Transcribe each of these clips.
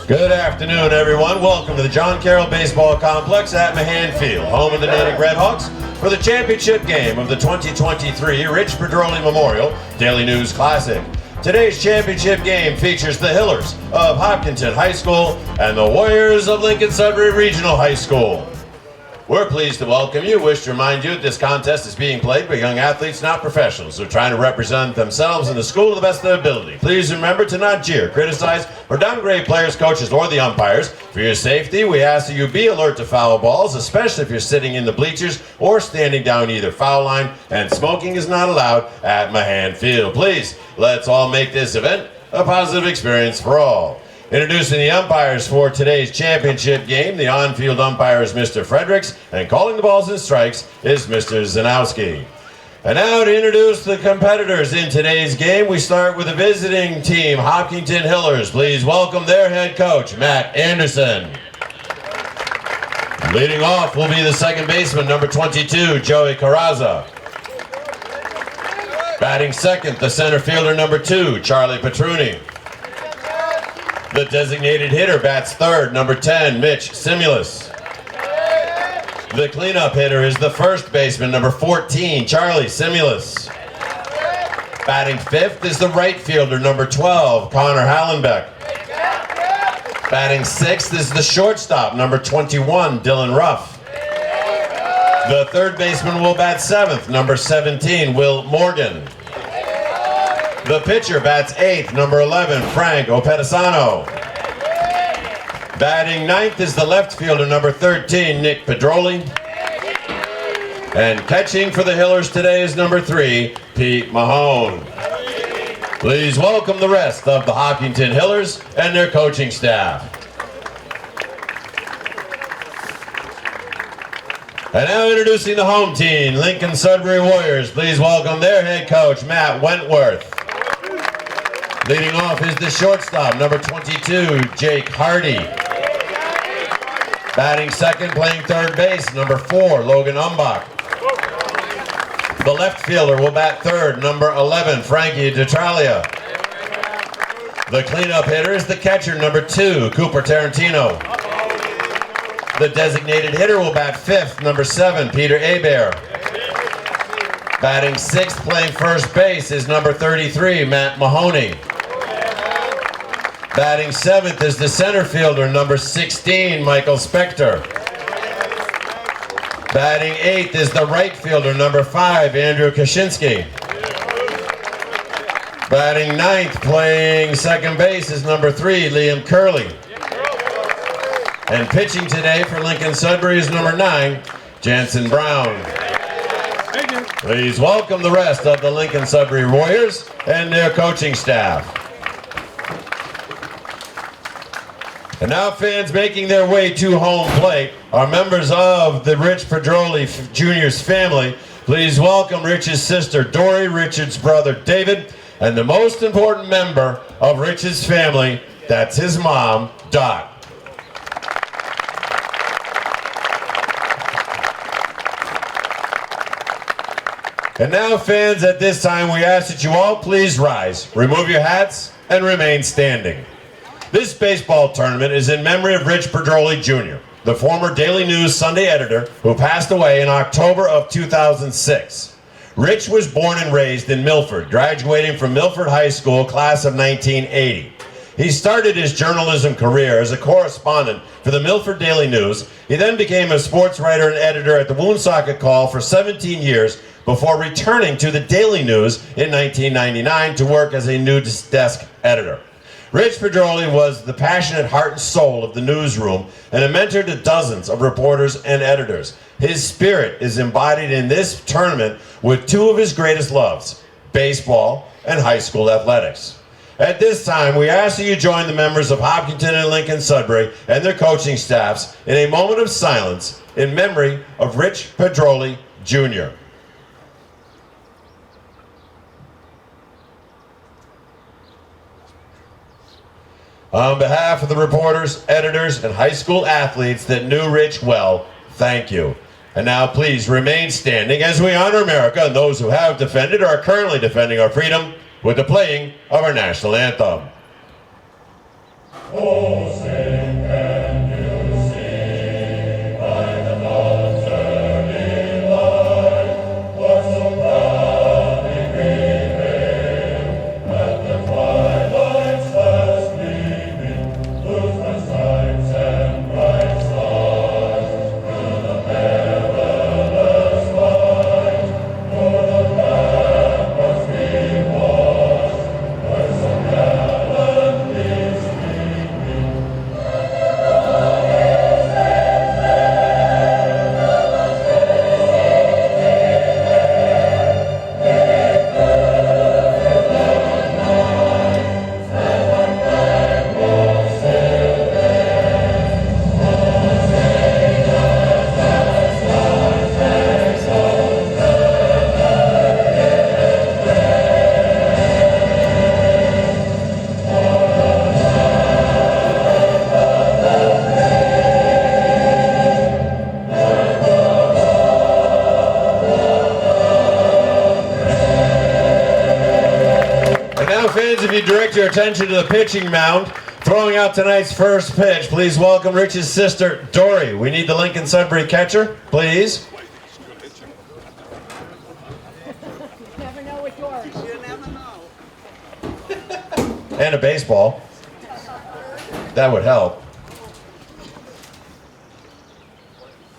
Good afternoon, everyone. Welcome to the John Carroll Baseball Complex at Mahan Field, home of the Natick Redhawks, for the championship game of the 2023 Rich Pedroli Memorial Daily News Classic. Today's championship game features the Hillers of Hopkinton High School and the Warriors of Lincoln Sudbury Regional High School. We're pleased to welcome you. Wish to remind you that this contest is being played by young athletes, not professionals, who are trying to represent themselves and the school to the best of their ability. Please remember to not jeer, criticize, or downgrade players, coaches, or the umpires. For your safety, we ask that you be alert to foul balls, especially if you're sitting in the bleachers or standing down either foul line, and smoking is not allowed at Mahan Field. Please, let's all make this event a positive experience for all. Introducing the umpires for today's championship game, the on-field umpire is Mr. Fredericks, and calling the balls and strikes is Mr. Zanowski. And now to introduce the competitors in today's game, we start with the visiting team, Hopkinton Hillers. Please welcome their head coach, Matt Anderson. Leading off will be the second baseman, number 22, Joey Carrazza. Batting second, the center fielder, number 2, Charlie Petruni. The designated hitter bats third, number 10, Mitch Simulus. The cleanup hitter is the first baseman, number 14, Charlie Simulus. Batting fifth is the right fielder, number 12, Connor Hallenbeck. Batting sixth is the shortstop, number 21, Dylan Ruff. The third baseman will bat seventh, number 17, Will Morgan. The pitcher bats eighth, number 11, Frank Opedisano. Batting ninth is the left fielder, number 13, Nick Pedroli. And catching for the Hillers today is number 3, Pete Mahone. Please welcome the rest of the Hopkinton Hillers and their coaching staff. And now introducing the home team, Lincoln Sudbury Warriors. Please welcome their head coach, Matt Wentworth. Leading off is the shortstop, number 22, Jake Hardy. Batting second, playing third base, number 4, Logan Umbach. The left fielder will bat third, number 11, Frankie DeTralia. The cleanup hitter is the catcher, number 2, Cooper Tarantino. The designated hitter will bat fifth, number 7, Peter Hebert. Batting sixth, playing first base, is number 33, Matt Mahoney. Batting seventh is the center fielder, number 16, Michael Spector. Batting eighth is the right fielder, number 5, Andrew Kaczynski. Batting ninth, playing second base, is number 3, Liam Curley. And pitching today for Lincoln Sudbury is number 9, Jansen Brown. Please welcome the rest of the Lincoln Sudbury Warriors and their coaching staff. And now fans making their way to home plate are members of the Rich Pedroli Jr.'s family. Please welcome Rich's sister Dory, Richard's brother David, and the most important member of Rich's family, that's his mom, Dot. And now fans, at this time we ask that you all please rise, remove your hats, and remain standing. This baseball tournament is in memory of Rich Pedroli Jr., the former Daily News Sunday editor who passed away in October of 2006. Rich was born and raised in Milford, graduating from Milford High School, class of 1980. He started his journalism career as a correspondent for the Milford Daily News. He then became a sports writer and editor at the Woonsocket Call for 17 years before returning to the Daily News in 1999 to work as a news desk editor. Rich Pedroli was the passionate heart and soul of the newsroom and a mentor to dozens of reporters and editors. His spirit is embodied in this tournament with 2 of his greatest loves, baseball and high school athletics. At this time, we ask that you join the members of Hopkinton and Lincoln Sudbury and their coaching staffs in a moment of silence in memory of Rich Pedroli Jr. On behalf of the reporters, editors, and high school athletes that knew Rich well, thank you. And now please remain standing as we honor America and those who have defended or are currently defending our freedom with the playing of our national anthem. Fans, if you direct your attention to the pitching mound, throwing out tonight's first pitch, please welcome Rich's sister, Dory. We need the Lincoln Sudbury catcher, please. Never know with Dory. You never know. And a baseball. That would help.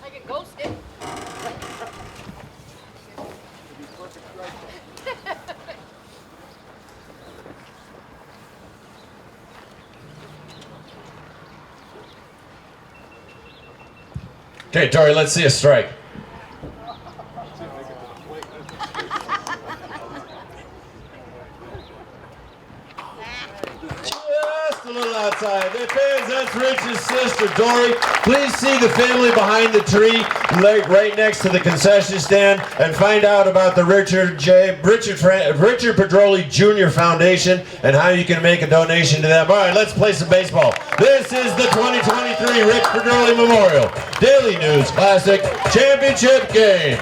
I get ghosted. Okay, Dory, let's see a strike. Just a little outside. Hey, fans, that's Rich's sister, Dory. Please see the family behind the tree, right next to the concession stand, and find out about the Richard Pedroli Jr. Foundation and how you can make a donation to them. All right, let's play some baseball. This is the 2023 Rich Pedroli Memorial Daily News Classic Championship Game.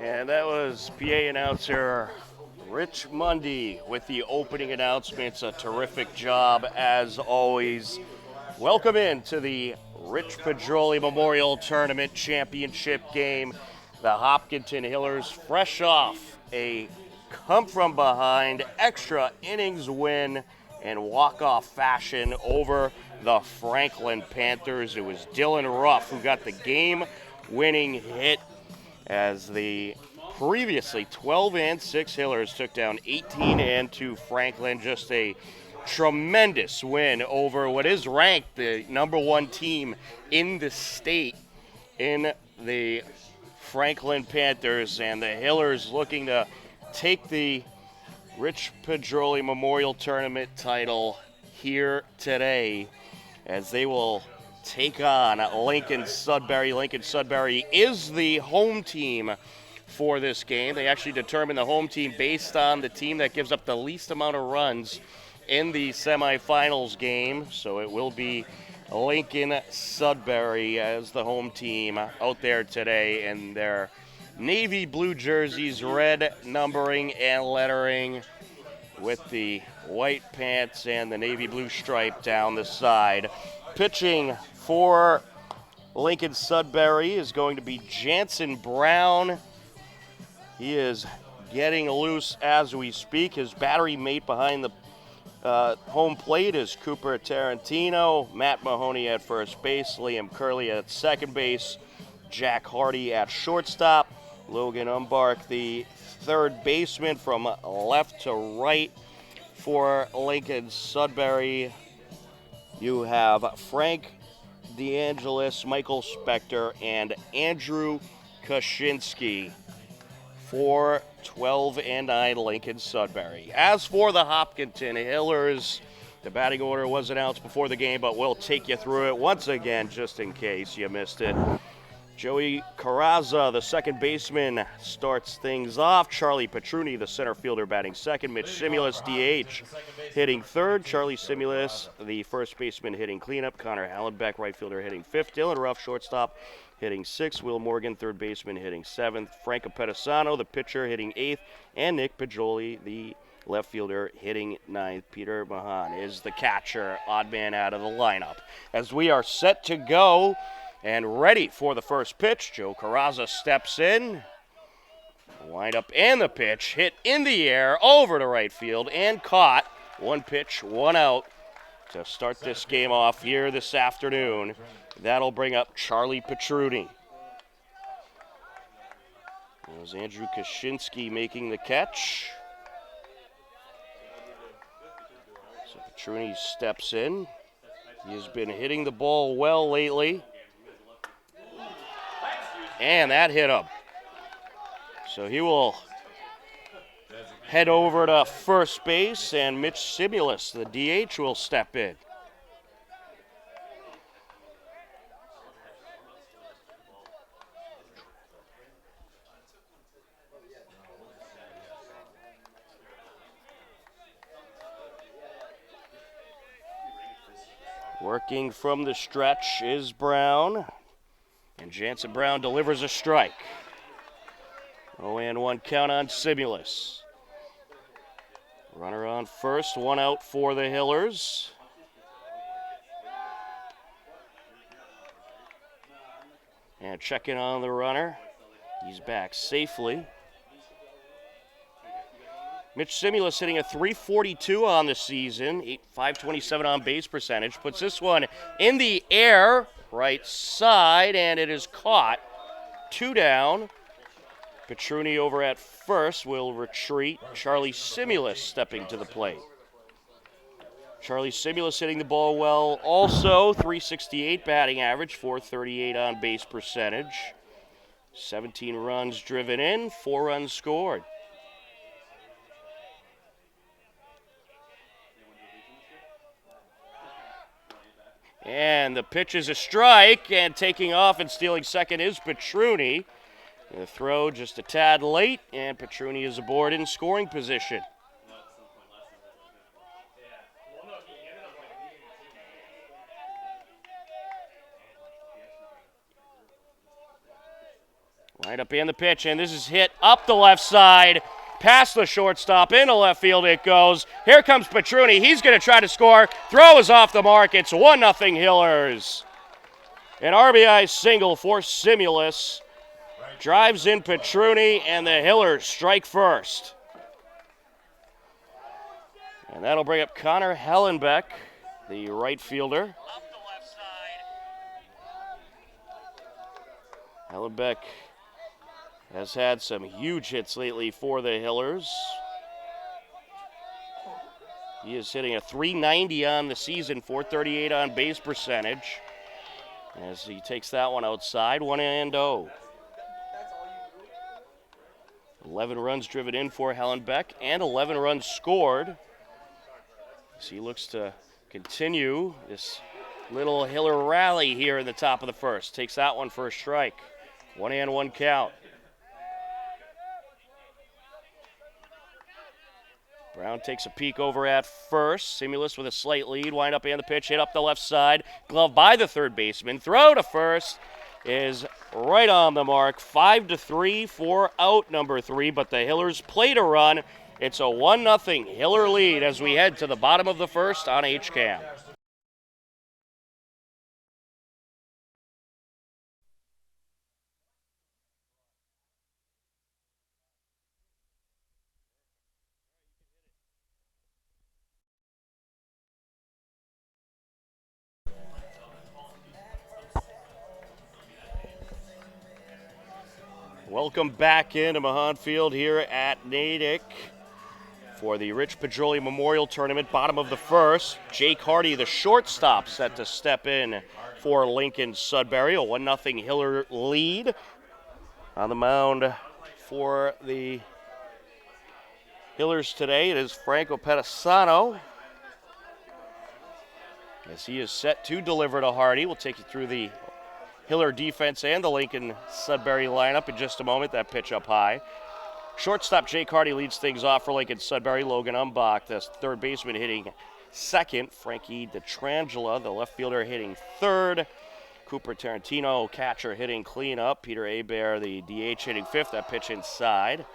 And that was PA announcer Rich Mundy with the opening announcements. A terrific job as always. Welcome in to the Rich Pedroli Memorial Tournament Championship Game. The Hopkinton Hillers fresh off a come-from-behind extra innings win in walk-off fashion over the Franklin Panthers. It was Dylan Ruff who got the game-winning hit as the previously 12-6 Hillers took down 18-2 Franklin. Just a tremendous win over what is ranked the #1 team in the state in the Franklin Panthers, and the Hillers looking to take the Rich Pedroli Memorial Tournament title here today as they will take on Lincoln Sudbury. Lincoln Sudbury is the home team for this game. They actually determine the home team based on the team that gives up the least amount of runs in the semifinals game. So it will be Lincoln Sudbury as the home team out there today in their navy blue jerseys, red numbering and lettering with the white pants and the navy blue stripe down the side. Pitching for Lincoln Sudbury is going to be Jansen Brown. He is getting loose as we speak. His battery mate behind the home plate is Cooper Tarantino, Matt Mahoney at first base, Liam Curley at second base, Jack Hardy at shortstop, Logan Umbark, the third baseman from left to right for Lincoln Sudbury. You have Frank DeAngelis, Michael Spector, and Andrew Kaczynski for 12-9 Lincoln Sudbury. As for the Hopkinton Hillers, the batting order was announced before the game, but we'll take you through it once again just in case you missed it. Joey Carrazza, the second baseman, starts things off. Charlie Pedroli, the center fielder, batting second. Mitch Simulus, DH, hitting third. Charlie Simulus, the first baseman, hitting cleanup. Connor Hallenbeck, right fielder, hitting fifth. Dylan Ruff, shortstop, hitting sixth. Will Morgan, third baseman, hitting seventh. Franco Pedroli, the pitcher, hitting eighth. And Nick Pedroli, the left fielder, hitting ninth. Peter Mahan is the catcher, odd man out of the lineup. As we are set to go and ready for the first pitch, Joe Carrazza steps in. Wind up and the pitch, hit in the air, over to right field, and caught. One pitch, one out to start this game off here this afternoon. That'll bring up Charlie Pedroli. There's Andrew Kaczynski making the catch. So Pedroli steps in. He has been hitting the ball well lately. And that hit him. So he will head over to first base, and Mitch Simulus, the DH, will step in. Working from the stretch is Brown. And Jansen Brown delivers a strike. 0-1 count on Simulus. Runner on first, one out for the Hillers. And checking on the runner. He's back safely. Mitch Simulus hitting a .342 on the season, .527 on base percentage. Puts this one in the air, right side, and it is caught. Two down. Pedroli over at first will retreat. Charlie Simulus stepping to the plate. Charlie Simulus hitting the ball well also. .368 batting average, .438 on base percentage. 17 runs driven in, 4 runs scored. And the pitch is a strike, and taking off and stealing second is Pedroli. The throw just a tad late, and Pedroli is aboard in scoring position. Right up in the pitch, and this is hit up the left side, past the shortstop, into left field it goes. Here comes Pedroli. He's going to try to score. Throw is off the mark. It's 1-0 Hillers. An RBI single for Simulus. Drives in Pedroli, and the Hillers strike first. And that'll bring up Connor Hallenbeck, the right fielder. Up the left side. Hallenbeck has had some huge hits lately for the Hillers. He is hitting a .390 on the season, .438 on base percentage. As he takes that one outside, 1-0. 11 runs driven in for Hallenbeck and 11 runs scored. So he looks to continue this little Hiller rally here in the top of the first. Takes that one for a strike. 1-1 count. Brown takes a peek over at first. Simulus with a slight lead. Wind up and the pitch. Hit up the left side. Glove by the third baseman. Throw to first is right on the mark. 5-3 for out number 3, but the Hillers play to run. It's a 1-0 Hiller lead as we head to the bottom of the first on HCAM. Welcome back into Mahan Field here at Natick for the Rich Pedroli Memorial Tournament, bottom of the first. Jake Hardy, the shortstop, set to step in for Lincoln Sudbury. A 1-0 Hiller lead. On the mound for the Hillers today, it is Franco Pedroli. As he is set to deliver to Hardy. We'll take you through the Hiller defense and the Lincoln Sudbury lineup in just a moment. That pitch up high. Shortstop Jake Hardy leads things off for Lincoln Sudbury. Logan Umbach, the third baseman, hitting second. Frankie DeTrangela, the left fielder, hitting third. Cooper Tarantino, catcher, hitting cleanup. Peter Hebert, the DH, hitting fifth. That pitch inside.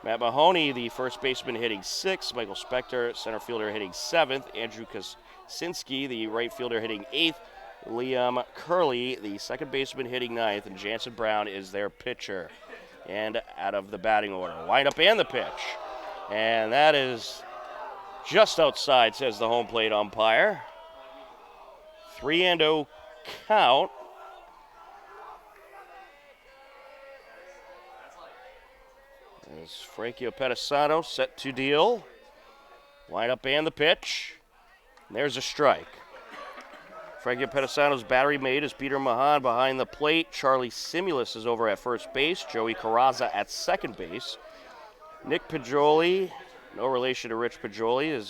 Matt Mahoney, the first baseman, hitting sixth. Michael Spector, center fielder, hitting seventh. Andrew Kaczynski, the right fielder, hitting eighth. Liam Curley, the second baseman, hitting ninth. And Jansen Brown is their pitcher. And out of the batting order. Windup and the pitch. And that is just outside, says the home plate umpire. 3-0 count. As Frankie Pedroli set to deal. Windup and the pitch. And there's a strike. Frankie Pedroli's battery mate is Peter Mahan behind the plate. Charlie Simulus is over at first base. Joey Carrazza at second base. Nick Pedroli, no relation to Rich Pedroli, is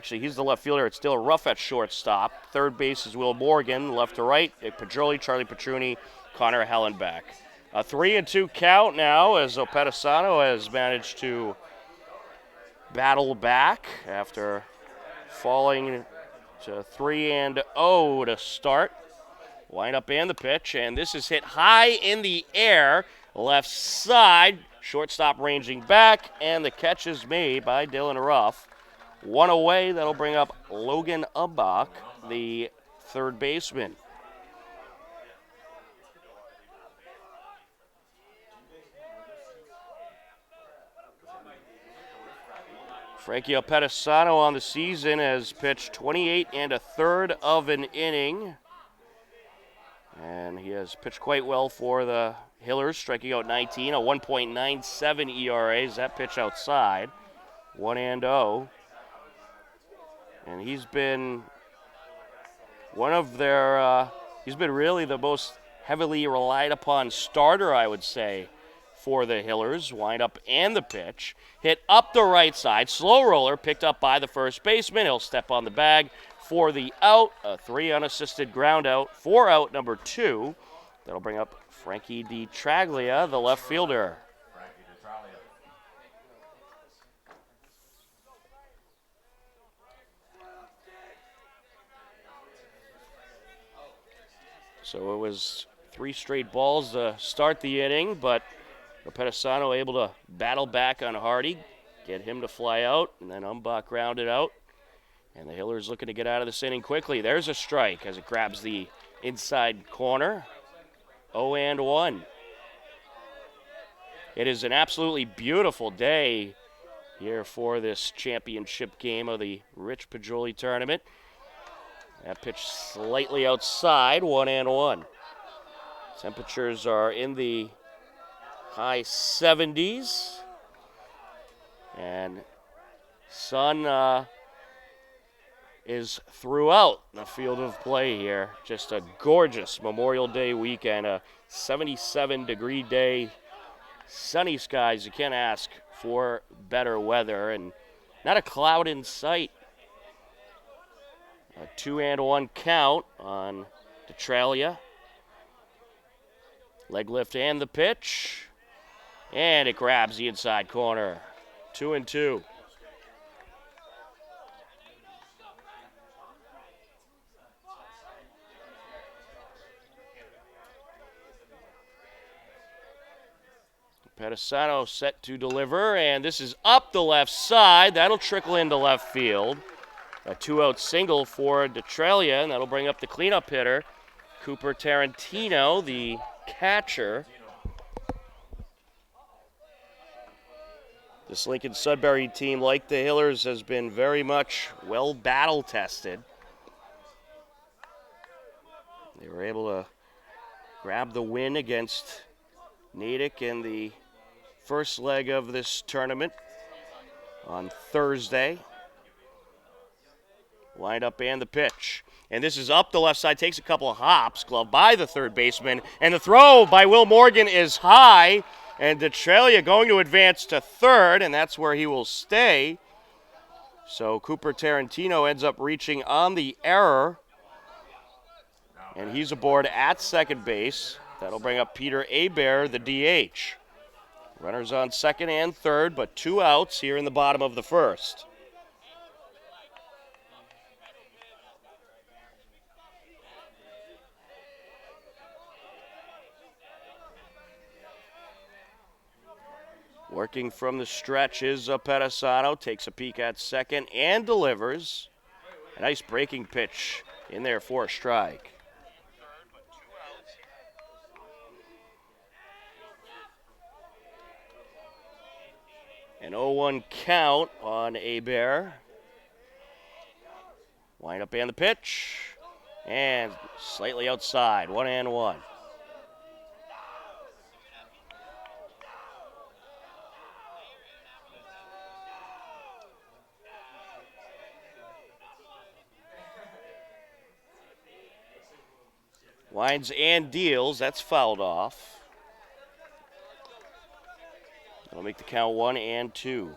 he's the left fielder. It's still Ruff at shortstop. Third base is Will Morgan, left to right. Nick Pedroli, Charlie Petruni, Connor Hellenbeck. A 3-2 count now as Pedroli has managed to battle back after falling to 3-0 to start. Windup and the pitch, and this is hit high in the air, left side. Shortstop ranging back, and the catch is made by Dylan Ruff. One away, that'll bring up Logan Umbach, the third baseman. Frankie Pedroli on the season has pitched 28 1/3 of an inning. And he has pitched quite well for the Hillers, striking out 19, a 1.97 ERA. Is that pitch outside? 1-0. And he's been one of their, he's been really the most heavily relied upon starter, I would say, for the Hillers. Windup and the pitch. Hit up the right side. Slow roller picked up by the first baseman. He'll step on the bag for the out. A 3 unassisted ground out. 4 out, number 2. That'll bring up Frankie DeTraglia, the left fielder. So it was 3 straight balls to start the inning, but Pedroli able to battle back on Hardy, get him to fly out, and then Umbach grounded out. And the Hillers looking to get out of this inning quickly. There's a strike as it grabs the inside corner. 0-1. It is an absolutely beautiful day here for this championship game of the Rich Pedroli tournament. That pitch slightly outside, 1-1. Temperatures are in the high 70s. And sun is throughout the field of play here. Just a gorgeous Memorial Day weekend, a 77-degree day, sunny skies. You can't ask for better weather, and not a cloud in sight. A 2-1 count on DeTraglia. Leg lift and the pitch, and it grabs the inside corner. 2-2. Pedroli set to deliver, and this is up the left side. That'll trickle into left field. A 2-out single for DeTraglia, and that'll bring up the cleanup hitter, Cooper Tarantino, the catcher. This Lincoln Sudbury team, like the Hillers, has been very much well battle tested. They were able to grab the win against Natick in the first leg of this tournament on Thursday. Lined up and the pitch. And this is up the left side, takes a couple of hops, glove by the third baseman, and the throw by Will Morgan is high, and DeTraglia going to advance to third, and that's where he will stay. So Cooper Tarantino ends up reaching on the error. And he's aboard at second base. That'll bring up Peter Hebert, the DH. Runners on second and third, but 2 outs here in the bottom of the first. Working from the stretch is Pedroli. Takes a peek at second and delivers. A nice breaking pitch in there for a strike. An 0-1 count on Hebert. Wind up and the pitch. And slightly outside, 1-1. Winds and deals, that's fouled off. That'll make the count 1-2.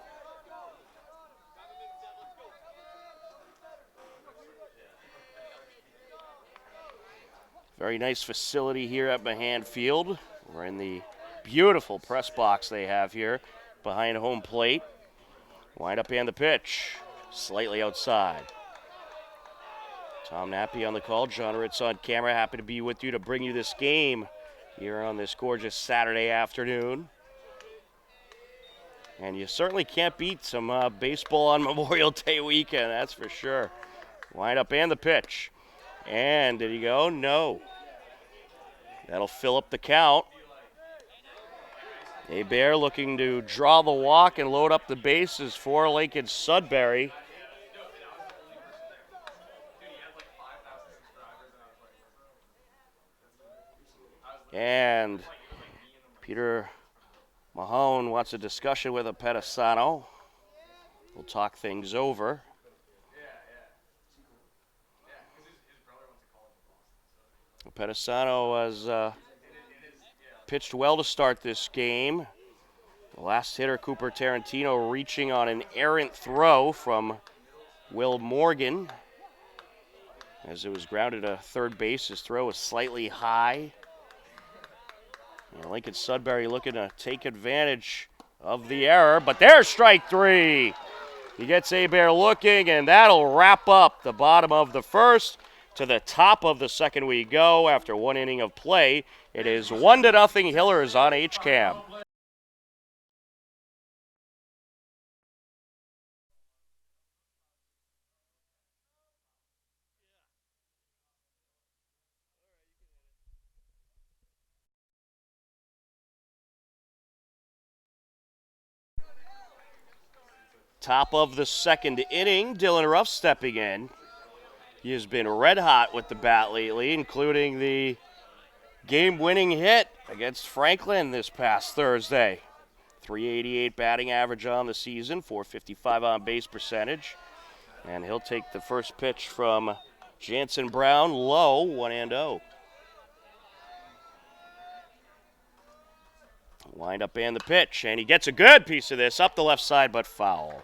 Very nice facility here at Mahan Field. We're in the beautiful press box they have here behind home plate. Wind up and the pitch, slightly outside. Tom Nappy on the call, John Ritz on camera. Happy to be with you to bring you this game here on this gorgeous Saturday afternoon. And you certainly can't beat some baseball on Memorial Day weekend, that's for sure. Wind up and the pitch. And did he go? No. That'll fill up the count. Hebert looking to draw the walk and load up the bases for Lincoln Sudbury. And Peter Mahone wants a discussion with Pedroli. We'll talk things over. Pedroli has pitched well to start this game. The last hitter, Cooper Tarantino, reaching on an errant throw from Will Morgan. As it was grounded to third base, his throw was slightly high. And Lincoln Sudbury looking to take advantage of the error, but there's strike 3. He gets Hebert looking, and that'll wrap up the bottom of the first. To the top of the second we go after 1 inning of play. It is 1-0 Hillers on HCAM. Top of the second inning, Dylan Ruff stepping in. He has been red hot with the bat lately, including the game-winning hit against Franklin this past Thursday. .388 batting average on the season, .455 on base percentage. And he'll take the first pitch from Jansen Brown, low, 1-0. Wind up and the pitch, and he gets a good piece of this up the left side, but foul.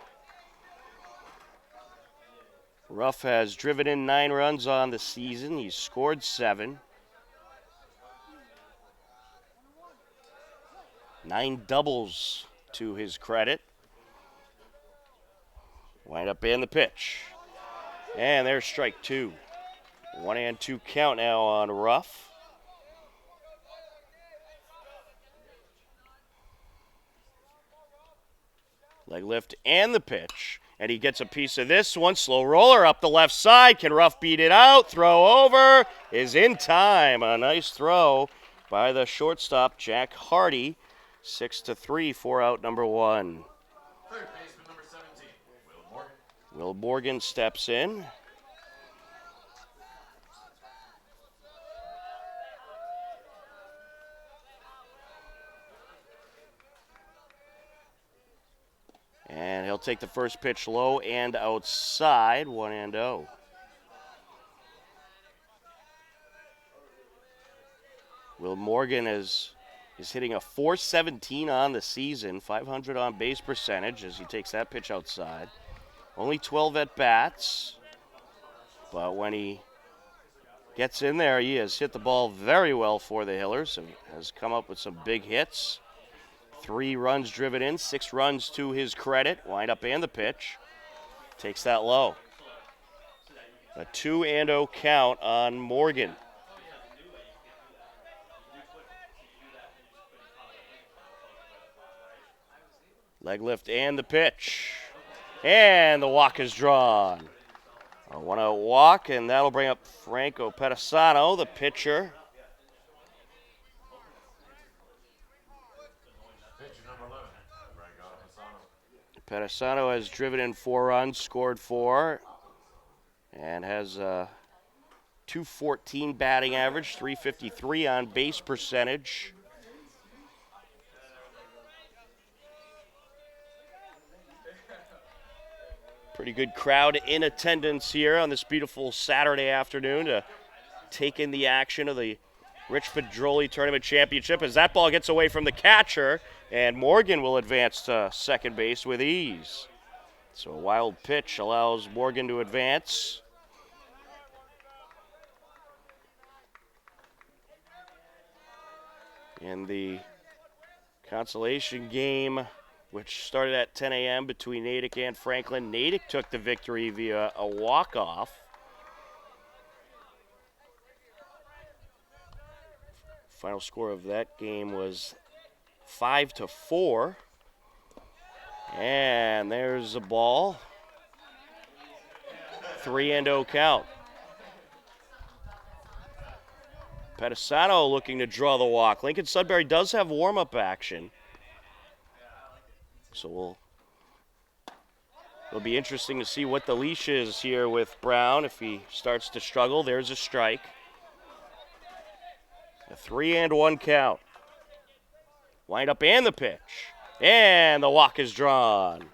Ruff has driven in 9 runs on the season. He's scored 7. 9 doubles to his credit. Wind up and the pitch. And there's strike 2. 1-2 count now on Ruff. Leg lift and the pitch. And he gets a piece of this one. Slow roller up the left side. Can Ruff beat it out? Throw over is in time. A nice throw by the shortstop, Jack Hardy. 6-3 for out number 1. Third baseman number 17, Will Morgan. Will Morgan steps in. And he'll take the first pitch low and outside, 1-0. Will Morgan is hitting a .417 on the season, .500 on base percentage as he takes that pitch outside. Only 12 at-bats, but when he gets in there. He has hit the ball very well for the Hillers and has come up with some big hits. 3 runs driven in, 6 runs to his credit. Wind up and the pitch. Takes that low. A 2-0 count on Morgan. Leg lift and the pitch. And the walk is drawn. A 1-0 walk, and that'll bring up Franco Pedroli, the pitcher. Pedroli has driven in 4 runs, scored 4, and has a .214 batting average, .353 on base percentage. Pretty good crowd in attendance here on this beautiful Saturday afternoon to take in the action of the Rich Pedroli Tournament Championship as that ball gets away from the catcher, and Morgan will advance to second base with ease. So a wild pitch allows Morgan to advance. In the consolation game, which started at 10 a.m. between Natick and Franklin, Natick took the victory via a walk-off. Final score of that game was 5-4. And there's a ball. 3-0 count. Pedroli looking to draw the walk. Lincoln Sudbury does have warm-up action. So it'll be interesting to see what the leash is here with Brown. If he starts to struggle, there's a strike. A 3-1 count. Wind up and the pitch. And the walk is drawn.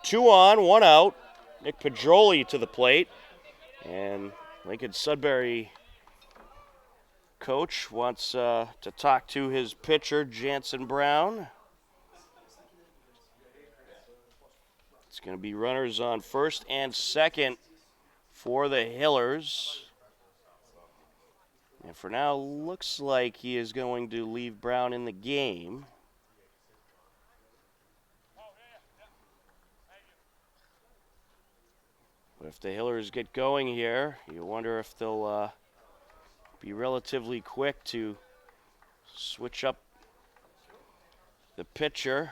2 on, 1 out. Nick Pedroli to the plate. And Lincoln Sudbury coach wants to talk to his pitcher, Jansen Brown. It's going to be runners on first and second for the Hillers. And for now, looks like he is going to leave Brown in the game. But if the Hillers get going here, you wonder if they'll be relatively quick to switch up the pitcher.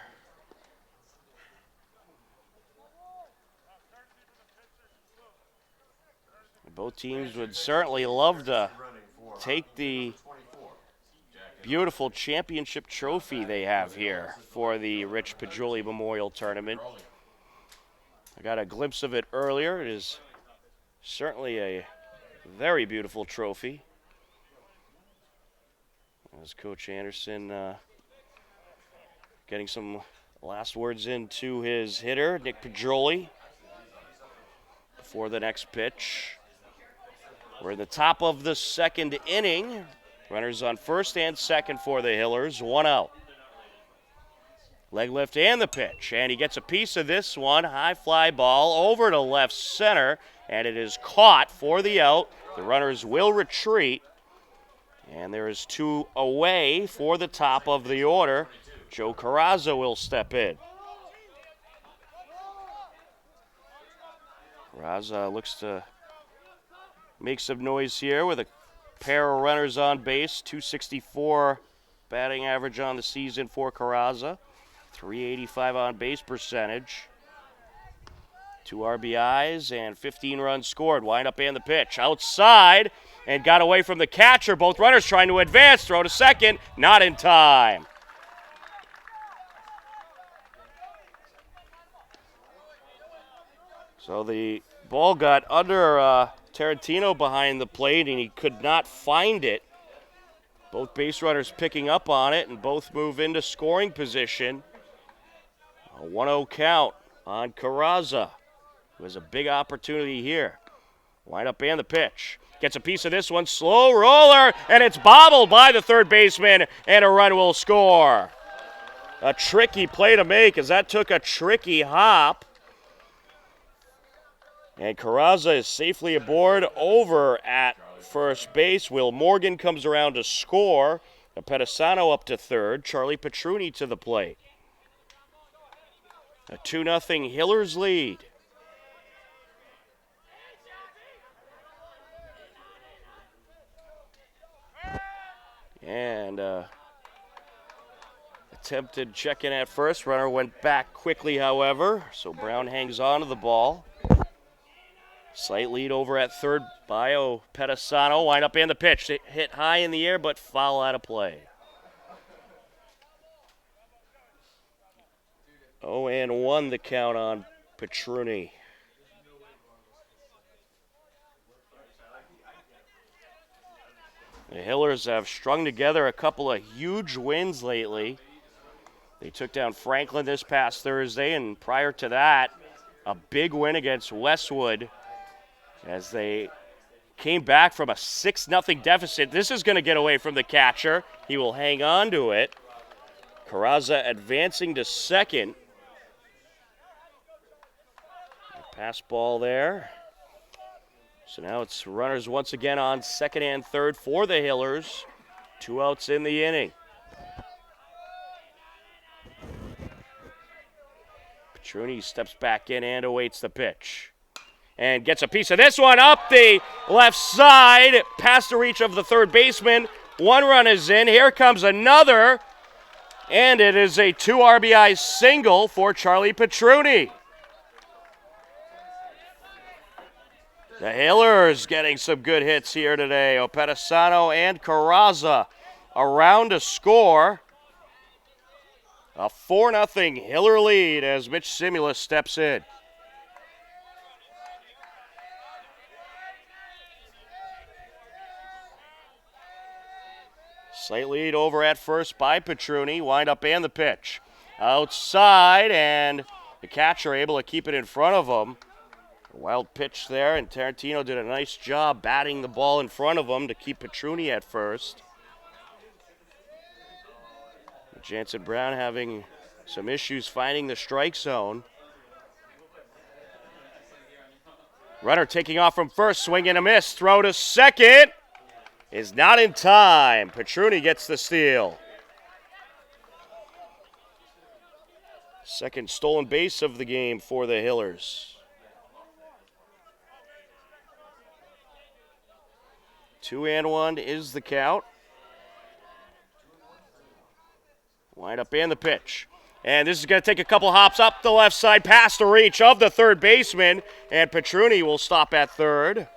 Both teams would certainly love to take the beautiful championship trophy they have here for the Rich Pedroli Memorial Tournament. I got a glimpse of it earlier. It is certainly a very beautiful trophy. As Coach Anderson getting some last words into his hitter, Nick Pedroli, before the next pitch. We're in the top of the second inning. Runners on first and second for the Hillers. 1 out. Leg lift and the pitch. And he gets a piece of this one. High fly ball over to left center. And it is caught for the out. The runners will retreat. And there is 2 away for the top of the order. Joe Carrazza will step in. Carrazza looks to make some noise here with a pair of runners on base. .264 batting average on the season for Carrazza. .385 on base percentage. 2 RBIs and 15 runs scored. Wind up and the pitch. Outside and got away from the catcher. Both runners trying to advance. Throw to second. Not in time. So the ball got under Tarantino behind the plate, and he could not find it. Both base runners picking up on it, and both move into scoring position. A 1-0 count on Carrazza, who has a big opportunity here. Wind up and the pitch. Gets a piece of this one. Slow roller, and it's bobbled by the third baseman, and a run will score. A tricky play to make, as that took a tricky hop. And Carrazza is safely aboard over at first base. Will Morgan comes around to score. Pedroli up to third. Charlie Pedroli to the plate. A 2-0 Hillers lead. And attempted check-in at first. Runner went back quickly, however, so Brown hangs on to the ball. Slight lead over at third by Pedroli. Wind up in the pitch. It hit high in the air, but foul out of play. 0-1 the count on Pedroli. The Hillers have strung together a couple of huge wins lately. They took down Franklin this past Thursday, and prior to that, a big win against Westwood as they came back from a 6-0 deficit. This is going to get away from the catcher. He will hang on to it. Carraza advancing to second. Pass ball there. So now it's runners once again on second and third for the Hillers. 2 outs in the inning. Pedroli steps back in and awaits the pitch. And gets a piece of this one up the left side, past the reach of the third baseman. 1 run is in. Here comes another. And it is a 2 RBI single for Charlie Pedroli. The Hillers getting some good hits here today. Pedroli and Carraza around to score. A 4-0 Hiller lead as Mitch Simulus steps in. Slight lead over at first by Pedroli. Wind up and the pitch. Outside, and the catcher able to keep it in front of him. A wild pitch there, and Tarantino did a nice job batting the ball in front of him to keep Pedroli at first. Jansen Brown having some issues finding the strike zone. Runner taking off from first, swing and a miss. Throw to second is not in time. Pedroli gets the steal. Second stolen base of the game for the Hillers. 2-1 is the count. Wind up and the pitch. And this is going to take a couple hops up the left side past the reach of the third baseman. And Pedroli will stop at third.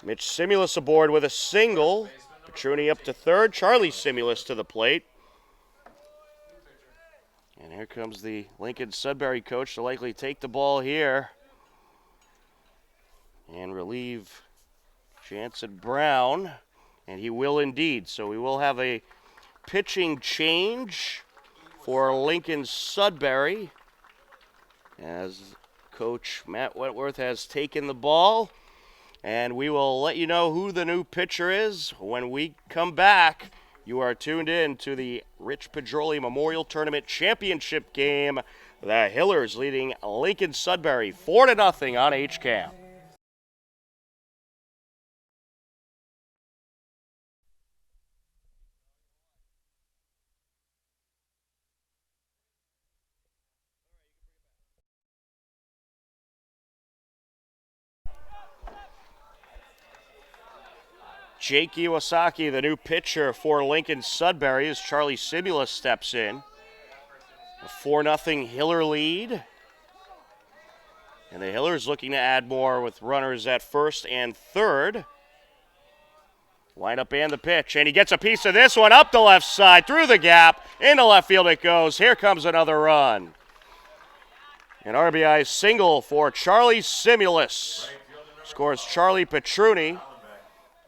Mitch Simulus aboard with a single. Pedroli up to third. Charlie Simulus to the plate. And here comes the Lincoln Sudbury coach to likely take the ball here and relieve Jansen Brown, and he will indeed. So we will have a pitching change for Lincoln Sudbury as Coach Matt Wentworth has taken the ball. And we will let you know who the new pitcher is when we come back. You are tuned in to the Rich Pedroli Memorial Tournament Championship game. The Hillers leading Lincoln Sudbury 4-0 on HCAM. Jake Iwasaki, the new pitcher for Lincoln Sudbury, as Charlie Simulus steps in. A 4-0 Hiller lead. And the Hillers looking to add more with runners at first and third. Wind up and the pitch, and he gets a piece of this one up the left side, through the gap, into left field it goes. Here comes another run. An RBI single for Charlie Simulus. Scores Charlie Pedroli.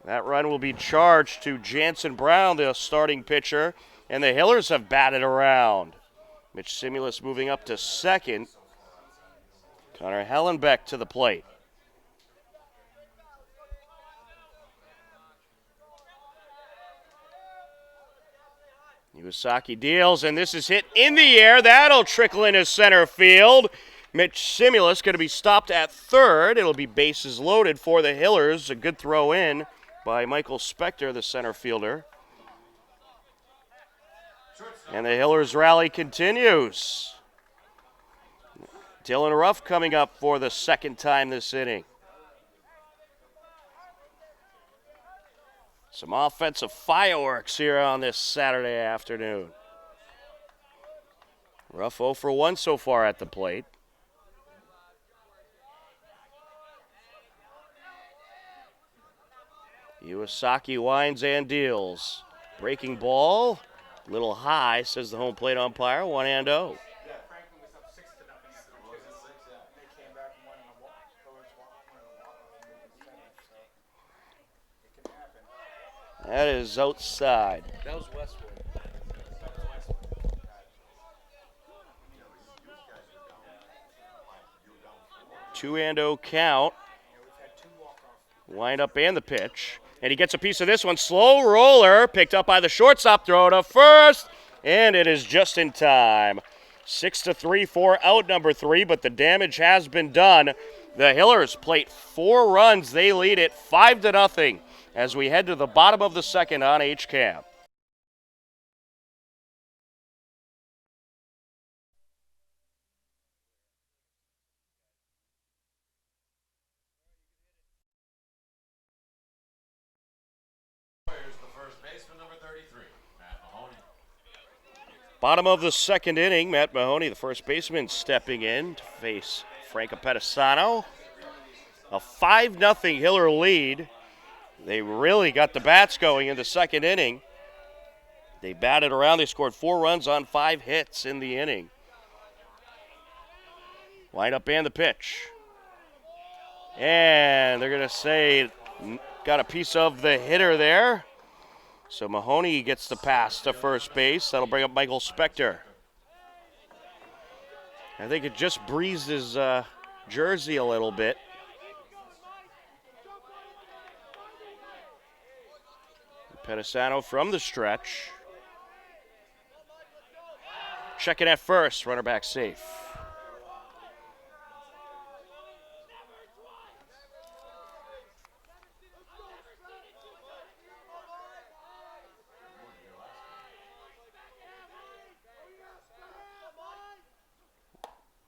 That run will be charged to Jansen Brown, the starting pitcher, and the Hillers have batted around. Mitch Simulus moving up to second. Connor Hellenbeck to the plate. Iwasaki deals, and this is hit in the air. That'll trickle into center field. Mitch Simulus going to be stopped at third. It'll be bases loaded for the Hillers. A good throw in by Michael Spector, the center fielder. And the Hillers rally continues. Dylan Ruff coming up for the second time this inning. Some offensive fireworks here on this Saturday afternoon. Ruff 0 for 1 so far at the plate. Iwasaki winds and deals. Breaking ball. Little high, says the home plate umpire. 1-0. That is outside. That was Westwood. 2-0 count. Wind up and the pitch. And he gets a piece of this one. Slow roller, picked up by the shortstop, throw to first, and it is just in time. 6-3 for out number 3, but the damage has been done. The Hillers plate 4 runs. They lead it 5-0 as we head to the bottom of the second on H-Camp. Bottom of the second inning, Matt Mahoney, the first baseman, stepping in to face Franco Pedisano. A 5-0 Hiller lead. They really got the bats going in the second inning. They batted around. They scored 4 runs on 5 hits in the inning. Wind up and the pitch. And they're going to say got a piece of the hitter there. So Mahoney gets the pass to first base. That'll bring up Michael Spector. I think it just breezed his jersey a little bit. Pedisano from the stretch. Checking at first, runner back safe.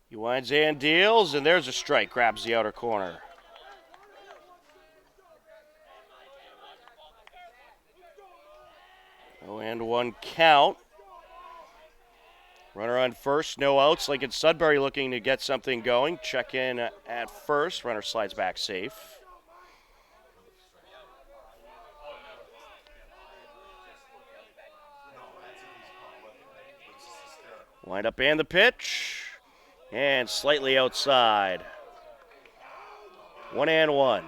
He winds and deals, and there's a strike. Grabs the outer corner. Oh, and 1 count. Runner on first, no outs. Lincoln Sudbury looking to get something going. Check in at first. Runner slides back safe. Wind up and the pitch. And slightly outside. 1-1.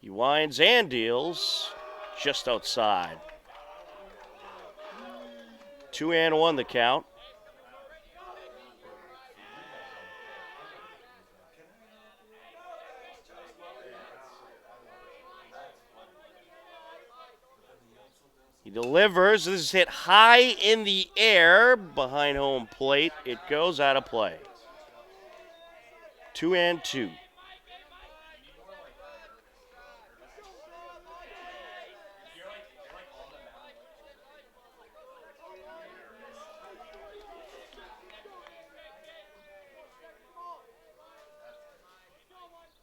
He winds and deals just outside. 2-1 the count. He delivers. This is hit high in the air behind home plate. It goes out of play. 2-2.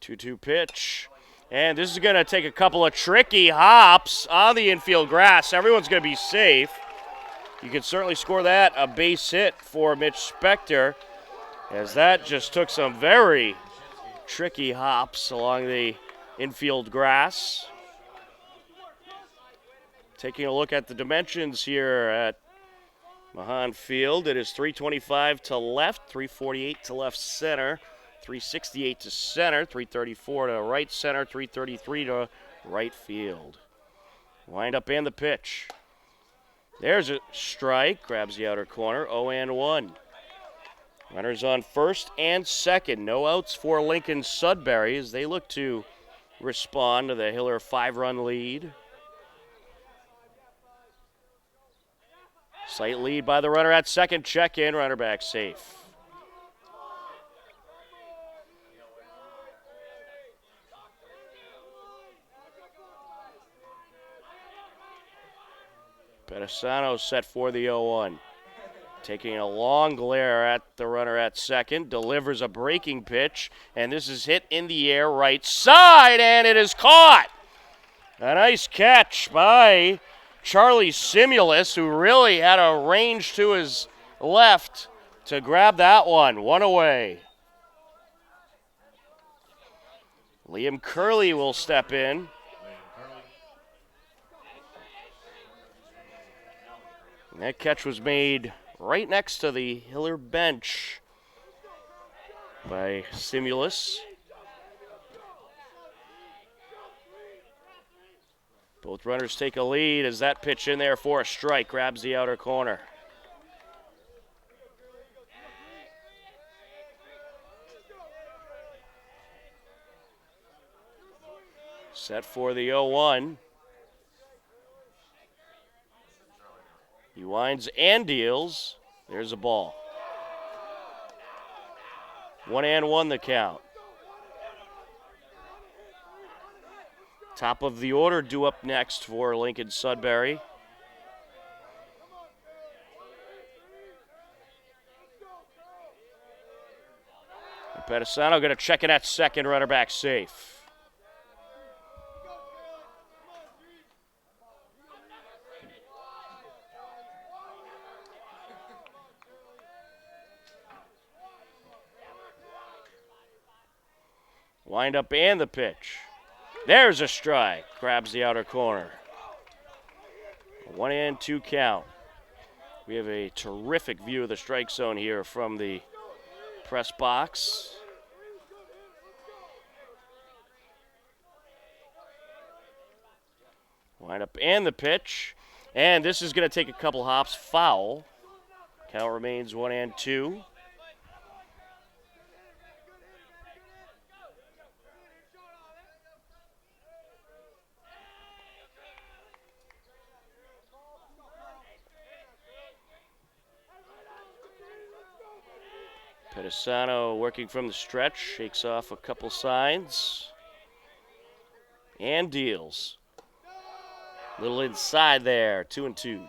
Two-two pitch. And this is going to take a couple of tricky hops on the infield grass. Everyone's going to be safe. You can certainly score that a base hit for Mitch Spector, as that just took some very tricky hops along the infield grass. Taking a look at the dimensions here at Mahan Field, it is 325 to left, 348 to left center. 368 to center, 334 to right center, 333 to right field. Wind up and the pitch. There's a strike, grabs the outer corner, 0-1. Runners on first and second. No outs for Lincoln Sudbury as they look to respond to the Hiller 5-run lead. Slight lead by the runner at second. Check in, runner back safe. Pedroli set for the 0-1. Taking a long glare at the runner at second. Delivers a breaking pitch, and this is hit in the air right side, and it is caught. A nice catch by Charlie Simulus, who really had a range to his left to grab that one. One away. Liam Curley will step in. And that catch was made right next to the Hiller bench by Simulus. Both runners take a lead as that pitch in there for a strike grabs the outer corner. Set for the 0-1. He winds and deals. There's a ball. 1-1 the count. Top of the order due up next for Lincoln Sudbury. Pedroli going to check it at second, runner back safe. Wind up and the pitch. There's a strike. Grabs the outer corner. 1-2 count. We have a terrific view of the strike zone here from the press box. Wind up and the pitch. And this is going to take a couple hops. Foul. Count remains 1-2. Pedroli working from the stretch, shakes off a couple signs, and deals. Little inside there, 2-2.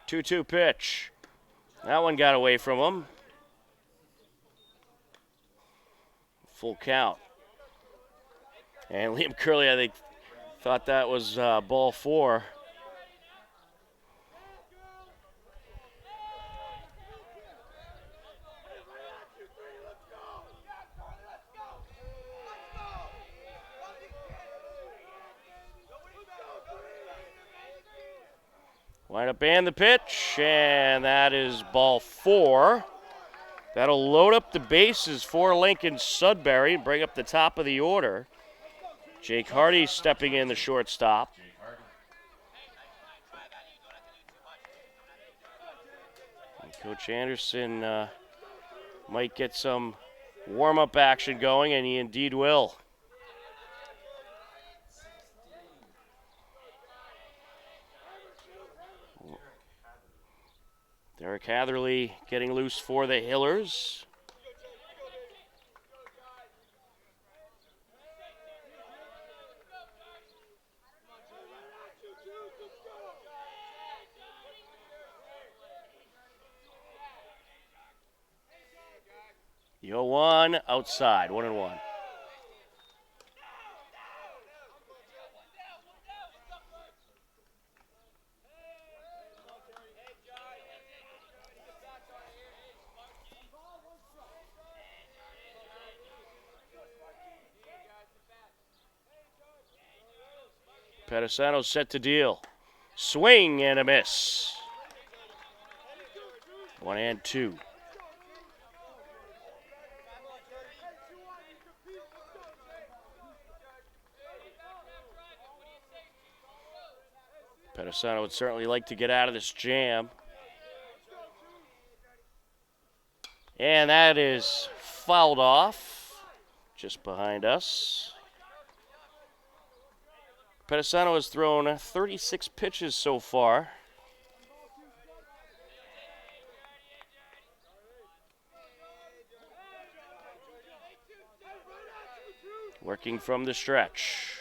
Two-two pitch. That one got away from him. Full count. And Liam Curley, I think, thought that was ball 4. Wind up and the pitch, and that is ball 4. That'll load up the bases for Lincoln Sudbury and bring up the top of the order. Jake Hardy stepping in, the shortstop. And Coach Anderson might get some warm-up action going, and he indeed will. Derek Hatherley getting loose for the Hillers. The 0-1 outside, 1-1. Pedroli set to deal. Swing and a miss. 1-2. Pedroli would certainly like to get out of this jam. And that is fouled off just behind us. Pedroli has thrown 36 pitches so far. Working from the stretch.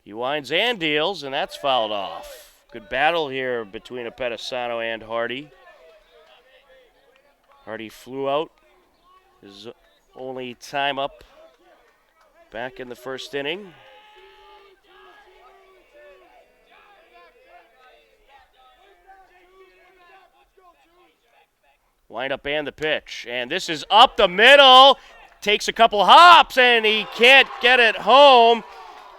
He winds and deals, and that's fouled off. Good battle here between Pedroli and Hardy. Hardy flew out. His only time up back in the first inning. Wind up and the pitch. And this is up the middle. Takes a couple hops, and he can't get it home.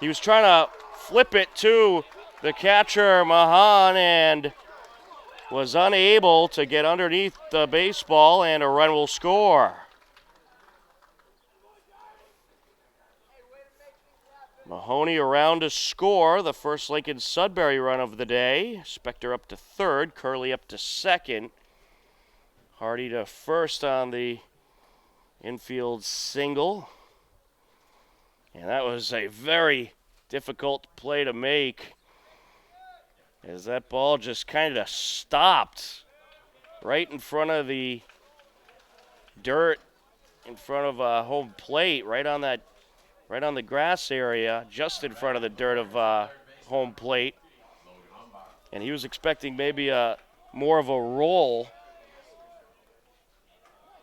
He was trying to flip it to the catcher, Mahan, and was unable to get underneath the baseball, and a run will score. Mahoney around to score, the first Lincoln Sudbury run of the day. Spector up to third, Curley up to second. Hardy to first on the infield single. And that was a very difficult play to make, as that ball just kind of stopped right in front of the dirt, in front of home plate, right on the grass area, just in front of the dirt of home plate. And he was expecting maybe more of a roll.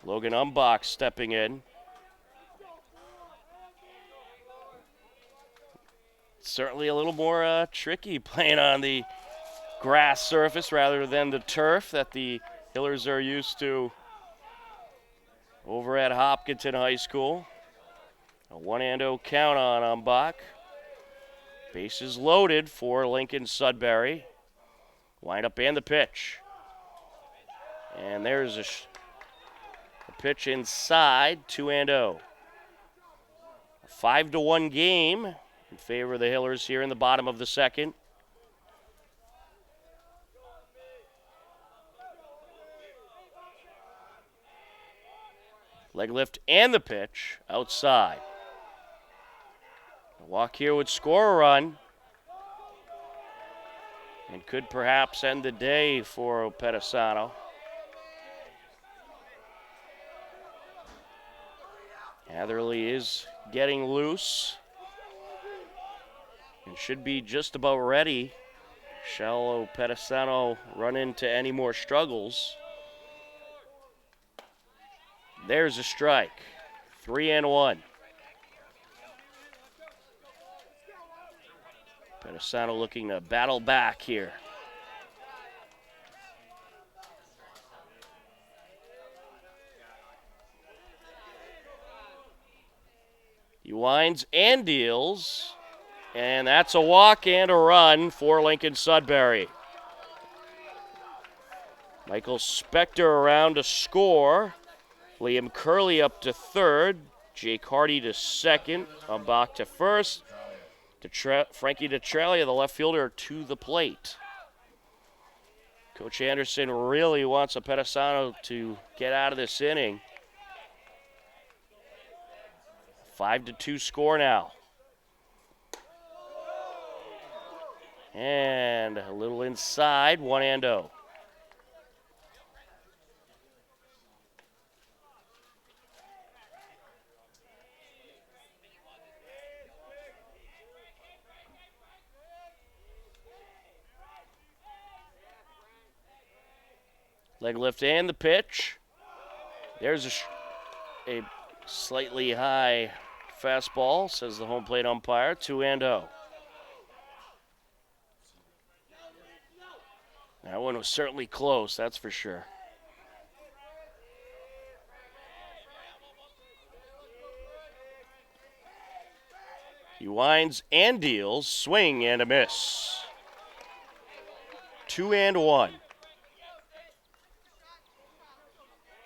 Logan Umbach stepping in. Certainly a little more tricky playing on the grass surface rather than the turf that the Hillers are used to over at Hopkinton High School. A 1-0 count on Umbach. Bases loaded for Lincoln Sudbury. Wind up and the pitch. And there's a pitch inside, 2-0. A 5-1 game in favor of the Hillers here in the bottom of the second. Leg lift and the pitch outside. A walk here would score a run and could perhaps end the day for Pedroli. Hatherley is getting loose and should be just about ready. Shall Pedroli run into any more struggles? There's a strike. 3-1. Pedroli looking to battle back here. He winds and deals, and that's a walk and a run for Lincoln Sudbury. Michael Spector around to score. Liam Curley up to third. Jake Hardy to second. Umbach to first. Frankie DeTralia, the left fielder, to the plate. Coach Anderson really wants Pedroli to get out of this inning. 5-2 score now. And a little inside, 1-0. Leg lift and the pitch. There's a slightly high fastball, says the home plate umpire. 2-0. That one was certainly close, that's for sure. He winds and deals, swing and a miss. 2-1.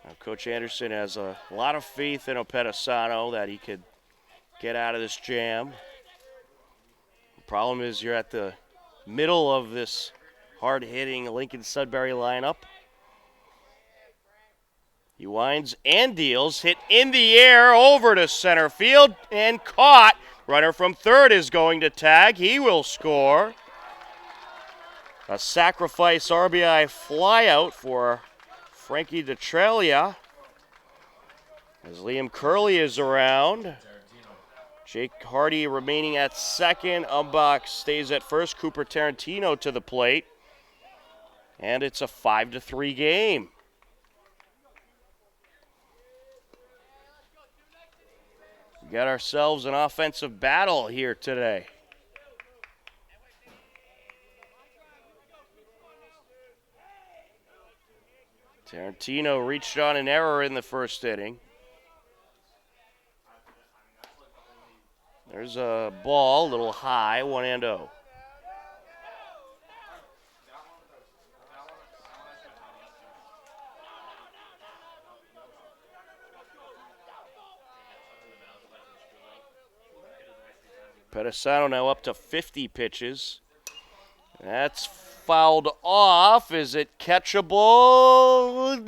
Now, Coach Anderson has a lot of faith in Pedroli that he could get out of this jam. The problem is you're at the middle of this hard-hitting Lincoln Sudbury lineup. He winds and deals, hit in the air over to center field and caught. Runner from third is going to tag. He will score. A sacrifice RBI flyout for Frankie Detralia. As Liam Curley is around. Jake Hardy remaining at second. Umbach stays at first. Cooper Tarantino to the plate. And it's a 5-3 game. We got ourselves an offensive battle here today. Tarantino reached on an error in the first inning. There's a ball, a little high, 1-0. Pedroli now up to 50 pitches. That's fouled off. Is it catchable?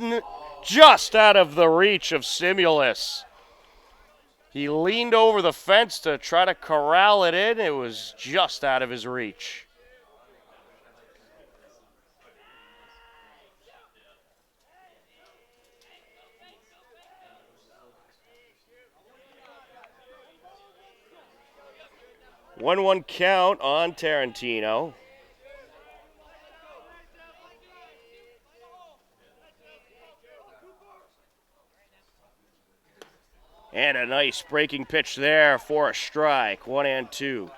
Just out of the reach of Simulus. He leaned over the fence to try to corral it in. It was just out of his reach. One count on Tarantino. And a nice breaking pitch there for a strike, 1-2.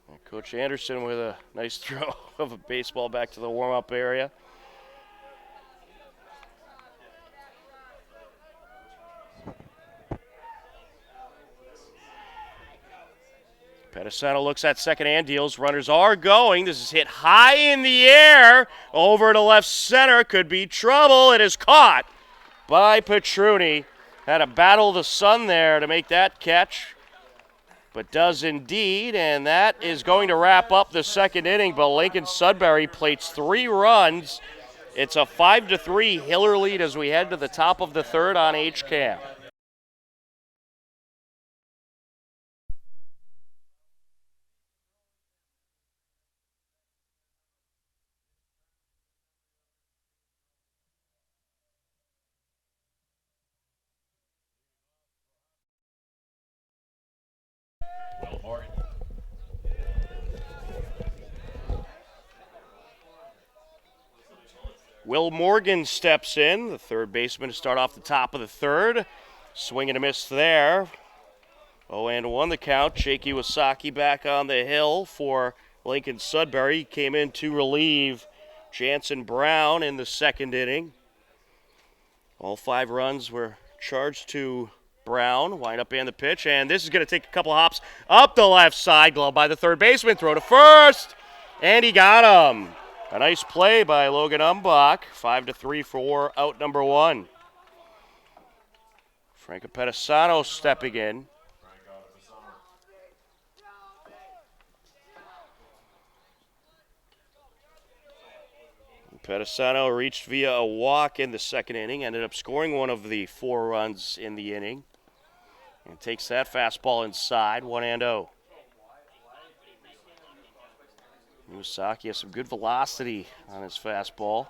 And Coach Anderson with a nice throw of a baseball back to the warm-up area. Pedroli looks at second and deals. Runners are going. This is hit high in the air. Over to left center. Could be trouble. It is caught by Pedroli. Had to battle the sun there to make that catch. But does indeed. And that is going to wrap up the second inning. But Lincoln Sudbury plates 3 runs. It's a 5-3 Hiller lead as we head to the top of the third on HCAM. Will Morgan steps in, the third baseman, to start off the top of the third. Swing and a miss there. 0-1 the count. Jake Iwasaki back on the hill for Lincoln Sudbury. Came in to relieve Jansen Brown in the second inning. All 5 runs were charged to Brown. Wind up in the pitch, and this is going to take a couple hops up the left side. Glove by the third baseman. Throw to first, and he got him. A nice play by Logan Umbach. 5-3 for out number 1. Franco Pedroli stepping in. Pedroli reached via a walk in the second inning. Ended up scoring one of the 4 runs in the inning. And takes that fastball inside, 1-0. Iwasaki has some good velocity on his fastball.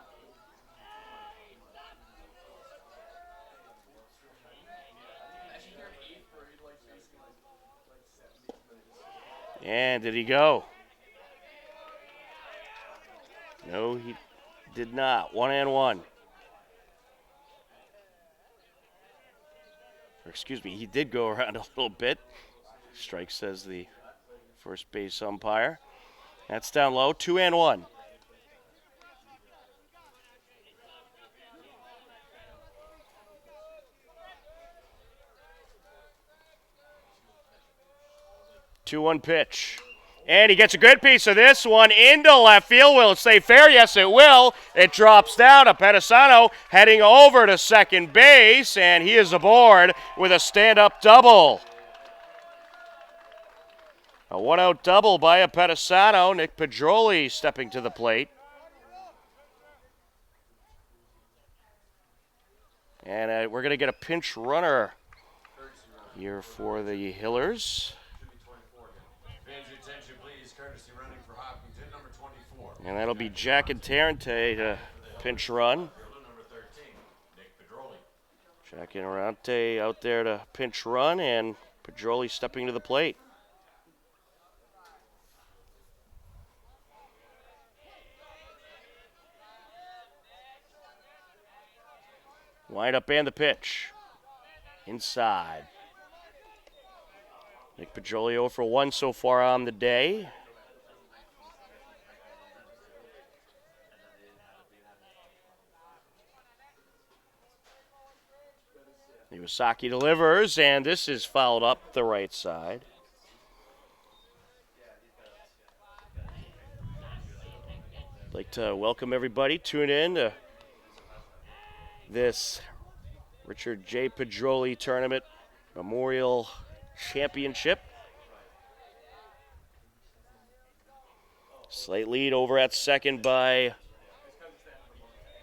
And did he go? No, he did not. 1-1. Or excuse me, he did go around a little bit. Strike, says the first base umpire. That's down low, 2-1. Two-one pitch. And he gets a good piece of this one into left field. Will it stay fair? Yes, it will. It drops down to Pedroli heading over to second base, and he is aboard with a stand-up double. A one-out double by a Pedroli. Nick Pedroli stepping to the plate. And we're going to get a pinch runner here for the Hillers. And that'll be Jack and Tarrante to pinch run. Jack and Tarrante out there to pinch run, and Pedroli stepping to the plate. Wind up and the pitch. Inside. Nick Pedroli 0 for 1 so far on the day. Iwasaki delivers, and this is fouled up the right side. I'd like to welcome everybody. Tune in to this Richard J. Pedroli Tournament Memorial Championship. Slight lead over at second by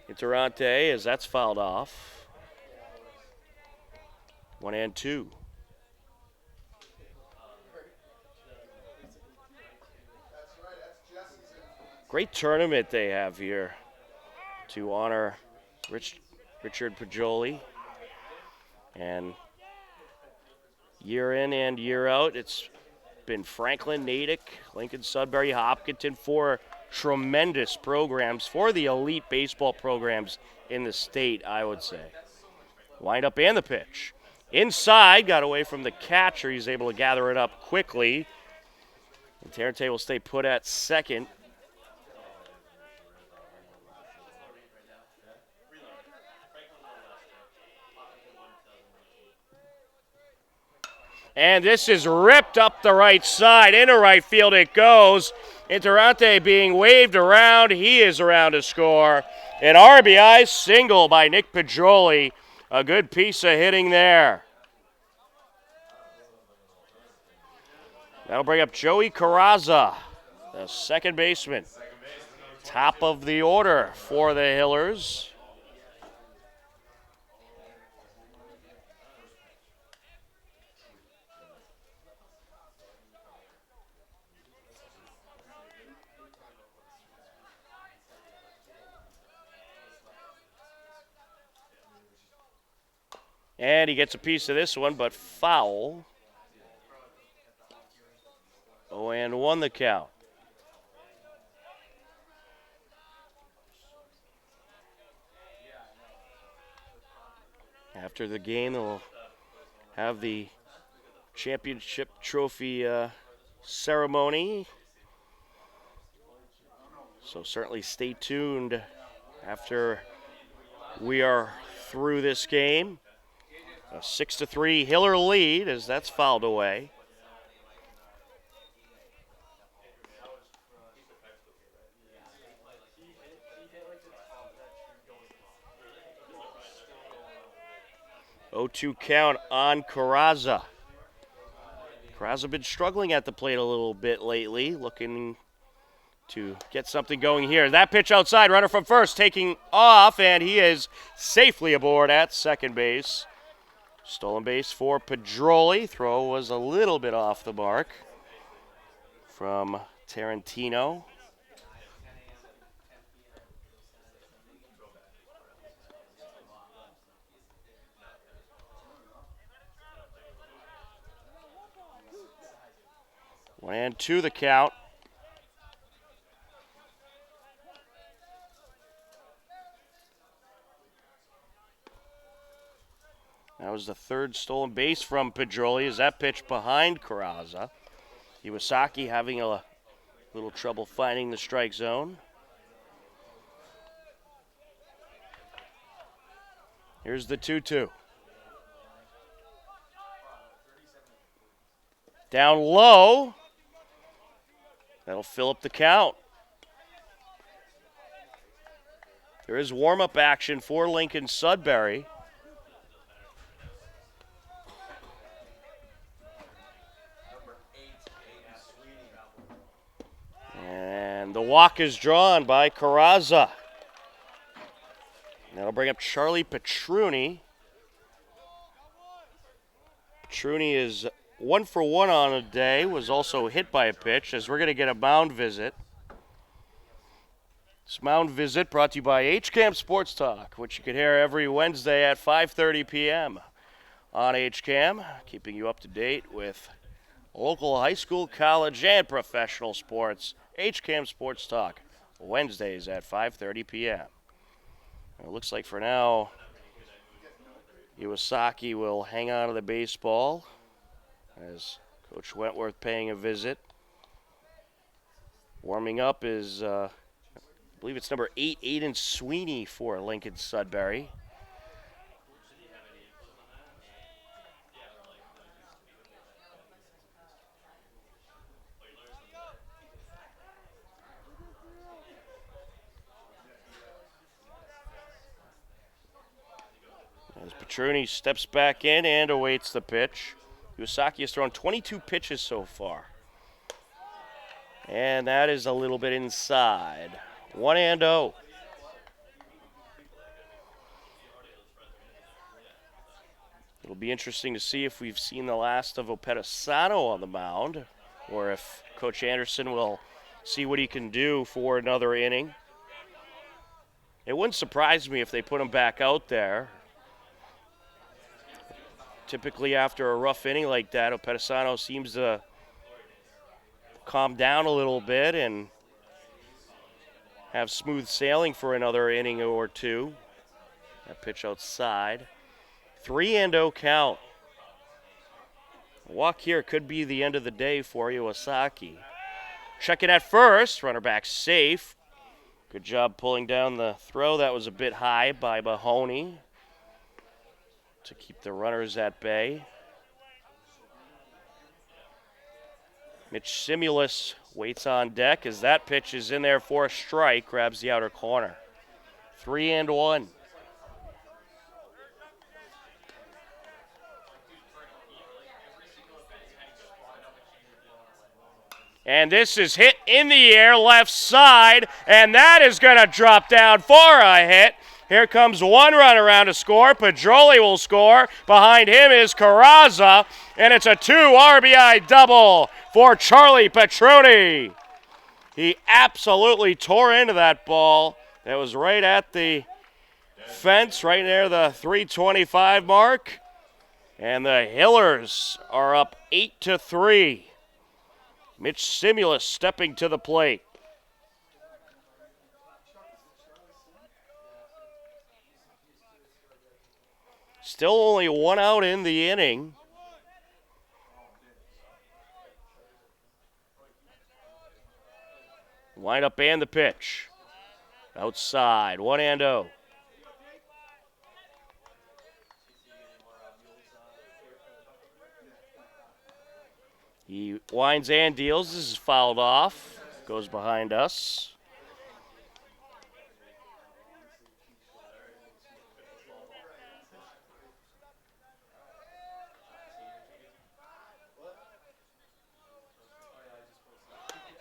Tarrante as that's fouled off. 1 and 2. Great tournament they have here to honor Richard Pedroli. And year in and year out, it's been Franklin, Natick, Lincoln, Sudbury, Hopkinton, 4 tremendous programs, for the elite baseball programs in the state, I would say. Wind up and the pitch. Inside, got away from the catcher. He's able to gather it up quickly. And Tarrante will stay put at second. And this is ripped up the right side. Into right field it goes. And Tarrante being waved around. He is around to score. An RBI single by Nick Pedroli. A good piece of hitting there. That'll bring up Joey Carrazza, the second baseman. Top of the order for the Hillers. And he gets a piece of this one, but foul. 0-1 the count. After the game, they'll have the championship trophy ceremony. So certainly stay tuned after we are through this game. A 6-3 Hiller lead as that's fouled away. Oh, 0-2 count on Carrazza. Carrazza been struggling at the plate a little bit lately, looking to get something going here. That pitch outside, runner from first taking off, and he is safely aboard at second base. Stolen base for Pedroli. Throw was a little bit off the mark from Tarantino. One and two the count. That was the third stolen base from Pedroli as that pitch behind Carrazza. Iwasaki having a little trouble finding the strike zone. Here's the 2-2. Down low. That'll fill up the count. There is warm-up action for Lincoln Sudbury. Walk is drawn by Carrazza. That'll bring up Charlie Pedroli. Pedroli is 1 for 1 on a day, was also hit by a pitch, as we're going to get a mound visit. This mound visit brought to you by HCAM Sports Talk, which you can hear every Wednesday at 5:30 p.m. on HCAM, keeping you up to date with local high school, college, and professional sports. HCAM Sports Talk, Wednesdays at 5:30 p.m. It looks like for now, Iwasaki will hang on to the baseball as Coach Wentworth paying a visit. Warming up is, I believe it's number 8, Aiden Sweeney for Lincoln Sudbury. As Pedroli steps back in and awaits the pitch. Iwasaki has thrown 22 pitches so far. And that is a little bit inside. 1-0. It'll be interesting to see if we've seen the last of Opedisano on the mound, or if Coach Anderson will see what he can do for another inning. It wouldn't surprise me if they put him back out there. Typically after a rough inning like that, Opedisano seems to calm down a little bit and have smooth sailing for another inning or two. That pitch outside. 3-0 count. A walk here could be the end of the day for Iwasaki. Check it at first. Runner back safe. Good job pulling down the throw. That was a bit high by Mahoney to keep the runners at bay. Mitch Simulus waits on deck as that pitch is in there for a strike, grabs the outer corner. 3-1. And this is hit in the air, left side, and that is going to drop down for a hit. Here comes one run around to score. Pedroli will score. Behind him is Carrazza, and it's a 2 RBI double for Charlie Pedroli. He absolutely tore into that ball. That was right at the fence, right near the 325 mark. And the Hillers are up 8-3. Mitch Simulus stepping to the plate. Still only one out in the inning. Wind up and the pitch. Outside, 1-0. He winds and deals. This is fouled off. Goes behind us.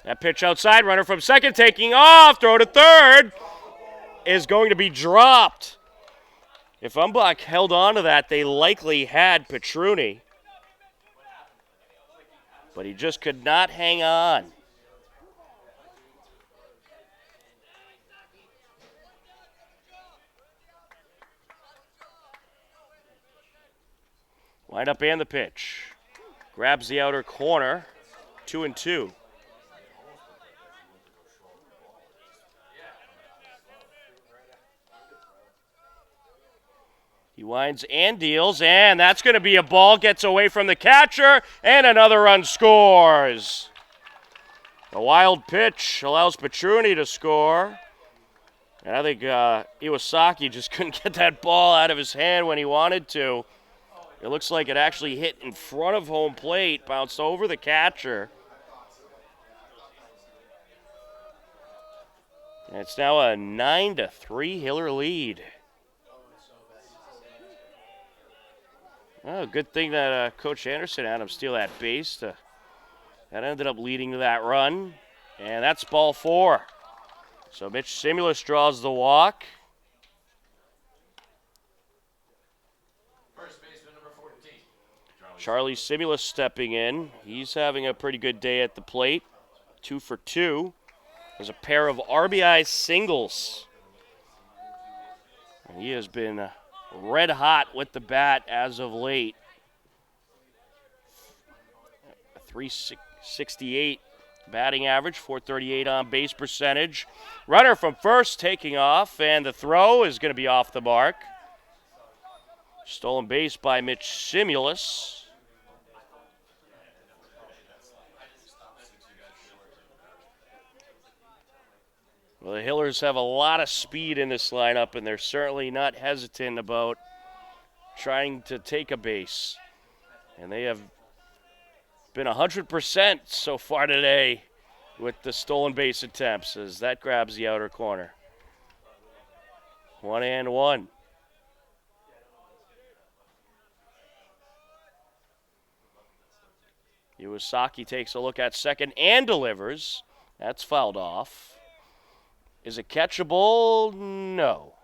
That pitch outside, runner from second taking off, throw to third, is going to be dropped. If Umbach held on to that, they likely had Pedroli. But he just could not hang on. Wind up and the pitch. Grabs the outer corner, 2-2. He winds and deals, and that's going to be a ball. Gets away from the catcher, and another run scores. A wild pitch allows Pedroli to score. And I think Iwasaki just couldn't get that ball out of his hand when he wanted to. It looks like it actually hit in front of home plate, bounced over the catcher. And it's now a 9-3 Hiller lead. Oh, good thing that Coach Anderson had him steal that base. That ended up leading to that run. And that's ball 4. So Mitch Simulus draws the walk. First baseman number 14. Charlie Simulus stepping in. He's having a pretty good day at the plate. 2 for 2. There's a pair of RBI singles. And he has been red hot with the bat as of late. 368 batting average, 438 on base percentage. Runner from first taking off, and the throw is going to be off the mark. Stolen base by Mitch Simulus. Well, the Hillers have a lot of speed in this lineup, and they're certainly not hesitant about trying to take a base. And they have been 100% so far today with the stolen base attempts, as that grabs the outer corner. 1-1. Iwasaki takes a look at second and delivers. That's fouled off. Is it catchable? No.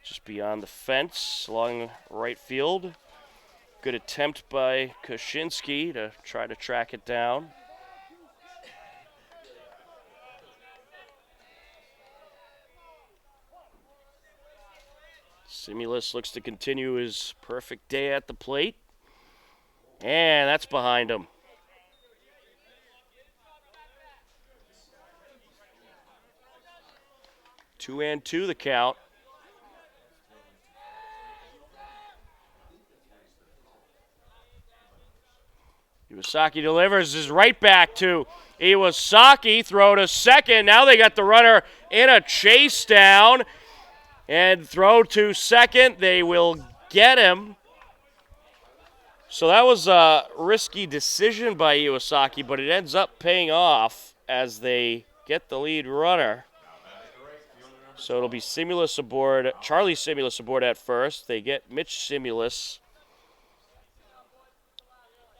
Just beyond the fence along right field. Good attempt by Kuczynski to try to track it down. Simulus looks to continue his perfect day at the plate. And that's behind him. 2-2 the count. Iwasaki delivers, is right back to Iwasaki. Throw to second. Now they got the runner in a chase down. And throw to second. They will get him. So that was a risky decision by Iwasaki, but it ends up paying off as they get the lead runner. So it'll be Simulus aboard, Charlie Simulus aboard at first. They get Mitch Simulus.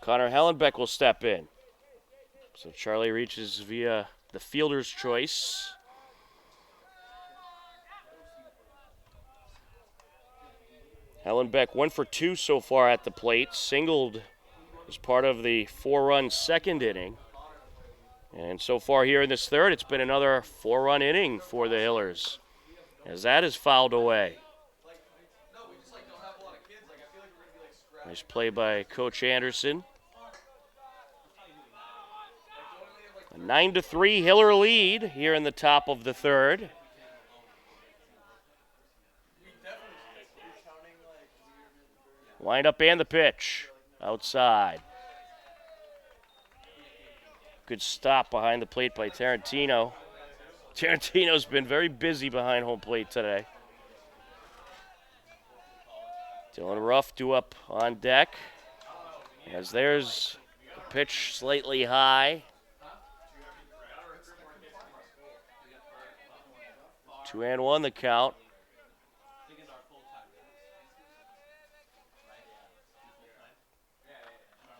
Connor Hellenbeck will step in. So Charlie reaches via the fielder's choice. Hellenbeck 1 for 2 so far at the plate. Singled as part of the 4-run second inning. And so far here in this third, it's been another 4-run inning for the Hillers, as that is fouled away. Nice play by Coach Anderson. A 9-3 Hiller lead here in the top of the third. Wind up and the pitch. Outside. Good stop behind the plate by Tarantino. Tarantino's been very busy behind home plate today. Dylan Ruff due up on deck. As there's the pitch slightly high. 2-1 the count.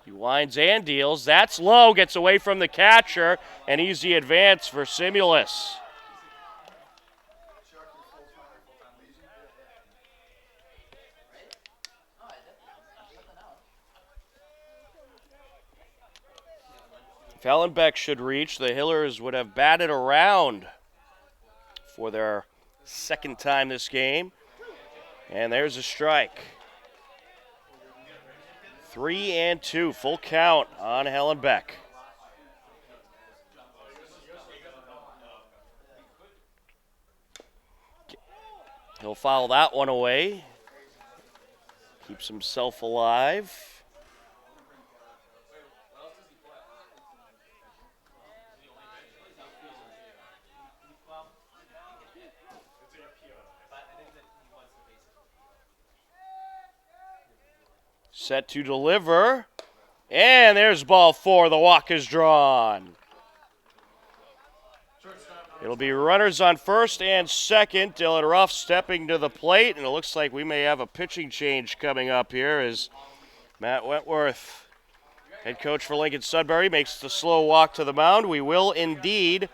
He winds and deals. That's low. Gets away from the catcher. An easy advance for Simulus. If Hellenbeck should reach, the Hillers would have batted around for their second time this game. And there's a strike. 3-2, full count on Hellenbeck. He'll foul that one away. Keeps himself alive. Set to deliver. And there's ball 4. The walk is drawn. It'll be runners on first and second. Dylan Ruff stepping to the plate. And it looks like we may have a pitching change coming up here as Matt Wentworth, head coach for Lincoln Sudbury, makes the slow walk to the mound. We will indeed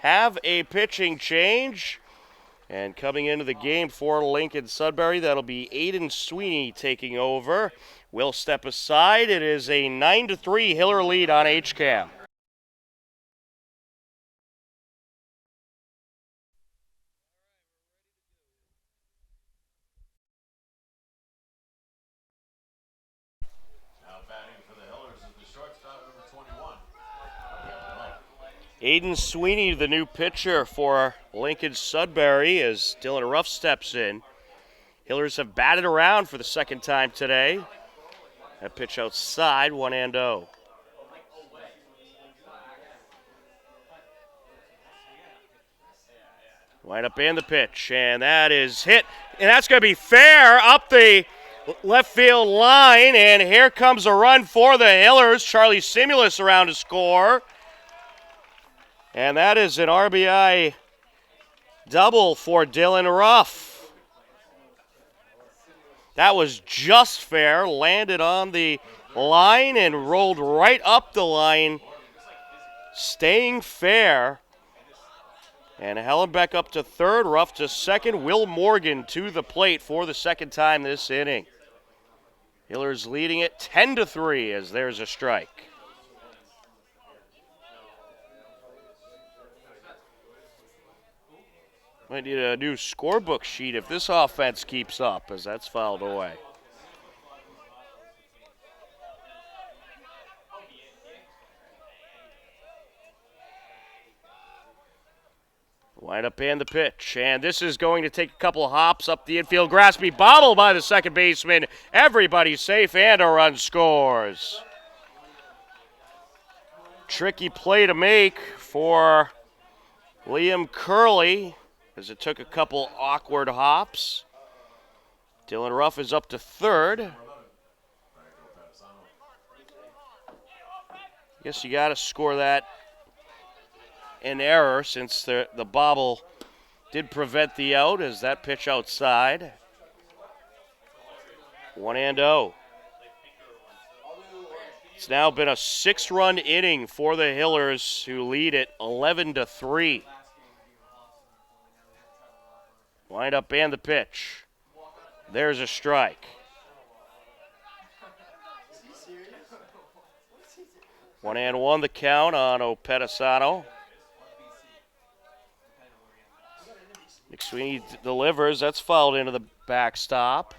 have a pitching change. And coming into the game for Lincoln Sudbury, that'll be Aiden Sweeney taking over. Will step aside. It is a 9-3 Hiller lead on HCAM. Now batting for the Hillers is the shortstop, number 21. Aiden Sweeney, the new pitcher for Lincoln Sudbury, as Dylan Ruff steps in. Hillers have batted around for the second time today. That pitch outside, 1-0. Wind up in the pitch, and that is hit, and that's going to be fair up the left field line, and here comes a run for the Hillers. Charlie Simulus around to score. And that is an RBI double for Dylan Ruff. That was just fair, landed on the line and rolled right up the line, staying fair. And Hellenbeck up to third, Ruff to second. Will Morgan to the plate for the second time this inning. Hillers leading it 10-3 as there's a strike. Might need a new scorebook sheet if this offense keeps up, as that's fouled away. Wind up in the pitch, and this is going to take a couple of hops up the infield. Graspy bobble by the second baseman. Everybody's safe, and a run scores. Tricky play to make for Liam Curley, as it took a couple awkward hops. Dylan Ruff is up to third. Guess you got to score that in error, since the bobble did prevent the out, as that pitch outside. 1-0. It's now been a 6-run inning for the Hillers, who lead it 11-3. Wind up and the pitch. There's a strike. 1-1 the count on Opedisano. McSweeney delivers. That's fouled into the backstop.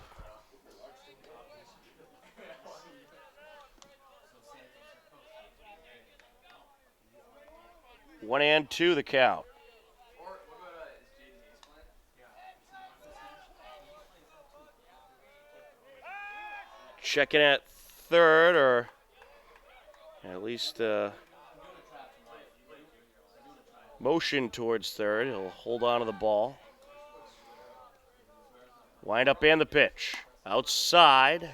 One and two the count. Checking at third, or at least motion towards third. He'll hold on to the ball. Wind up and the pitch. Outside.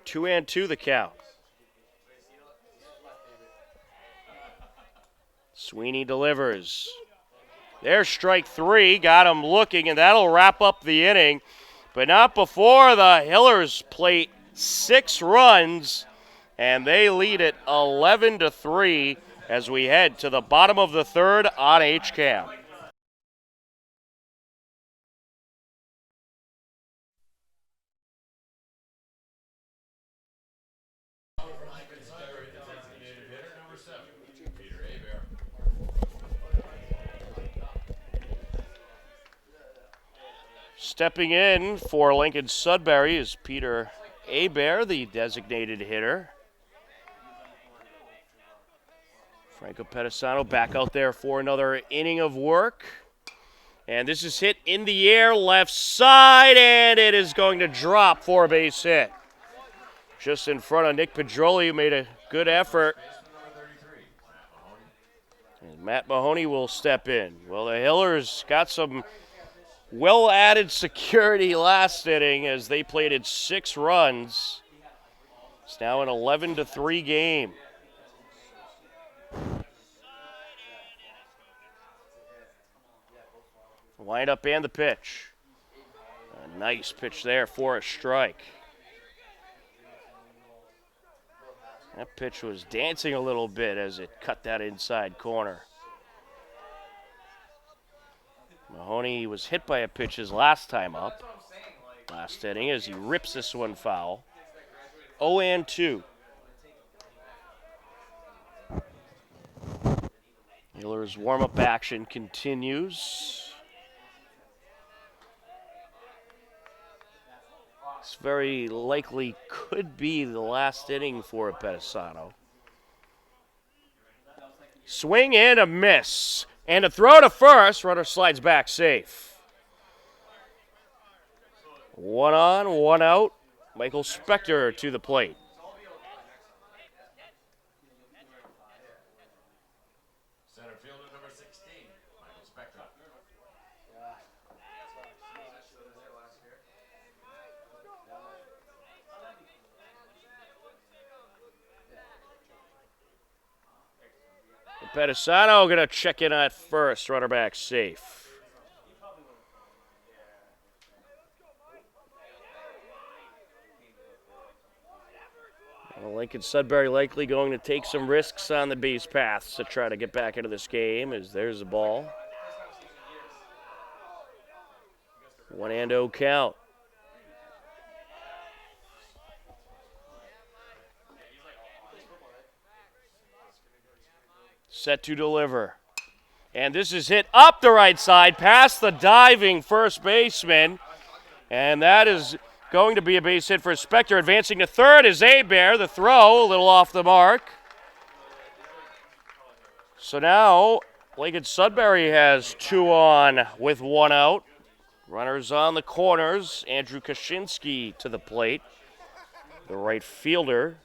Two and two the count. Sweeney delivers. There's strike three. Got him looking, and that'll wrap up the inning. But not before the Hillers plate 6 runs, and they lead it 11-3 as we head to the bottom of the third on HCAM. Stepping in for Lincoln Sudbury is Peter Hebert, the designated hitter. Franco Pedroli back out there for another inning of work. And this is hit in the air, left side, and it is going to drop for a base hit. Just in front of Nick Pedroli, who made a good effort. And Matt Mahoney will step in. Well, the Hillers got some well-added security last inning as they plated 6 runs. It's now an 11-3 game. Wind up and the pitch. A nice pitch there for a strike. That pitch was dancing a little bit as it cut that inside corner. Mahoney was hit by a pitch his last time up, last inning, as he rips this one foul. 0-2. Hiller's warm-up action continues. This very likely could be the last inning for Pedroli. Swing and a miss. And a throw to first. Runner slides back safe. 1 on, 1 out. Michael Spector to the plate. Center fielder number 16, Michael Spector. Pedroli going to check in at first. Runner back safe. Well, Lincoln Sudbury likely going to take some risks on the base paths to try to get back into this game, as there's the ball. 1-0 count. Set to deliver. And this is hit up the right side, past the diving first baseman. And that is going to be a base hit for Spector. Advancing to third is Abear. The throw, a little off the mark. So now Lincoln Sudbury has 2 on with 1 out. Runners on the corners. Andrew Kaczynski to the plate, the right fielder.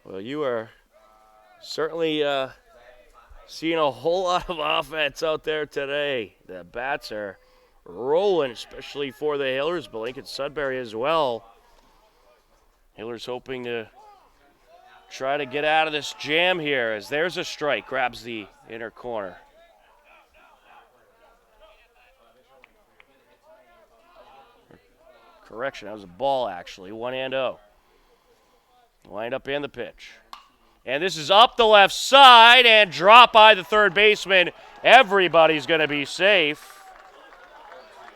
Well, you are certainly seeing a whole lot of offense out there today. The bats are rolling, especially for the Hillers, but Lincoln Sudbury as well. Hillers hoping to try to get out of this jam here, as there's a strike, grabs the inner corner. Correction, that was a ball actually, 1-0. Lined up in the pitch. And this is up the left side and dropped by the third baseman. Everybody's going to be safe.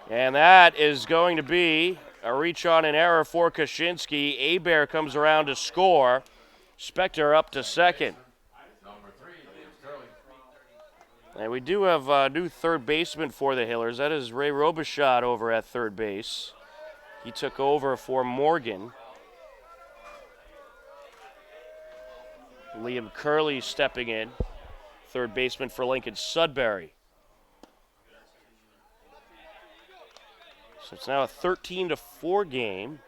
And that is going to be a reach on an error for Kaczynski. Abear comes around to score. Spector up to second. And we do have a new third baseman for the Hillers. That is Ray Robichaud over at third base. He took over for Morgan. Liam Curley stepping in, third baseman for Lincoln Sudbury. So it's now a 13-4 game.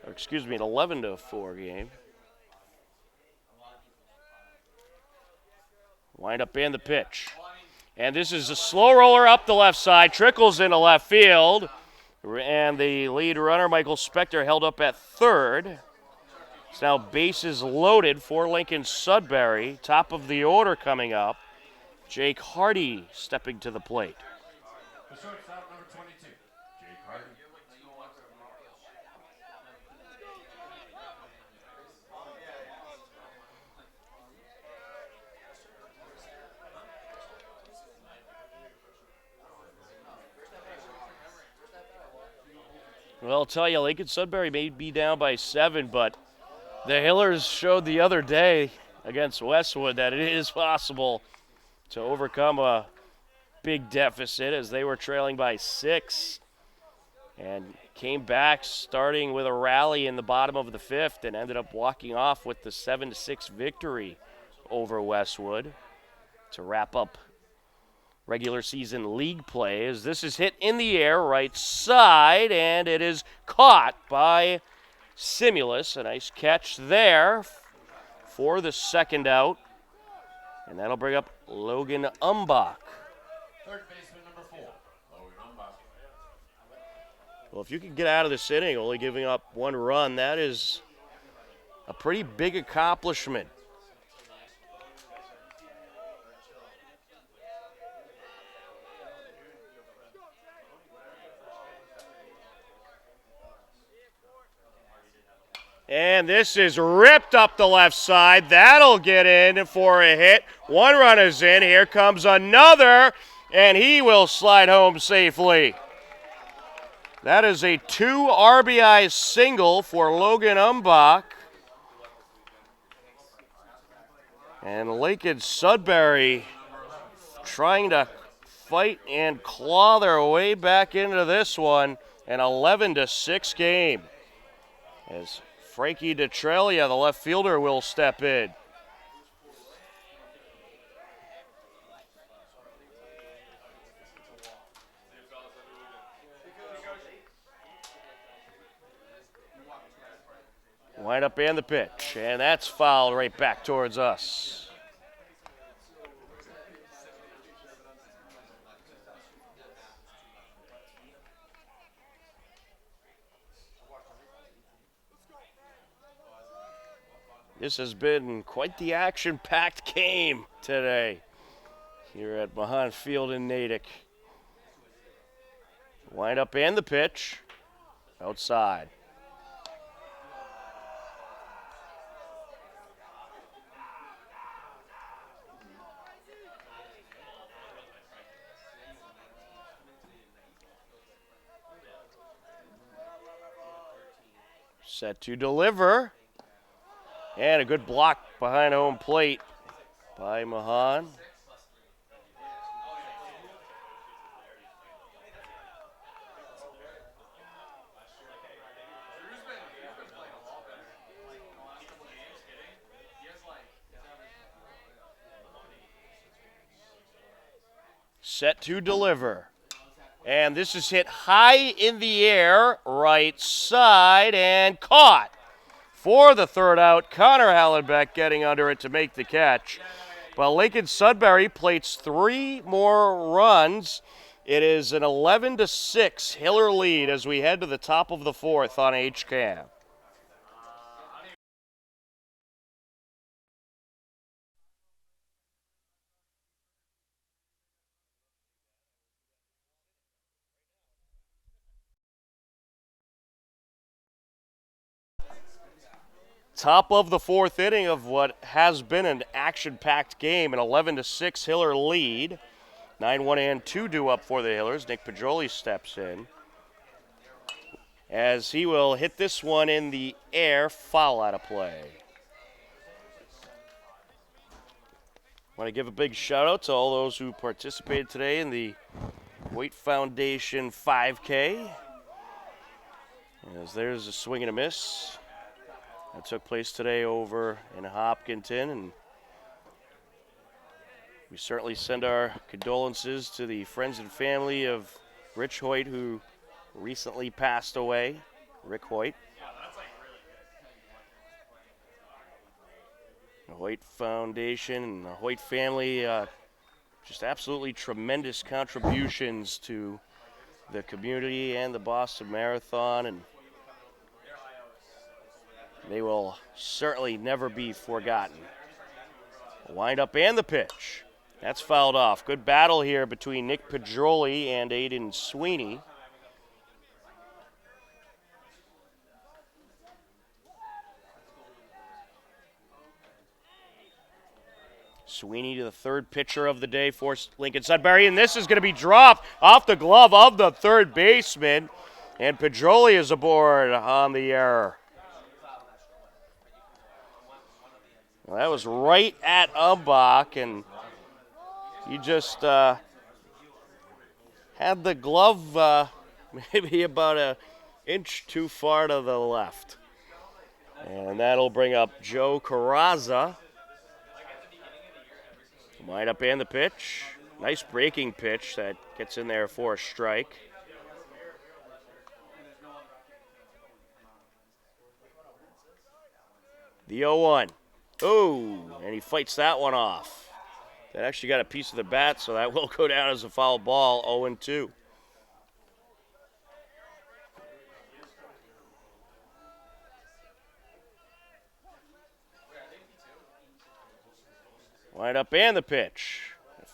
Or excuse me, an 11-4 game. Wind up in the pitch. And this is a slow roller up the left side, trickles into left field. And the lead runner, Michael Spector, held up at third. It's now bases loaded for Lincoln Sudbury. Top of the order coming up. Jake Hardy stepping to the plate. The shortstop, number 22, Jake Hardy. Well, I'll tell you, Lincoln Sudbury may be down by 7, but the Hillers showed the other day against Westwood that it is possible to overcome a big deficit, as they were trailing by 6 and came back starting with a rally in the bottom of the 5th and ended up walking off with the 7-6 victory over Westwood to wrap up regular season league play, as this is hit in the air right side, and it is caught by Simulus. A nice catch there for the second out, and that'll bring up Logan Umbach. Third baseman, number 4, Logan Umbach. Well, if you can get out of this inning only giving up 1 run, that is a pretty big accomplishment. And this is ripped up the left side. That'll get in for a hit. One run is in. Here comes another, and he will slide home safely. That is a 2 RBI single for Logan Umbach. And Lincoln Sudbury trying to fight and claw their way back into this one. An 11-6 game. As Frankie DeTrelia, the left fielder, will step in. Wind up and the pitch, and that's fouled right back towards us. This has been quite the action-packed game today here at Mahan Field in Natick. Wind up and the pitch, outside. Set to deliver. And a good block behind home plate by Mahan. Set to deliver. And this is hit high in the air, right side, and caught. For the third out, Connor Hallenbeck getting under it to make the catch. Well, Lincoln Sudbury plates 3 more runs. It is an 11-6 Hiller lead as we head to the top of the 4th on HCAM. Top of the 4th inning of what has been an action-packed game, an 11-6 Hiller lead. 9-1 and 2 due up for the Hillers. Nick Pedroli steps in as he will hit this one in the air, foul out of play. Want to give a big shout out to all those who participated today in the Hoyt Foundation 5K. As there's a swing and a miss. That took place today over in Hopkinton, and we certainly send our condolences to the friends and family of Rich Hoyt, who recently passed away, Rick Hoyt. The Hoyt Foundation and the Hoyt family, just absolutely tremendous contributions to the community and the Boston Marathon, and they will certainly never be forgotten. Wind up and the pitch. That's fouled off. Good battle here between Nick Pedroli and Aiden Sweeney. Sweeney to the third pitcher of the day for Lincoln Sudbury, and this is going to be dropped off the glove of the third baseman, and Pedroli is aboard on the error. Well, that was right at Umbach, and he just had the glove maybe about an inch too far to the left. And that'll bring up Joe Carrazza. Wind up and the pitch. Nice breaking pitch that gets in there for a strike. The 0-1. Oh, and he fights that one off. That actually got a piece of the bat, so that will go down as a foul ball, 0-2. Wind up and the pitch.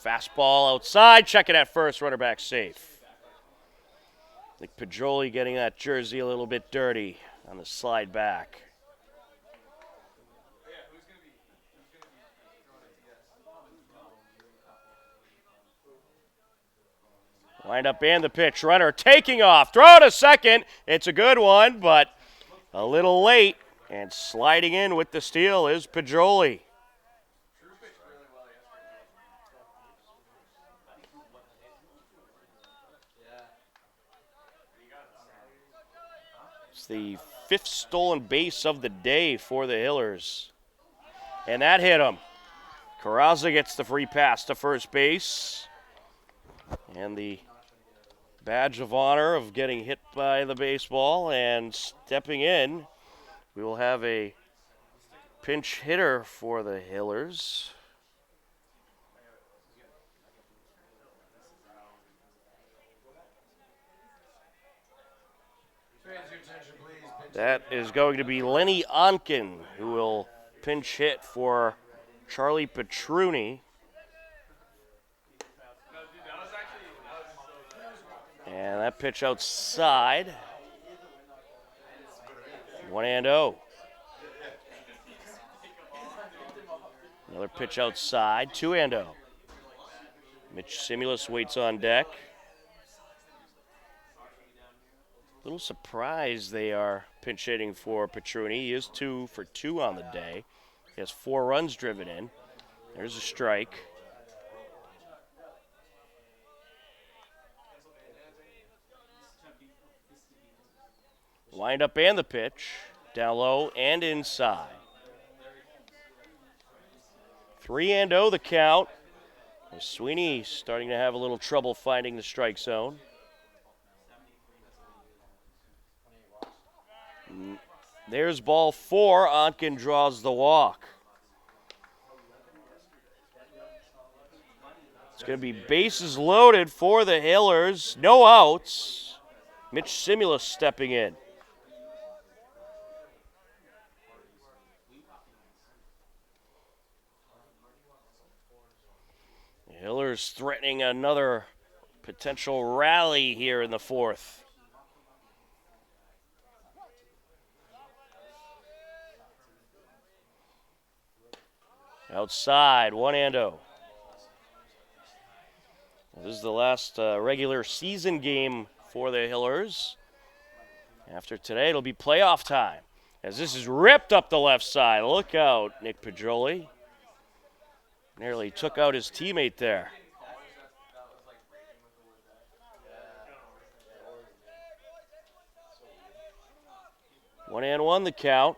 Fastball outside, check it at first, runner back safe. I think Pedroli getting that jersey a little bit dirty on the slide back. Wind up and the pitch. Runner taking off. Throw to second. It's a good one, but a little late. And sliding in with the steal is Pedroli. It's the 5th stolen base of the day for the Hillers. And that hit him. Carrazza gets the free pass to first base. And the badge of honor of getting hit by the baseball and stepping in, we will have a pinch hitter for the Hillers. That is going to be Lenny Onken, who will pinch hit for Charlie Petroni. And that pitch outside. 1-0. Another pitch outside. 2-0. Mitch Simulus waits on deck. A little surprised they are pinch hitting for Petroni. He is 2 for 2 on the day. He has 4 runs driven in. There's a strike. Wind up and the pitch. Down low and inside. 3-0 the count. Sweeney starting to have a little trouble finding the strike zone. There's ball 4. Onken draws the walk. It's going to be bases loaded for the Hillers. No outs. Mitch Simulus stepping in. The Hillers threatening another potential rally here in the 4th. Outside, 1-0. This is the last regular season game for the Hillers. After today, it'll be playoff time. As this is ripped up the left side. Look out, Nick Pedroli. Nearly took out his teammate there. One and one the count.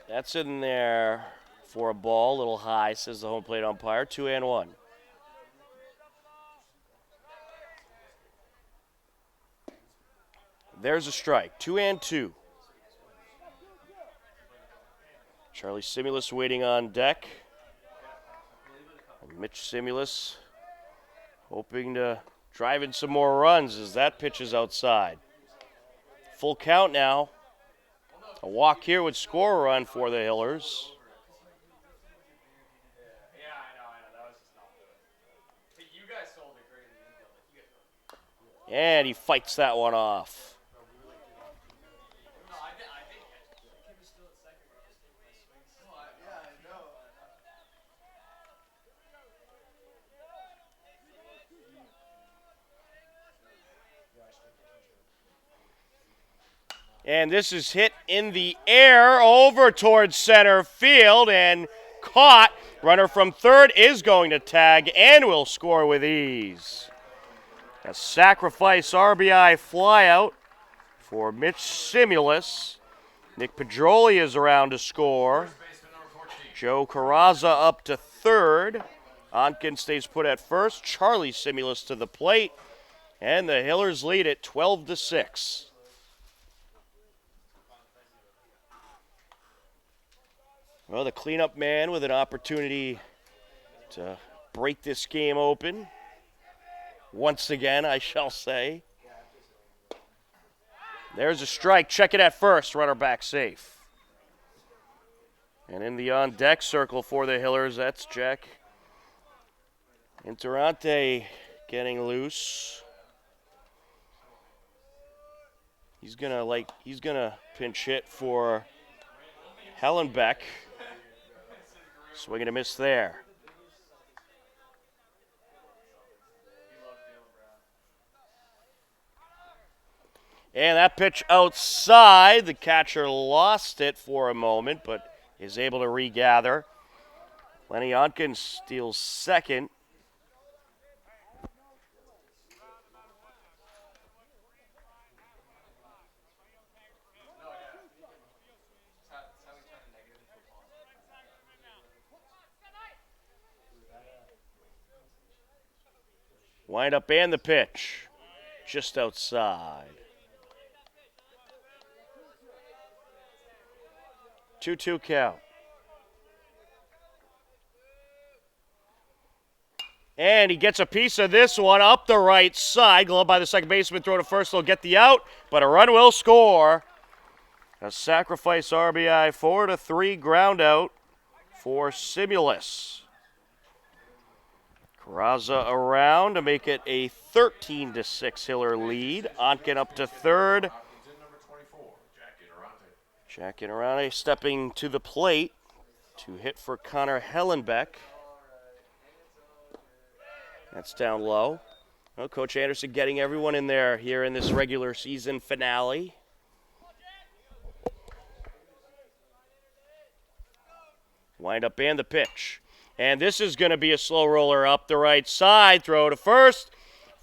That's in there for a ball, a little high, says the home plate umpire. 2-1. There's a strike. 2-2. Charlie Simulus waiting on deck. And Mitch Simulus hoping to drive in some more runs as that pitch is outside. Full count now. A walk here would score a run for the Hillers. And he fights that one off. And this is hit in the air over towards center field and caught. Runner from third is going to tag and will score with ease. A sacrifice RBI flyout for Mitch Simulus. Nick Pedroli is around to score. Joe Carrazza up to third. Onken stays put at first. Charlie Simulus to the plate. And the Hillers lead it 12-6. Well, the cleanup man with an opportunity to break this game open. Once again, I shall say. There's a strike. Check it at first. Runner back safe. And in the on-deck circle for the Hillers, that's Jack Interante getting loose. He's gonna pinch hit for Hallenbeck. Swing and a miss there. And that pitch outside. The catcher lost it for a moment, but is able to regather. Lenny Onken steals second. Wind up and the pitch. Just outside. 2-2 count. And he gets a piece of this one up the right side. Glove by the second baseman, throw to first, they'll get the out, but a run will score. A sacrifice RBI, 4-3 ground out for Simulus. Carraza around to make it a 13-6 Hiller lead. Onken up to third. Jack Interante stepping to the plate to hit for Connor Hellenbeck. That's down low. Well, Coach Anderson getting everyone in there here in this regular season finale. Wind up and the pitch. And this is going to be a slow roller up the right side. Throw to first.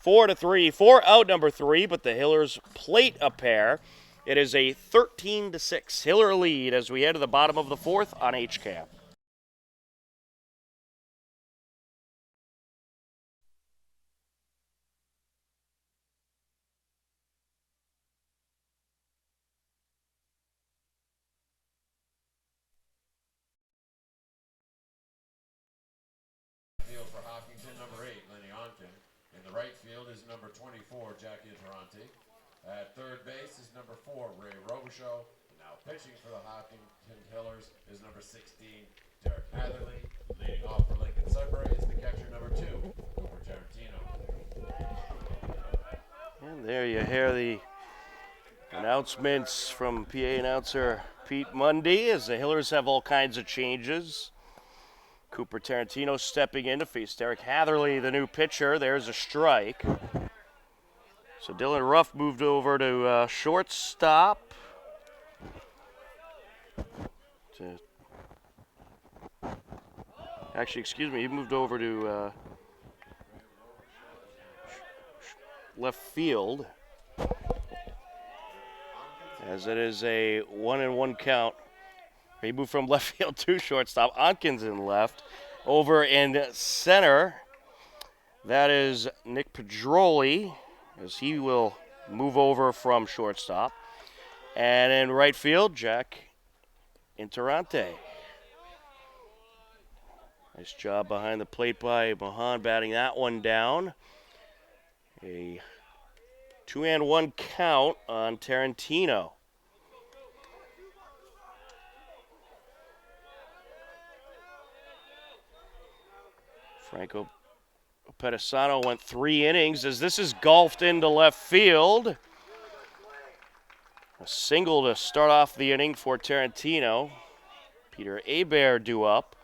4-3. 4 out number 3, but the Hillers plate a pair. It is a 13-6 Hiller lead as we head to the bottom of the fourth on HCAM. For Hopkinton, number 8, Lenny Onken. In the right field is number 24, Jack Interante. At third base is number 4, Ray Robichaud. And now pitching for the Hopkinton Hillers is number 16, Derek Hatherley. Leading off for Lincoln Sudbury is the catcher number 2, Cooper Tarantino. And there you hear the announcements from PA announcer Pete Mundy as the Hillers have all kinds of changes. Cooper Tarantino stepping in to face Derek Hatherley, the new pitcher. There's a strike. So Dylan Ruff moved over to shortstop. Actually, excuse me, he moved over to left field. As it is a 1-1 count. He moved from left field to shortstop. Onken's in left. Over in center, that is Nick Pedroli, as he will move over from shortstop. And in right field, Jack Interante. Nice job behind the plate by Mahan batting that one down. A 2-1 count on Tarantino. Franco Pedisano went 3 innings as this is golfed into left field. A single to start off the inning for Tarantino. Peter Hebert due up.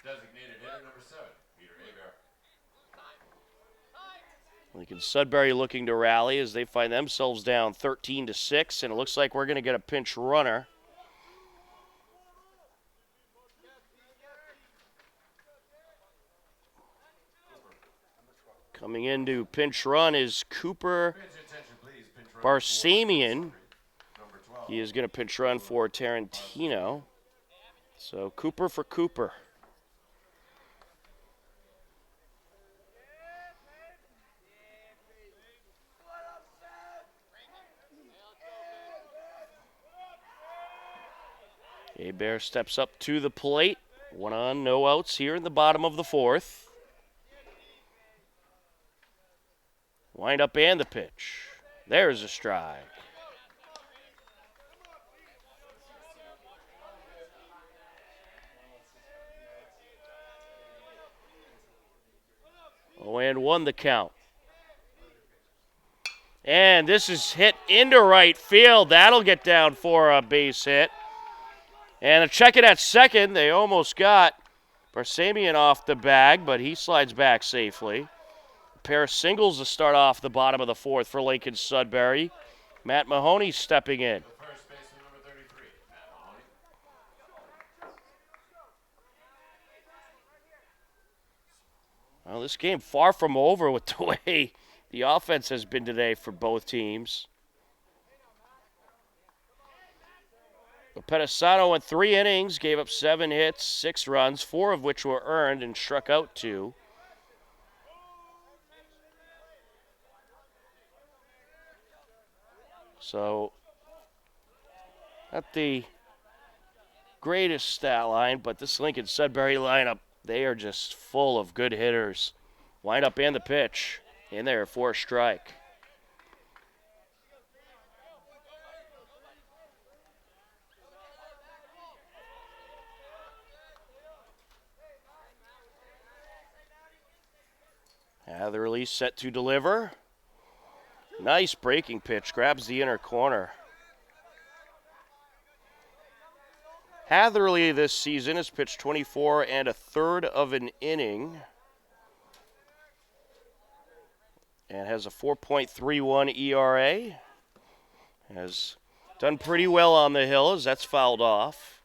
Designated hitter number 7, Peter Hebert. Lincoln Sudbury looking to rally as they find themselves down 13-6, and it looks like we're going to get a pinch runner. Coming in to pinch run is Cooper Barsamian. He is going to pinch run for Tarantino. So Cooper for Cooper. Hebert steps up to the plate. 1 on, no outs here in the bottom of the fourth. Wind up and the pitch. There's a strike. Oh, and 1 the count. And this is hit into right field. That'll get down for a base hit. And a check it at second. They almost got Barsamian off the bag, but he slides back safely. A pair of singles to start off the bottom of the fourth for Lincoln Sudbury. Matt Mahoney stepping in. First baseman number 33, Matt Mahoney. Well, this game far from over with the way the offense has been today for both teams. Pedroli went 3 innings, gave up 7 hits, 6 runs, 4 of which were earned, and struck out 2. So, not the greatest stat line, but this Lincoln Sudbury lineup, they are just full of good hitters. Wind up and the pitch in there for a strike. The release set to deliver. Nice breaking pitch, grabs the inner corner. Hatherley this season has pitched 24 1/3 of an inning and has a 4.31 ERA. Has done pretty well on the hill as that's fouled off.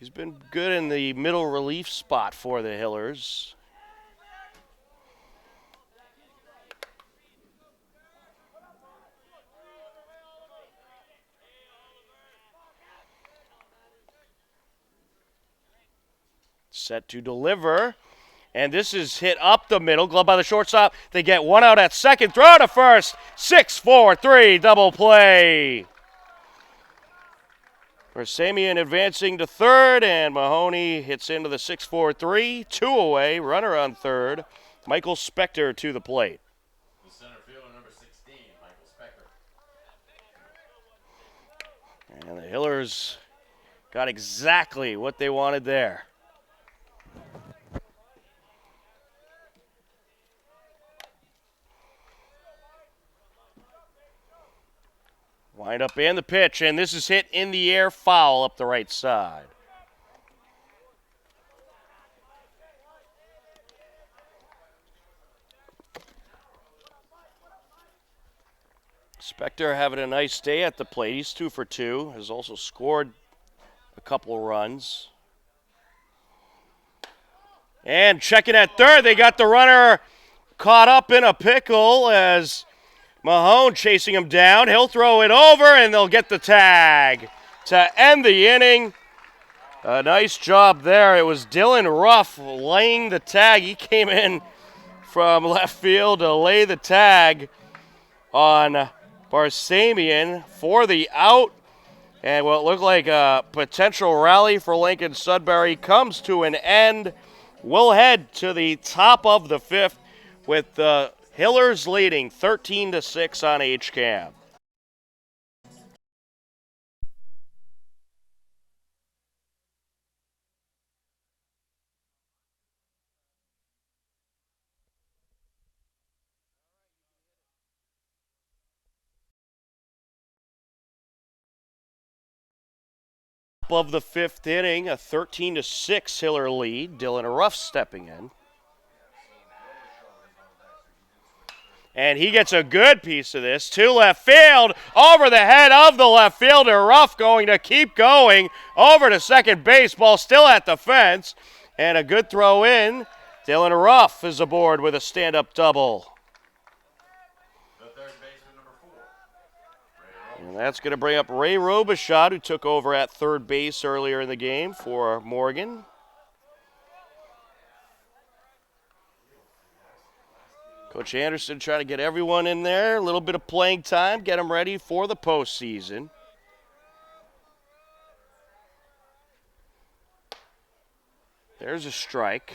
He's been good in the middle relief spot for the Hillers. Set to deliver. And this is hit up the middle. Glove by the shortstop. They get one out at second. Throw to first. 6-4-3 double play. Varsity advancing to third. And Mahoney hits into the 6-4-3. 2 away. Runner on third. Michael Spector to the plate. The center fielder number 16, Michael Spector. And the Hillers got exactly what they wanted there. Wind up and the pitch, and this is hit in the air, foul up the right side. Spector having a nice day at the plate. He's 2 for 2. Has also scored a couple runs. And checking at third, they got the runner caught up in a pickle as Mahone chasing him down. He'll throw it over, and they'll get the tag to end the inning. A nice job there. It was Dylan Ruff laying the tag. He came in from left field to lay the tag on Varsity for the out. And what looked like a potential rally for Lincoln Sudbury comes to an end. We'll head to the top of the 5th with the Hillers leading 13-6 on HCAM. Top of the 5th inning, a 13-6 Hiller lead. Dylan Ruff stepping in. And he gets a good piece of this to left field, over the head of the left fielder. Ruff going to keep going over to second base. Ball still at the fence. And a good throw in. Dylan Ruff is aboard with a stand-up double. The third baseman number 4. And that's going to bring up Ray Robichaud, who took over at third base earlier in the game for Morgan. Coach Anderson trying to get everyone in there, a little bit of playing time, get them ready for the postseason. There's a strike.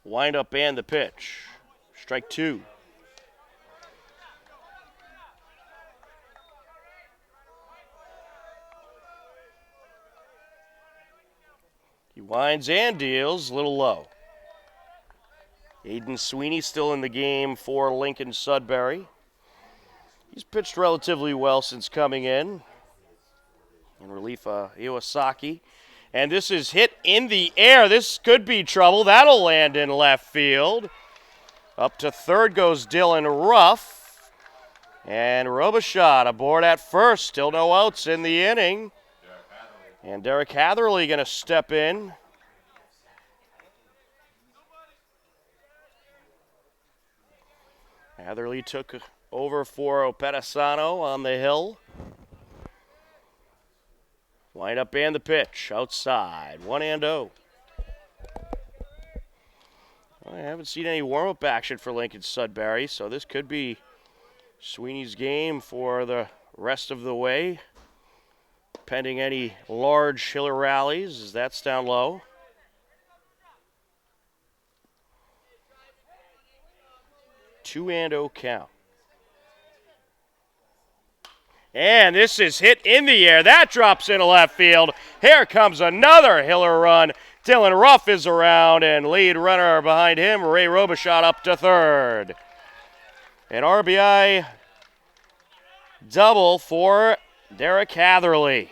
Wind up and the pitch. Strike 2. He winds and deals, a little low. Aiden Sweeney still in the game for Lincoln Sudbury. He's pitched relatively well since coming in relief Iwasaki. And this is hit in the air. This could be trouble. That'll land in left field. Up to third goes Dylan Ruff. And Robichaud aboard at first. Still no outs in the inning. And Derek Hatherley going to step in. Hatherley took over for Opedasano on the hill. Wind up and the pitch outside. 1-0. I haven't seen any warm-up action for Lincoln Sudbury, so this could be Sweeney's game for the rest of the way, pending any large Hiller rallies, as that's down low. Two and 0 count. And this is hit in the air. That drops into left field. Here comes another Hiller run. Dylan Ruff is around, and lead runner behind him, Ray Robichaud, up to third. An RBI double for Derek Hatherley.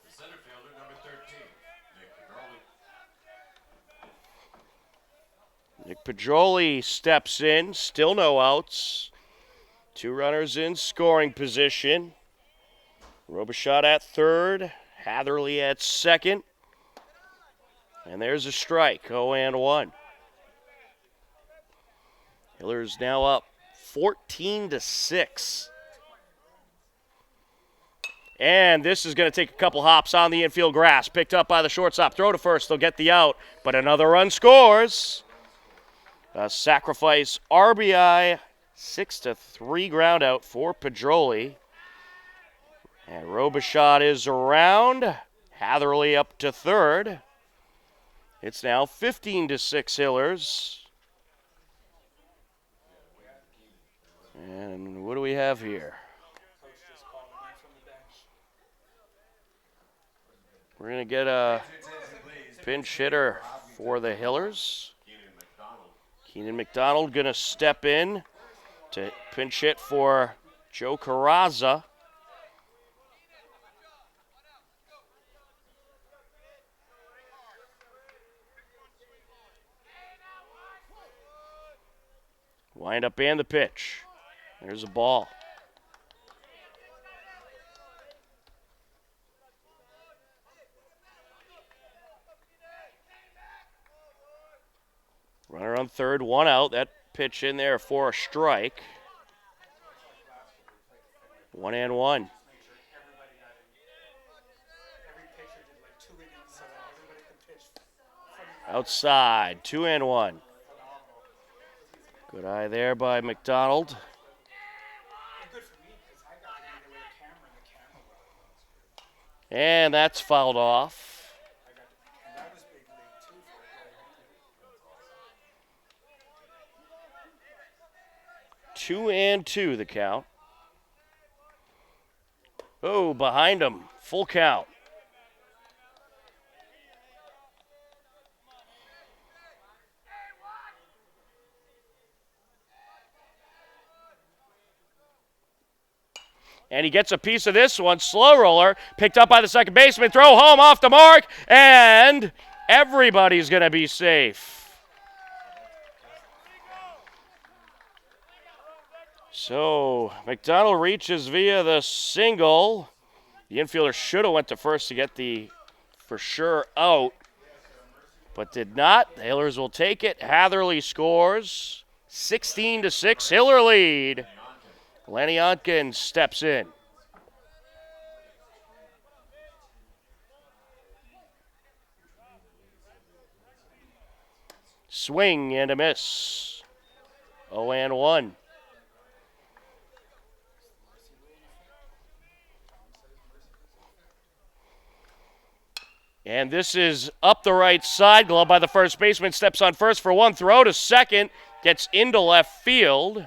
Center fielder, number 13, Nick Pedroli steps in, still no outs. Two runners in scoring position. Robichaud at third, Hatherley at second. And there's a strike, 0-1. Hiller's now up 14-6. And this is going to take a couple hops on the infield grass. Picked up by the shortstop. Throw to first. They'll get the out. But another run scores. A sacrifice RBI, 6-3 ground out for Pedroli. And Robichaud is around. Hatherley up to third. It's now 15-6 Hillers. And what do we have here? We're going to get a pinch hitter for the Hillers. Keenan McDonald going to step in to pinch hit for Joe Carrazza. Wind up and the pitch. There's a ball. Runner on third, one out. That pitch in there for a strike. 1-1. Outside, 2-1. Good eye there by McDonald. And that's fouled off. 2-2 the count. Oh, behind him, full count. And he gets a piece of this one. Slow roller, picked up by the second baseman. Throw home off the mark, and everybody's going to be safe. So McDonald reaches via the single. The infielder should have went to first to get the for sure out, but did not. The Hillers will take it. Hatherley scores. 16-6 Hiller lead. Lenny Ontken steps in. Swing and a miss. 0-1. And this is up the right side. Glove by the first baseman. Steps on first for one. Throw to second. Gets into left field.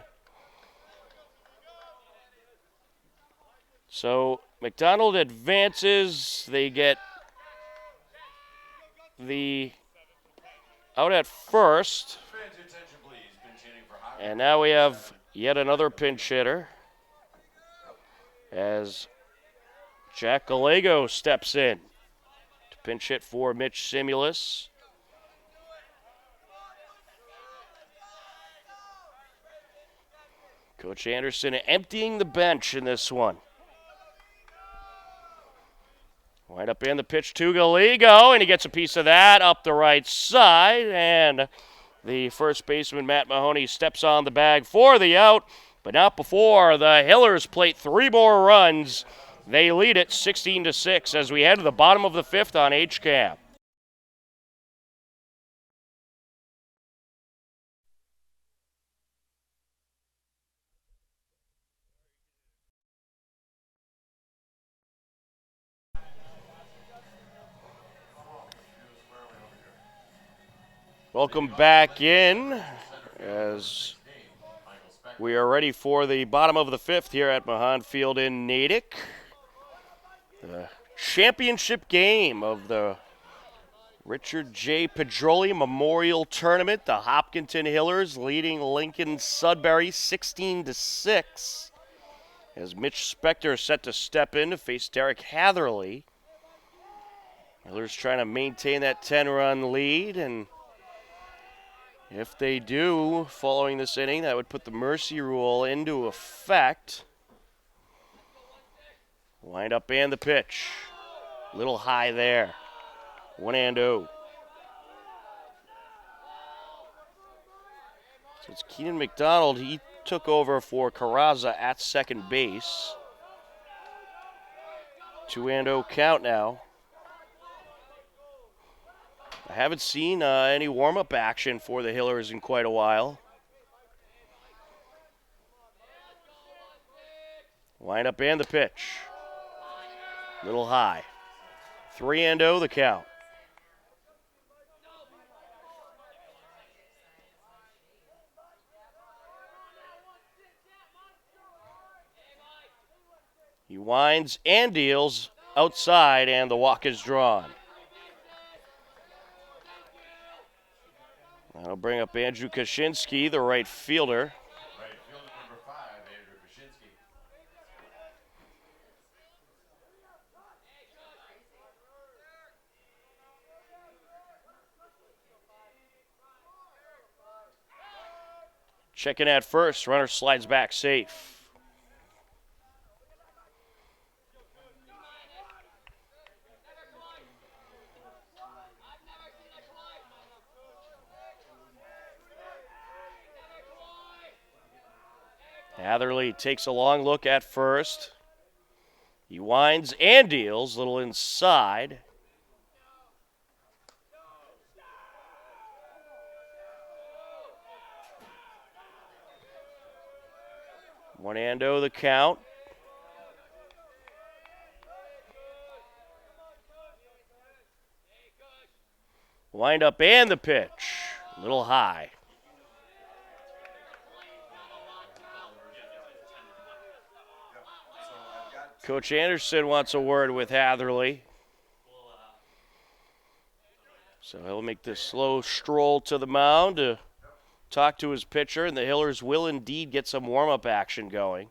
So McDonald advances. They get the out at first. And now we have yet another pinch hitter as Jack Gallego steps in to pinch hit for Mitch Simulus. Coach Anderson emptying the bench in this one. Right up in the pitch to Gallego, and he gets a piece of that up the right side, and the first baseman, Matt Mahoney, steps on the bag for the out, but not before the Hillers plate 3 more runs. They lead it 16-6 as we head to the bottom of the 5th on HCAM. Welcome back in as we are ready for the bottom of the 5th here at Mahan Field in Natick. The championship game of the Richard J. Pedroli Memorial Tournament. The Hopkinton Hillers leading Lincoln Sudbury 16-6 as Mitch Spector set to step in to face Derek Hatherley. Hillers trying to maintain that 10-run lead, and if they do, following this inning, that would put the mercy rule into effect. Wind up and the pitch. Little high there. 1-0. So it's Keenan McDonald. He took over for Carraza at second base. 2-0 count now. I haven't seen any warm-up action for the Hillers in quite a while. Wind up and the pitch. Little high. 3-0 the count. He winds and deals outside, and the walk is drawn. That'll bring up Andrew Kaczynski, the right fielder. Right fielder number 5, Andrew Kaczynski. Checking at first, runner slides back safe. Hatherley takes a long look at first. He winds and deals, little inside. One and oh the count. Wind up and the pitch. Little high. Coach Anderson wants a word with Hatherley. So he'll make this slow stroll to the mound to talk to his pitcher, and the Hillers will indeed get some warm-up action going.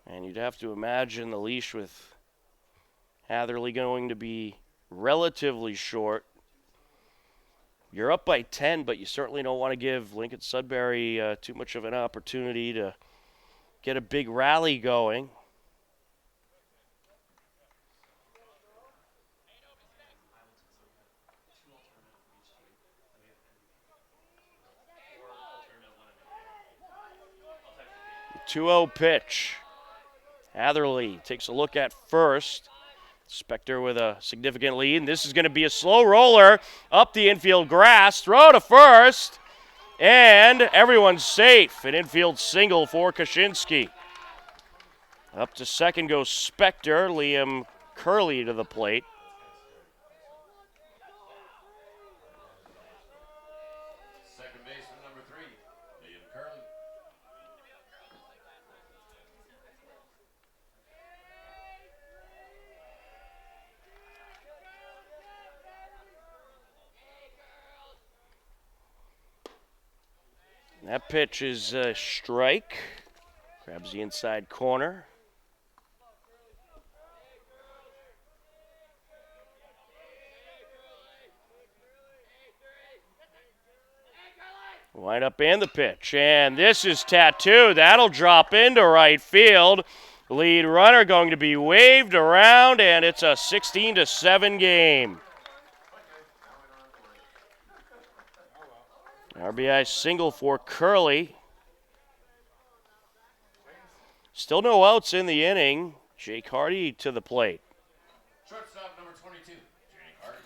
And you'd have to imagine the leash with Hatherley going to be relatively short. You're up by 10, but you certainly don't want to give Lincoln Sudbury too much of an opportunity to get a big rally going. The 2-0 pitch. Hatherley takes a look at first. Spector with a significant lead. And this is going to be a slow roller up the infield grass. Throw to first. And everyone's safe. An infield single for Kaczynski. Up to second goes Spector. Liam Curley to the plate. Second baseman number 3, Liam Curley. That pitch is a strike. Grabs the inside corner. Wind up and the pitch. And this is Tattoo. That'll drop into right field. Lead runner going to be waved around, and it's a 16-7 game. RBI single for Curley. Still no outs in the inning. Jake Hardy to the plate. Shortstop number 22, Jake Hardy.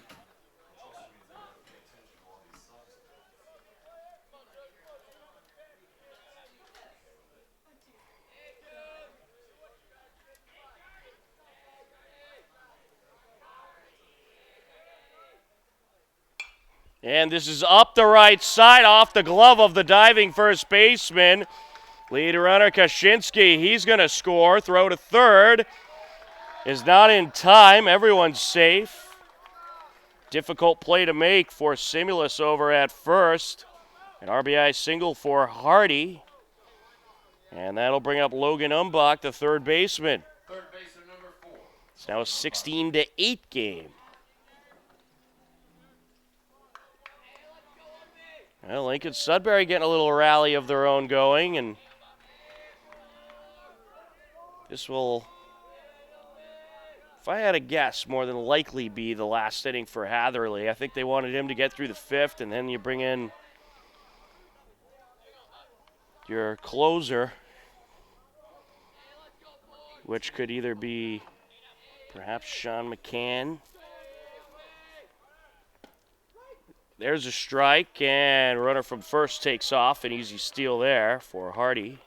And this is up the right side off the glove of the diving first baseman. Lead runner Kaczynski, he's going to score. Throw to third is not in time. Everyone's safe. Difficult play to make for Simulus over at first. An RBI single for Hardy. And that'll bring up Logan Umbach, the third baseman. Third baseman number 4. It's now a 16-8 game. Well, Lincoln Sudbury getting a little rally of their own going, and this will, if I had a guess, more than likely be the last inning for Hatherley. I think they wanted him to get through the fifth, and then you bring in your closer, which could either be perhaps Sean McCann. There's a strike, and runner from first takes off. An easy steal there for Hardy.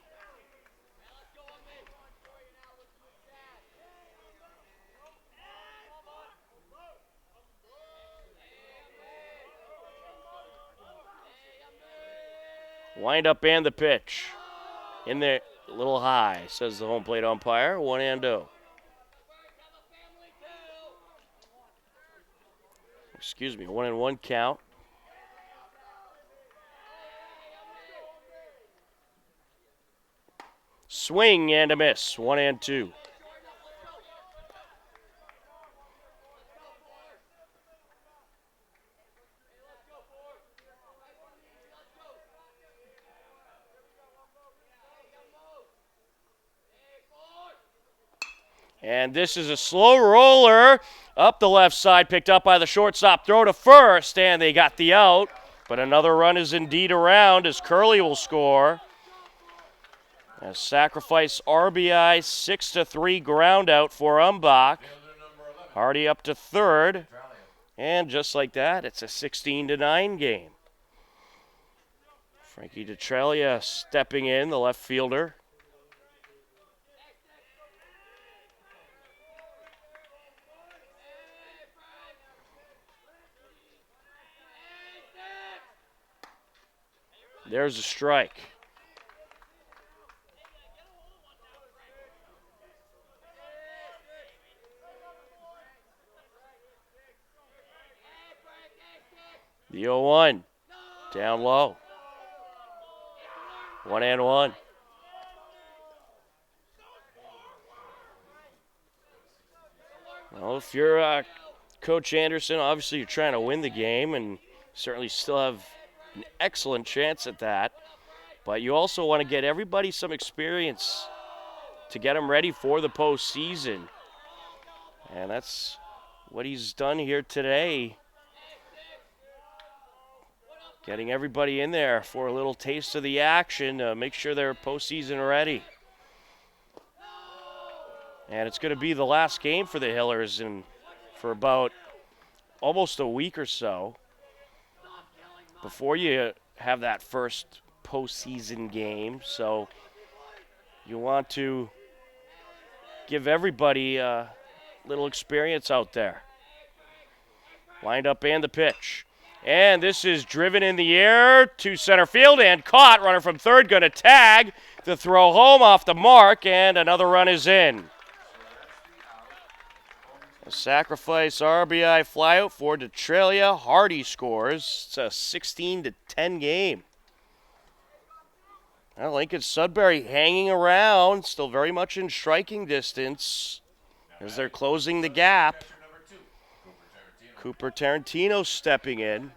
Wind up and the pitch. In there, a little high, says the home plate umpire. 1-0. Excuse me, 1-1 count. Swing and a miss, 1-2. And this is a slow roller up the left side, picked up by the shortstop. Throw to first, and they got the out. But another run is indeed around as Curley will score. A sacrifice RBI, 6-3 ground out for Umbach. Hardy up to third. And just like that, it's a 16-9 game. Frankie Detralia stepping in, the left fielder. There's a strike. The 0-1, down low. 1-1. Well, if you're Coach Anderson, obviously you're trying to win the game and certainly still have an excellent chance at that. But you also want to get everybody some experience to get them ready for the postseason. And that's what he's done here today. Getting everybody in there for a little taste of the action to make sure they're postseason ready. And it's going to be the last game for the Hillers for about almost a week or so before you have that first postseason game. So you want to give everybody a little experience out there. Wind up and the pitch. And this is driven in the air to center field and caught. Runner from third going to tag. The throw home off the mark, and another run is in. A sacrifice RBI flyout for Detralia. Hardy scores. It's a 16-10 game. Well, Lincoln Sudbury hanging around, still very much in striking distance as they're closing the gap. Cooper Tarantino stepping in.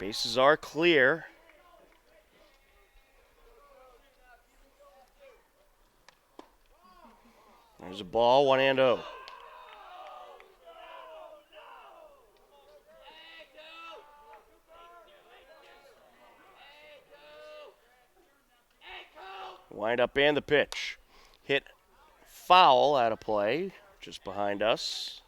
Bases are clear. There's a ball, 1-0. Wind up and the pitch. Hit foul out of play, just behind us.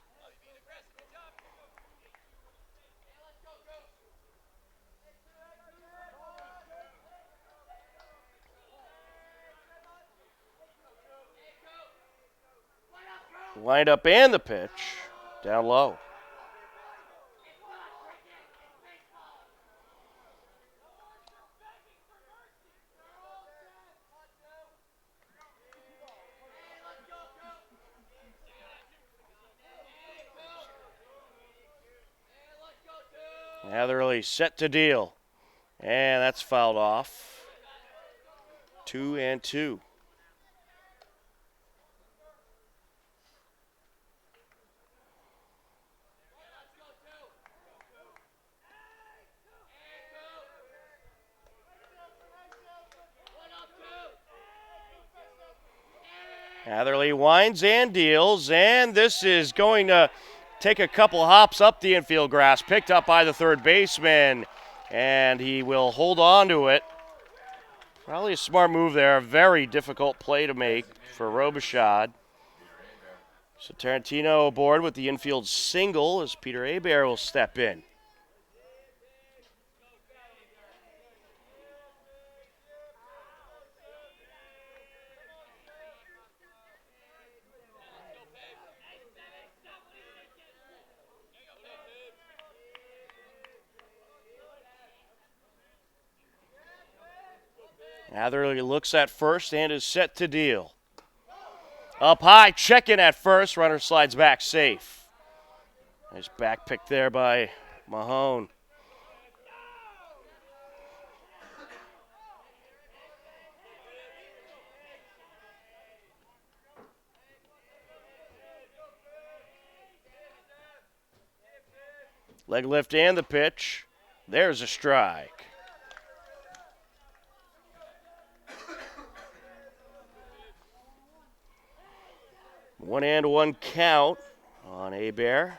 Wind up and the pitch. Down low. Hatherley set to deal. And that's fouled off. 2-2. Hatherley winds and deals, and this is going to take a couple hops up the infield grass, picked up by the third baseman, and he will hold on to it. Probably a smart move there. A very difficult play to make for Robichaud. So Tarantino aboard with the infield single as Peter Hebert will step in. Hatherley looks at first and is set to deal. Up high, checking at first. Runner slides back safe. Nice back pick there by Mahone. Leg lift and the pitch. There's a strike. One and one count on Hebert.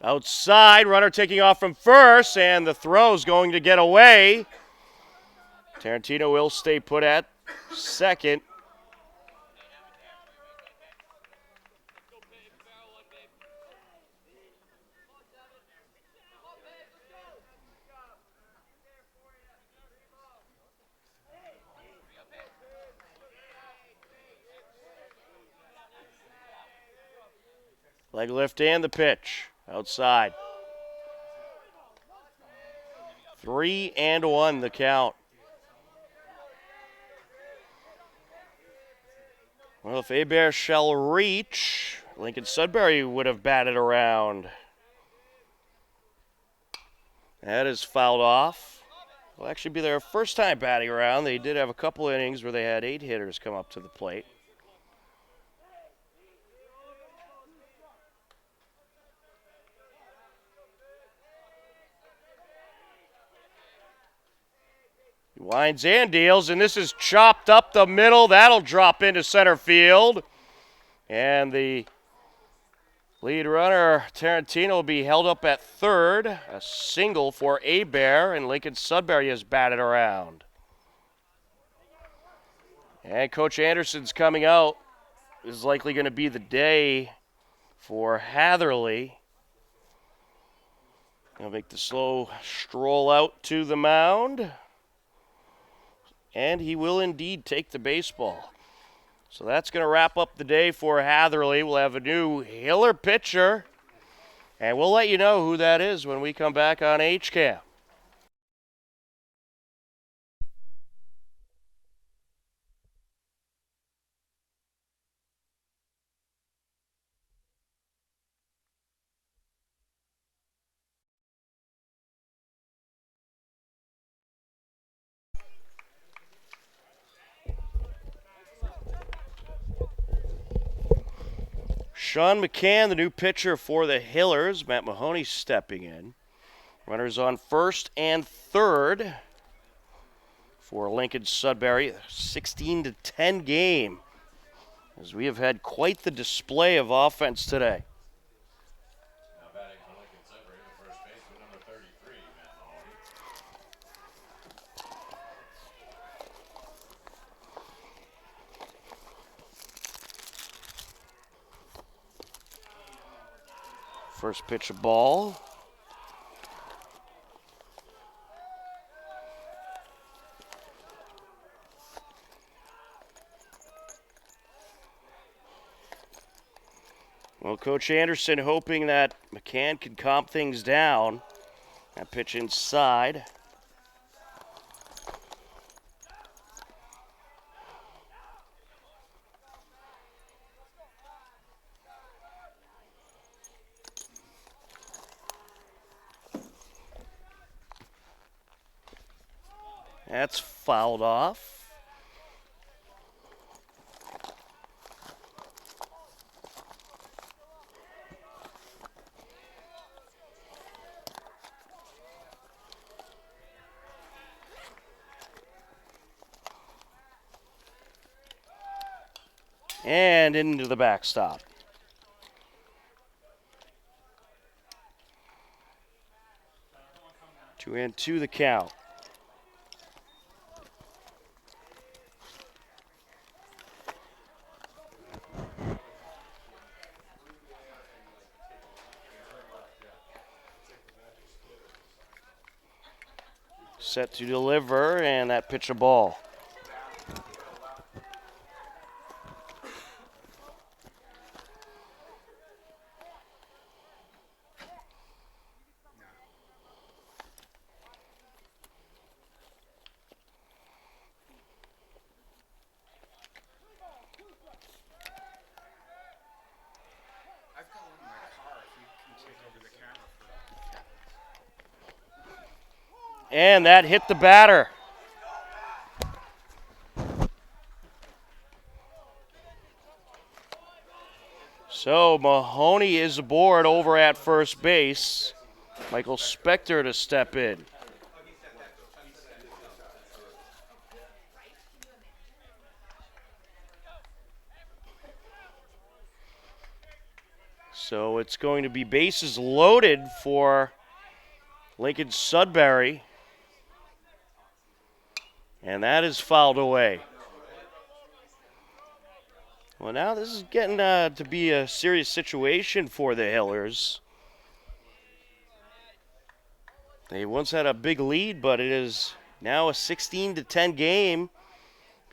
Outside, runner taking off from first, and the throw's going to get away. Tarantino will stay put at second. Leg lift and the pitch. Outside. 3-1 the count. Well, if Hebert shall reach, Lincoln Sudbury would have batted around. That is fouled off. Will actually be their first time batting around. They did have a couple innings where they had 8 hitters come up to the plate. He winds and deals, and this is chopped up the middle. That'll drop into center field. And the lead runner, Tarantino, will be held up at third. A single for Hebert, and Lincoln Sudbury has batted around. And Coach Anderson's coming out. This is likely going to be the day for Hatherley. He'll make the slow stroll out to the mound. And he will indeed take the baseball. So that's going to wrap up the day for Hatherley. We'll have a new Hiller pitcher. And we'll let you know who that is when we come back on HCAM. Sean McCann, the new pitcher for the Hillers. Matt Mahoney stepping in. Runners on first and third for Lincoln Sudbury. 16-10 game, as we have had quite the display of offense today. Now batting for Lincoln Sudbury, the first baseman, number 33, Matt Mahoney. First pitch, a ball. Well, Coach Anderson hoping that McCann can calm things down. That pitch inside. That's fouled off. And into the backstop. Two and two the count. Set to deliver, and that pitch a ball. And that hit the batter. So Mahoney is aboard over at first base. Michael Spector to step in. So it's going to be bases loaded for Lincoln Sudbury. And that is fouled away. Well, now this is getting to be a serious situation for the Hillers. They once had a big lead, but it is now a 16-10 game.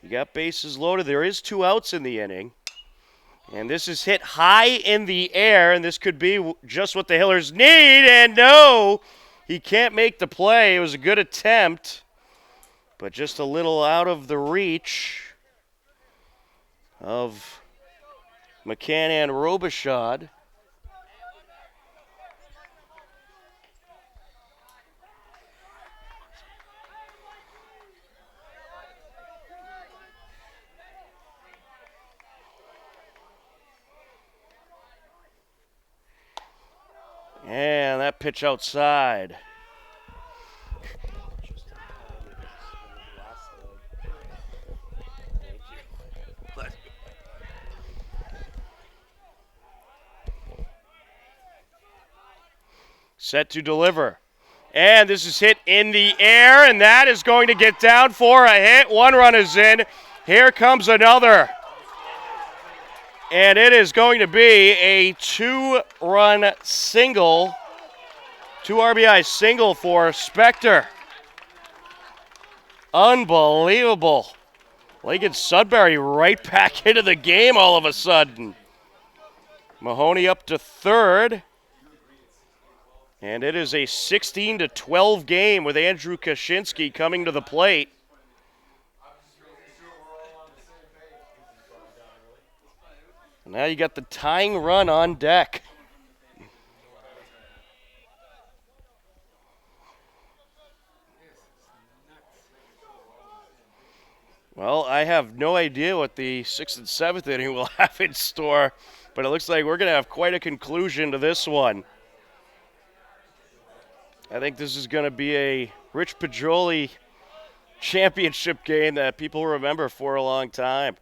You got bases loaded. There is 2 outs in the inning. And this is hit high in the air, and this could be just what the Hillers need. And no, he can't make the play. It was a good attempt, but just a little out of the reach of McCann and Robichaud. And that pitch outside. Set to deliver. And this is hit in the air, and that is going to get down for a hit. 1 run is in. Here comes another. And it is going to be a 2-run single, 2 RBI single for Spector. Unbelievable. Lincoln Sudbury right back into the game all of a sudden. Mahoney up to third. And it is a 16-12 game with Andrew Kaczynski coming to the plate. And now you got the tying run on deck. Well, I have no idea what the 6th and 7th inning will have in store But it looks like we're going to have quite a conclusion to this one. I think this is going to be a Rich Pedroli championship game that people remember for a long time.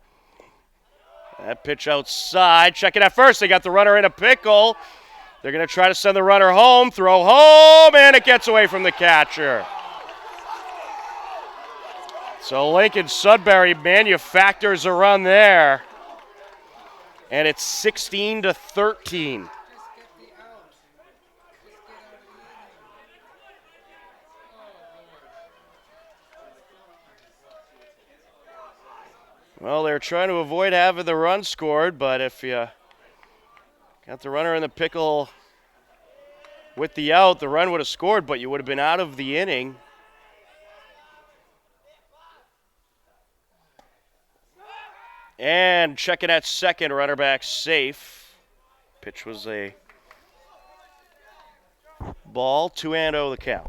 That pitch outside. Check it at first. They got the runner in a pickle. They're going to try to send the runner home. Throw home, and it gets away from the catcher. So Lincoln Sudbury manufactures a run there. And it's 16-13. Well, they're trying to avoid having the run scored, but if you got the runner in the pickle with the out, the run would have scored, but you would have been out of the inning. And checking at second, runner back safe. Pitch was a ball, 2-0 the count.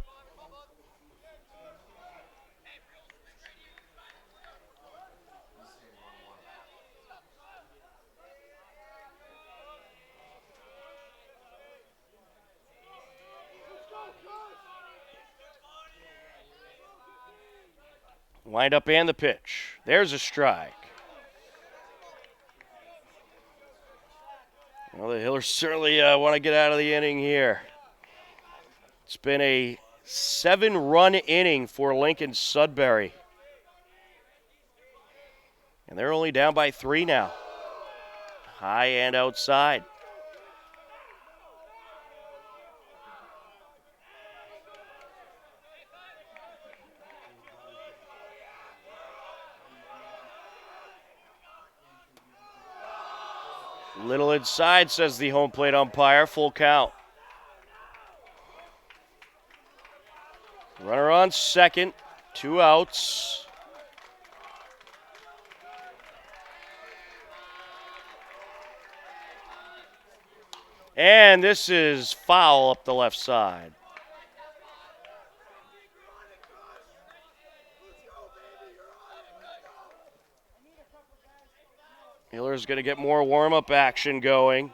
Wind up and the pitch. There's a strike. Well, the Hillers certainly want to get out of the inning here. It's been a 7-run inning for Lincoln Sudbury. And they're only down by 3 now. High and outside. Little inside, says the home plate umpire. Full count. Runner on second. 2 outs. And this is foul up the left side. Hiller's going to get more warm-up action going.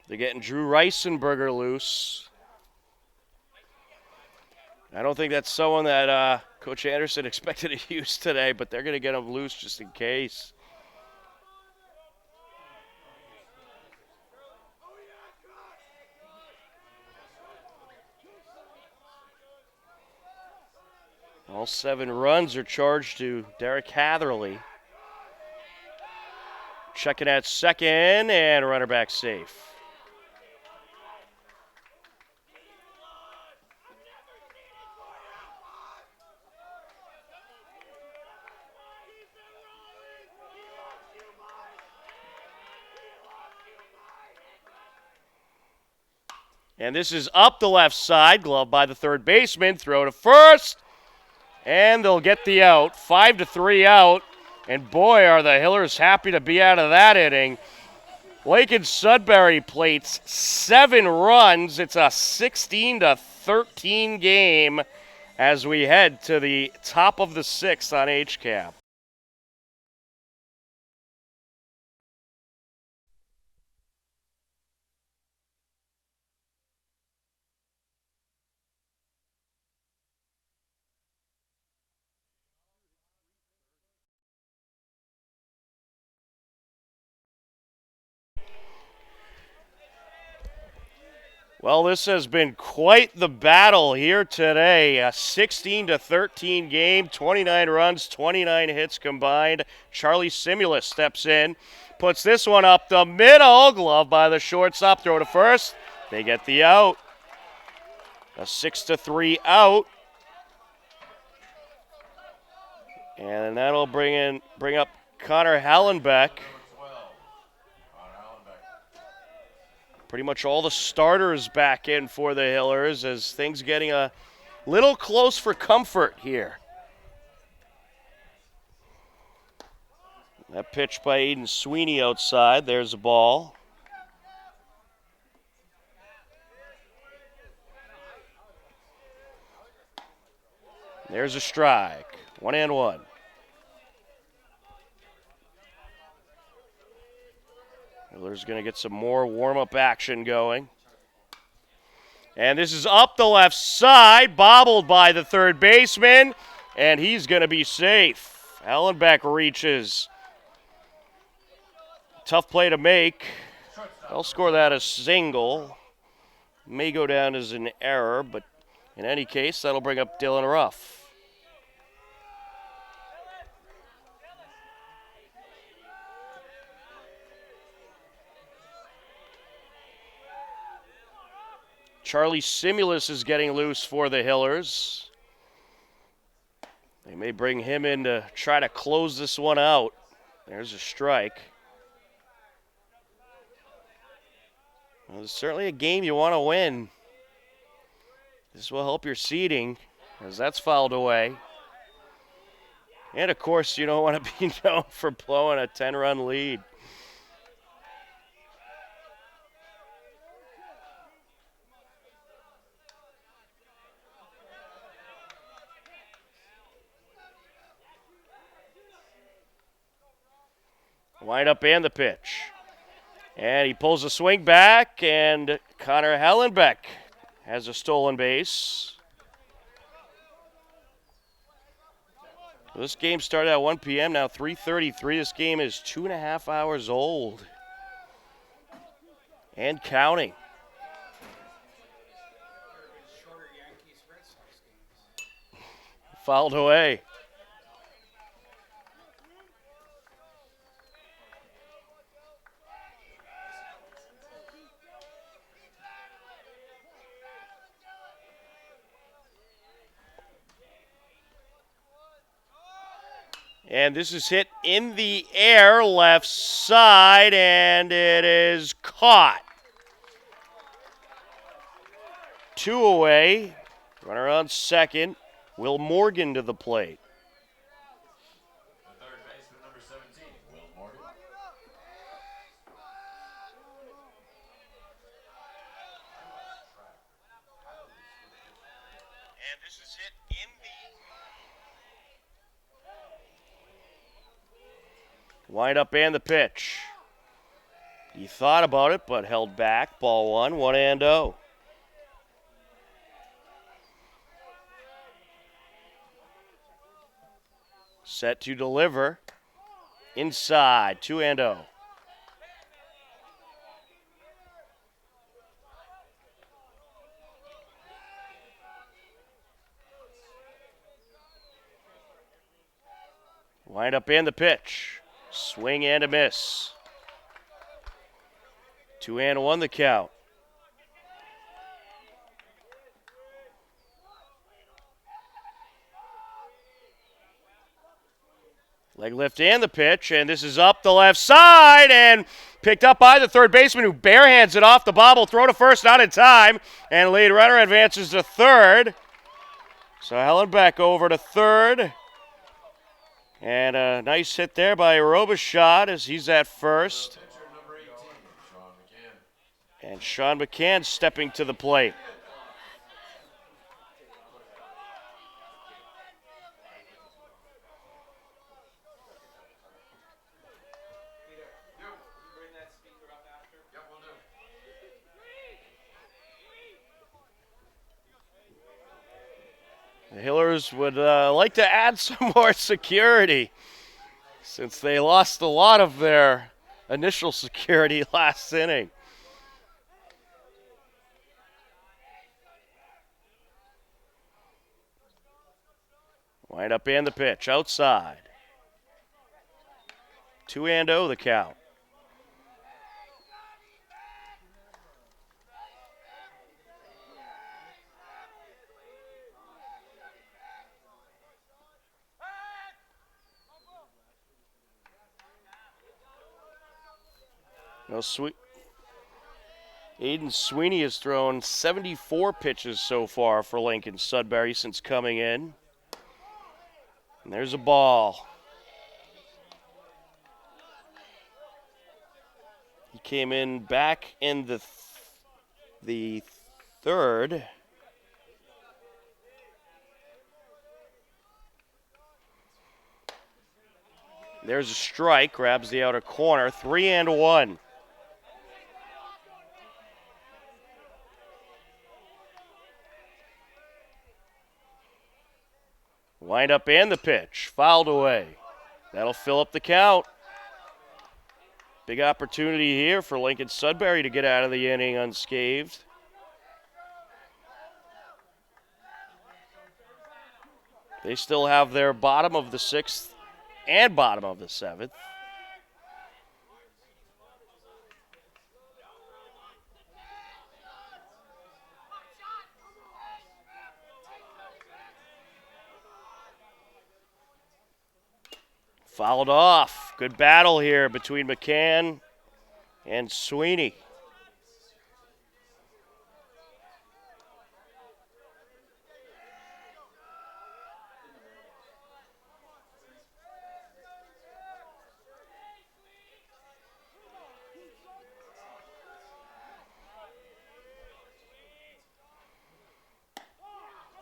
They're getting Drew Reisenberger loose. I don't think that's someone that Coach Anderson expected to use today, but they're going to get him loose just in case. All 7 runs are charged to Derek Hatherley. Checking at second, and runner back safe. And this is up the left side, glove by the third baseman, throw to first, and they'll get the out. 5-3 out. And boy, are the Hillers happy to be out of that inning. Lincoln Sudbury plates 7 runs. It's a 16-13 game as we head to the top of the 6th on HCAP. Well, this has been quite the battle here today. A 16-13 game, 29 runs, 29 hits combined. Charlie Simulus steps in, puts this one up the middle. Glove by the shortstop, throw to first. They get the out. A 6-3 out. And that'll bring up Connor Hallenbeck. Pretty much all the starters back in for the Hillers as things getting a little close for comfort here. That pitch by Aiden Sweeney outside. There's a ball. There's a strike. 1-1. Hillers going to get some more warm-up action going. And this is up the left side, bobbled by the third baseman, and he's going to be safe. Ellenbeck reaches. Tough play to make. They'll score that a single. May go down as an error, but in any case, that'll bring up Dylan Ruff. Charlie Simulus is getting loose for the Hillers. They may bring him in to try to close this one out. There's a strike. Well, it's certainly a game you want to win. This will help your seeding as that's fouled away. And, of course, you don't want to be known for blowing a 10-run lead. Wind up and the pitch. And he pulls the swing back, and Connor Hellenbeck has a stolen base. This game started at 1 p.m., now 3:33. This game is 2.5 hours old. And counting. Fouled away. And this is hit in the air, left side, and it is caught. 2 away. Runner on second. Will Morgan to the plate. The third baseman, number 17, Will Morgan. And this is hit in the... Wind up and the pitch. He thought about it, but held back. Ball 1, 1-0. Set to deliver. Inside, 2-0. Wind up and the pitch. Swing and a miss. 2-1 the count. Leg lift and the pitch, and this is up the left side and picked up by the third baseman who barehands it off the bobble. Throw to first, not in time, and lead runner advances to third. So Hellenbeck over to third. And a nice hit there by Robichaud as he's at first. And Sean McCann stepping to the plate. The Hillers would like to add some more security since they lost a lot of their initial security last inning. Wind up and the pitch outside. 2-0 the count. Aiden Sweeney has thrown 74 pitches so far for Lincoln Sudbury since coming in. And there's a ball. He came in back in the third. There's a strike, grabs the outer corner, 3-1. Wind up and the pitch. Fouled away. That'll fill up the count. Big opportunity here for Lincoln Sudbury to get out of the inning unscathed. They still have their bottom of the 6th and bottom of the 7th. Fouled off. Good battle here between McCann and Sweeney.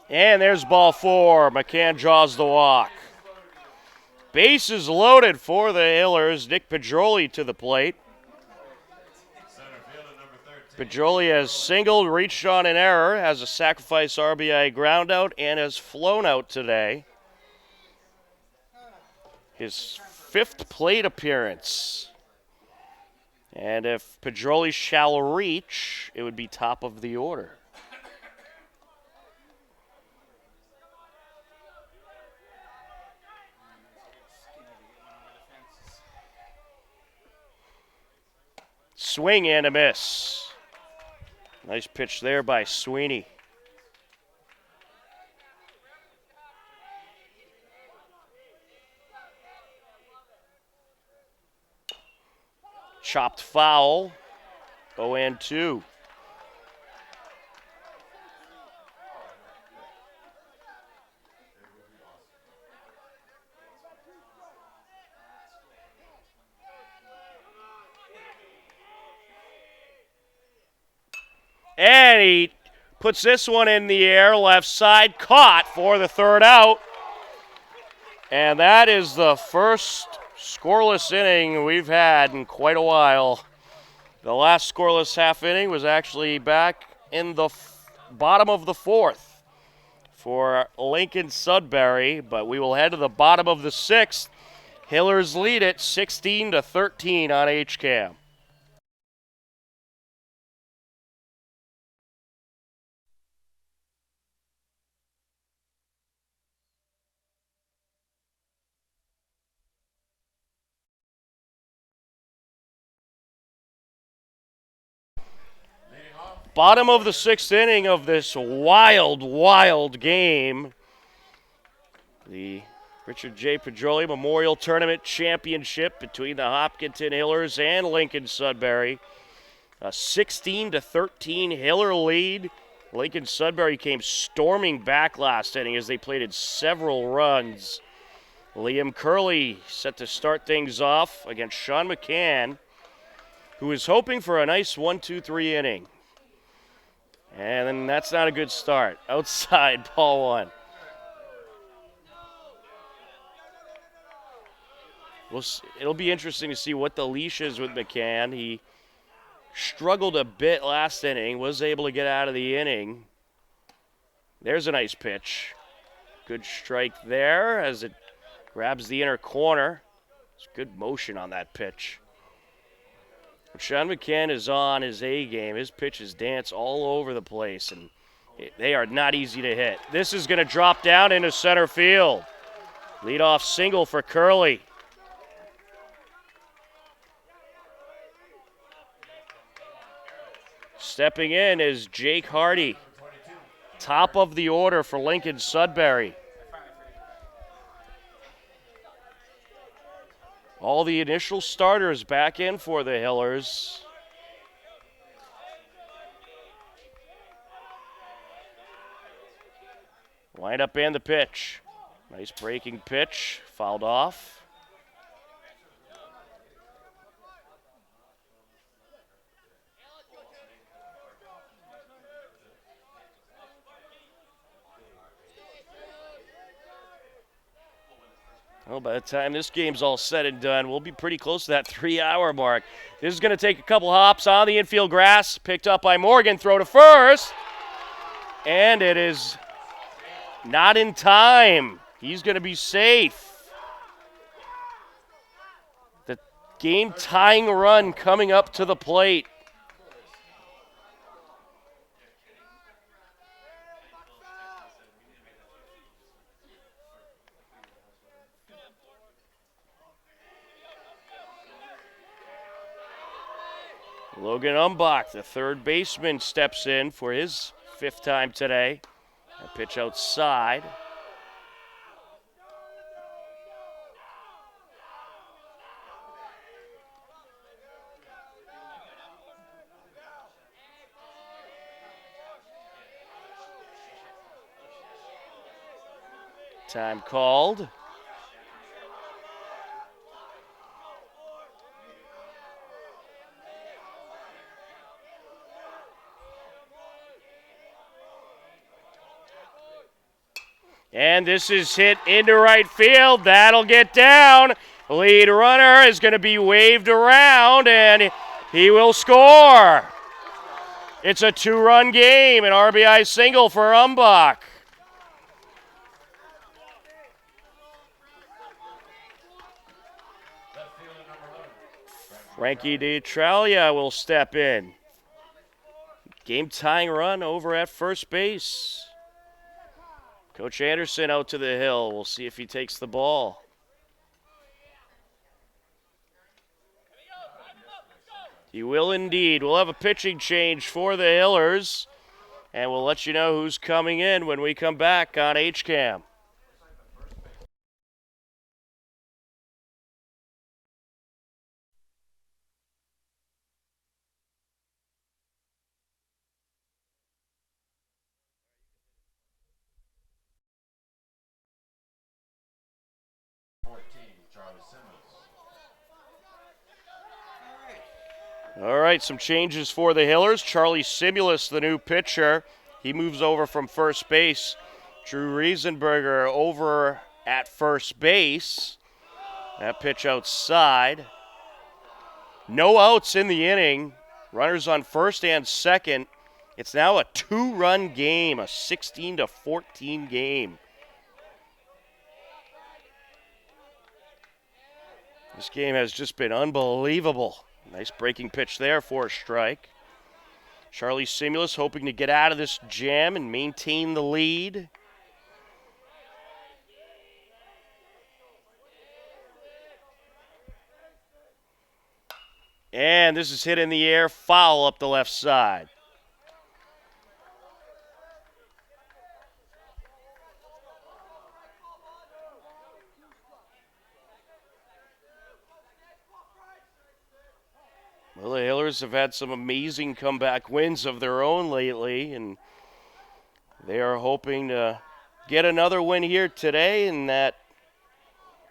And there's ball 4. McCann draws the walk. Bases loaded for the Hillers. Nick Pedroli to the plate. Pedroli has singled, reached on an error, has a sacrifice RBI ground out, and has flown out today. His 5th plate appearance. And if Pedroli shall reach, it would be top of the order. Swing and a miss. Nice pitch there by Sweeney. Chopped foul. 0-2. And he puts this one in the air, left side, caught for the 3rd out. And that is the first scoreless inning we've had in quite a while. The last scoreless half inning was actually back in the bottom of the 4th for Lincoln Sudbury, but we will head to the bottom of the 6th. Hillers lead it 16-13 on HCAM. Bottom of the 6th inning of this wild, wild game. The Richard J. Pedroli Memorial Tournament Championship between the Hopkinton Hillers and Lincoln Sudbury. A 16-13 Hiller lead. Lincoln Sudbury came storming back last inning as they plated several runs. Liam Curley set to start things off against Sean McCann, who is hoping for a nice 1-2-3 inning. And then that's not a good start. Outside, ball 1. It'll be interesting to see what the leash is with McCann. He struggled a bit last inning, was able to get out of the inning. There's a nice pitch. Good strike there as it grabs the inner corner. It's good motion on that pitch. Sean McCann is on his A game. His pitches dance all over the place, and they are not easy to hit. This is going to drop down into center field. Leadoff single for Curley. Stepping in is Jake Hardy. Top of the order for Lincoln Sudbury. All the initial starters back in for the Hillers. Wind up and the pitch. Nice breaking pitch. Fouled off. Well, by the time this game's all said and done, we'll be pretty close to that 3-hour mark. This is going to take a couple hops on the infield grass. Picked up by Morgan. Throw to first. And it is not in time. He's going to be safe. The game-tying run coming up to the plate. Logan Umbach, the third baseman, steps in for his 5th time today. A pitch outside. Time called. And this is hit into right field. That'll get down. The lead runner is going to be waved around, and he will score. It's a 2-run game, an RBI single for Umbach. Frankie DeTralia will step in. Game-tying run over at first base. Coach Anderson out to the hill. We'll see if he takes the ball. He will indeed. We'll have a pitching change for the Hillers, and we'll let you know who's coming in when we come back on HCAM. All right, some changes for the Hillers. Charlie Simulus, the new pitcher, he moves over from first base. Drew Riesenberger over at first base. That pitch outside. No outs in the inning. Runners on first and second. It's now a 2-run game, a 16-14 game. This game has just been unbelievable. Nice breaking pitch there for a strike. Charlie Simulus hoping to get out of this jam and maintain the lead. And this is hit in the air, foul up the left side. Well, the Hillers have had some amazing comeback wins of their own lately, and they are hoping to get another win here today, and that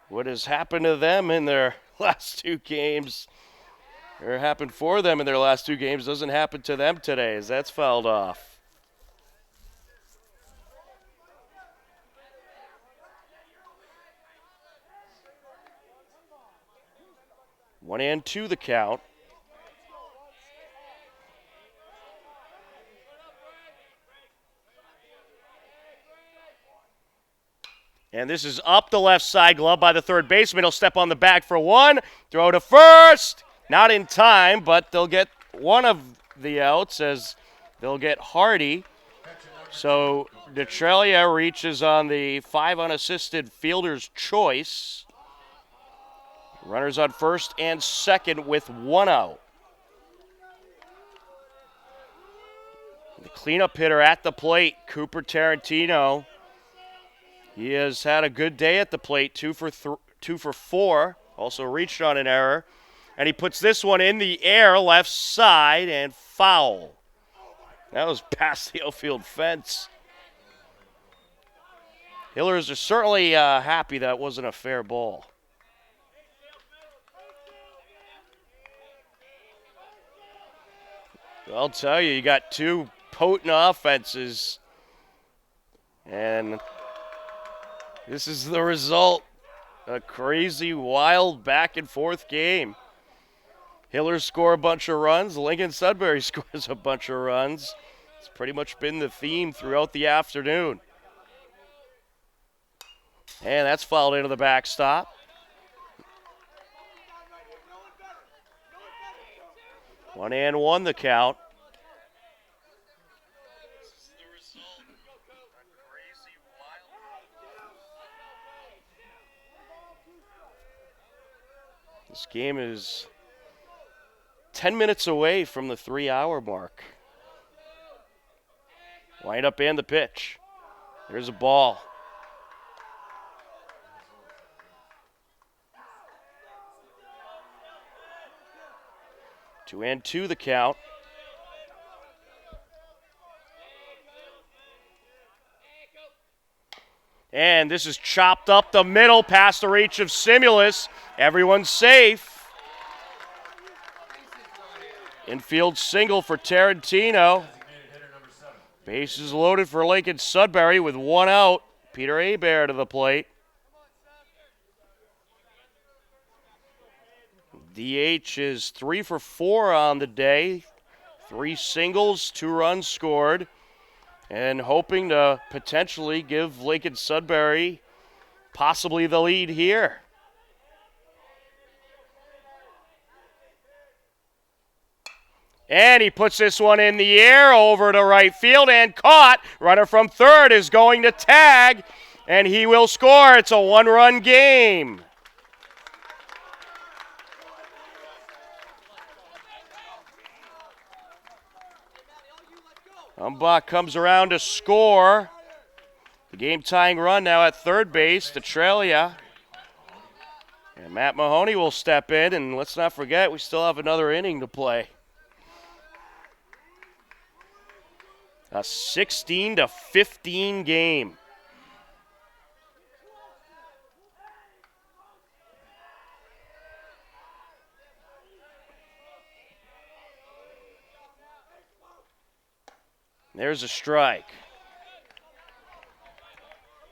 what has happened to them in their last 2 games, or happened for them in their last 2 games, doesn't happen to them today, as that's fouled off. One and 2 the count. And this is up the left side, glove by the third baseman. He'll step on the bag for one, throw to first. Not in time, but they'll get one of the outs as they'll get Hardy. So DeTralia reaches on the 5 unassisted fielder's choice. Runners on first and second with 1 out. The cleanup hitter at the plate, Cooper Tarantino. He has had a good day at the plate, 2 for 4. Also reached on an error. And he puts this one in the air, left side, and foul. That was past the outfield fence. Hillers are certainly happy that wasn't a fair ball. I'll tell you, you got 2 potent offenses. And this is the result. A crazy, wild, back-and-forth game. Hillers score a bunch of runs. Lincoln Sudbury scores a bunch of runs. It's pretty much been the theme throughout the afternoon. And that's fouled into the backstop. One and one the count. This game is 10 minutes away from the 3-hour mark. Wind up and the pitch. There's a ball. Two and two the count. And this is chopped up the middle past the reach of Simulus. Everyone's safe. Infield single for Tarantino. Bases loaded for Lincoln Sudbury with one out. Peter Hebert to the plate. DH is 3 for 4 on the day. 3 singles, 2 runs scored. And hoping to potentially give Lincoln Sudbury possibly the lead here. And he puts this one in the air over to right field and caught. Runner from third is going to tag, and he will score. It's a 1-run game. Umbach comes around to score. The game-tying run now at third base to Trelia. And Matt Mahoney will step in, and let's not forget, we still have another inning to play. A 16-15 game. There's a strike.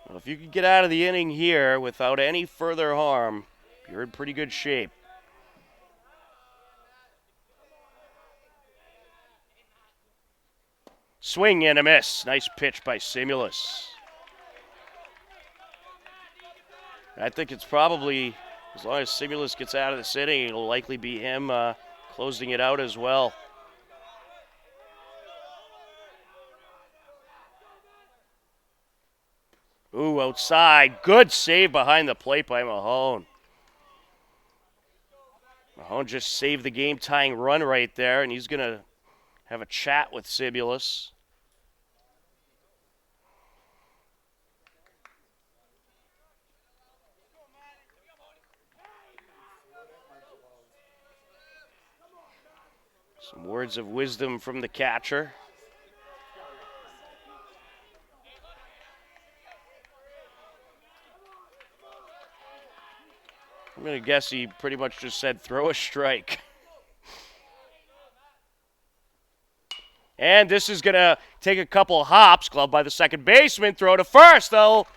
Well, if you could get out of the inning here without any further harm, you're in pretty good shape. Swing and a miss. Nice pitch by Simulus. I think it's probably, as long as Simulus gets out of this inning, it'll likely be him closing it out as well. Ooh, outside. Good save behind the plate by Mahone. Mahone just saved the game-tying run right there, and he's going to have a chat with Simulus. Some words of wisdom from the catcher. I'm going to guess he pretty much just said, throw a strike. And this is going to take a couple hops. Glove by the second baseman. Throw to first. They'll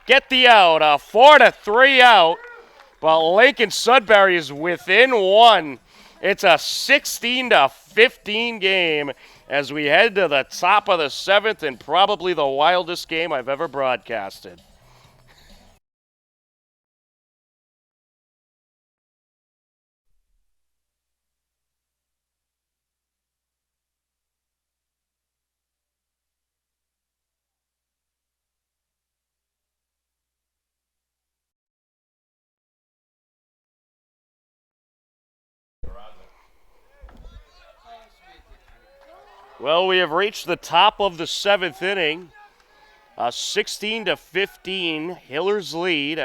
get the out. A 4-3 out. But Lincoln Sudbury is within one. It's a 16-15 game as we head to the top of the 7th and probably the wildest game I've ever broadcasted. Well, we have reached the top of the 7th inning. A 16-15 Hillers lead.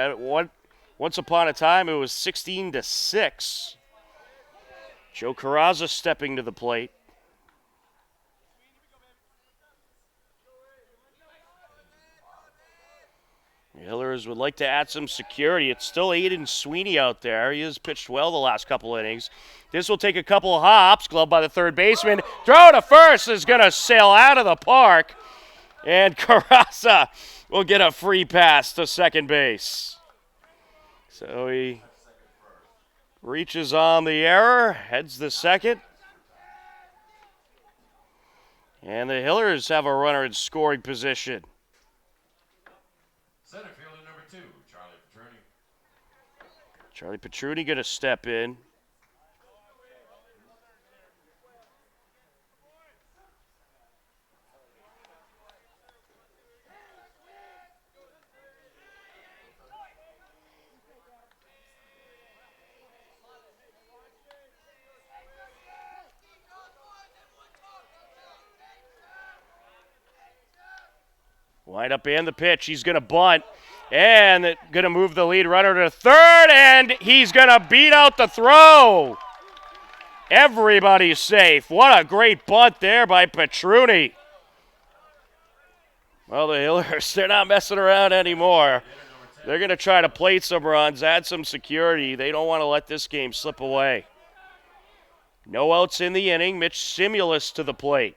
Once upon a time, it was 16-6. Joe Carrazza stepping to the plate. The Hillers would like to add some security. It's still Aiden Sweeney out there. He has pitched well the last couple innings. This will take a couple hops. Glove by the third baseman. Throw to first is going to sail out of the park. And Carrazza will get a free pass to second base. So he reaches on the error, heads to second. And the Hillers have a runner in scoring position. Center fielder number Charlie Pedroli going to step in. Wind up and the pitch. He's going to bunt and going to move the lead runner to third, and he's going to beat out the throw. Everybody's safe. What a great bunt there by Pedroli. Well, the Hillers, they're not messing around anymore. They're going to try to plate some runs, add some security. They don't want to let this game slip away. No outs in the inning. Mitch Simulus to the plate.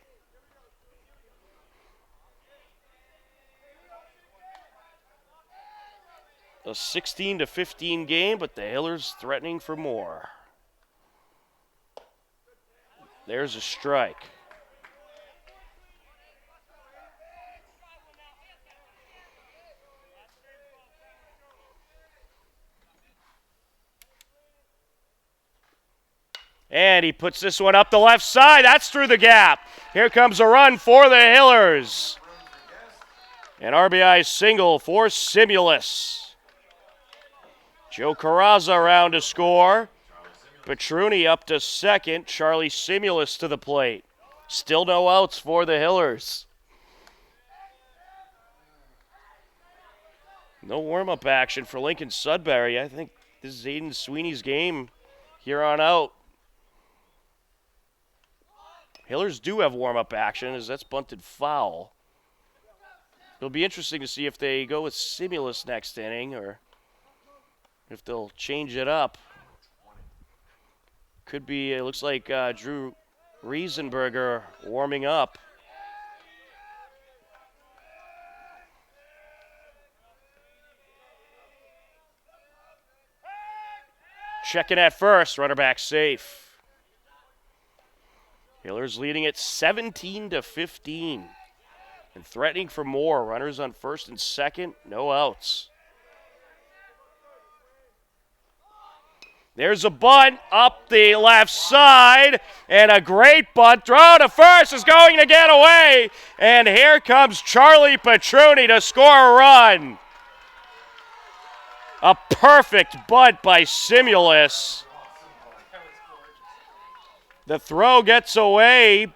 A 16-15 game, but the Hillers threatening for more. There's a strike. And he puts this one up the left side. That's through the gap. Here comes a run for the Hillers. An RBI single for Simulus. Joe Carrazza around to score. Pedroli up to second. Charlie Simulus to the plate. Still no outs for the Hillers. No warm-up action for Lincoln Sudbury. I think this is Aiden Sweeney's game here on out. Hillers do have warm-up action as that's bunted foul. It'll be interesting to see if they go with Simulus next inning or if they'll change it up. Could be, it looks like Drew Riesenberger warming up. Checking at first, runner back safe. Hillers leading at 17-15 and threatening for more. Runners on first and second, no outs. There's a bunt up the left side, and a great bunt. Throw to first is going to get away, and here comes Charlie Pedroli to score a run. A perfect bunt by Simulus. The throw gets away.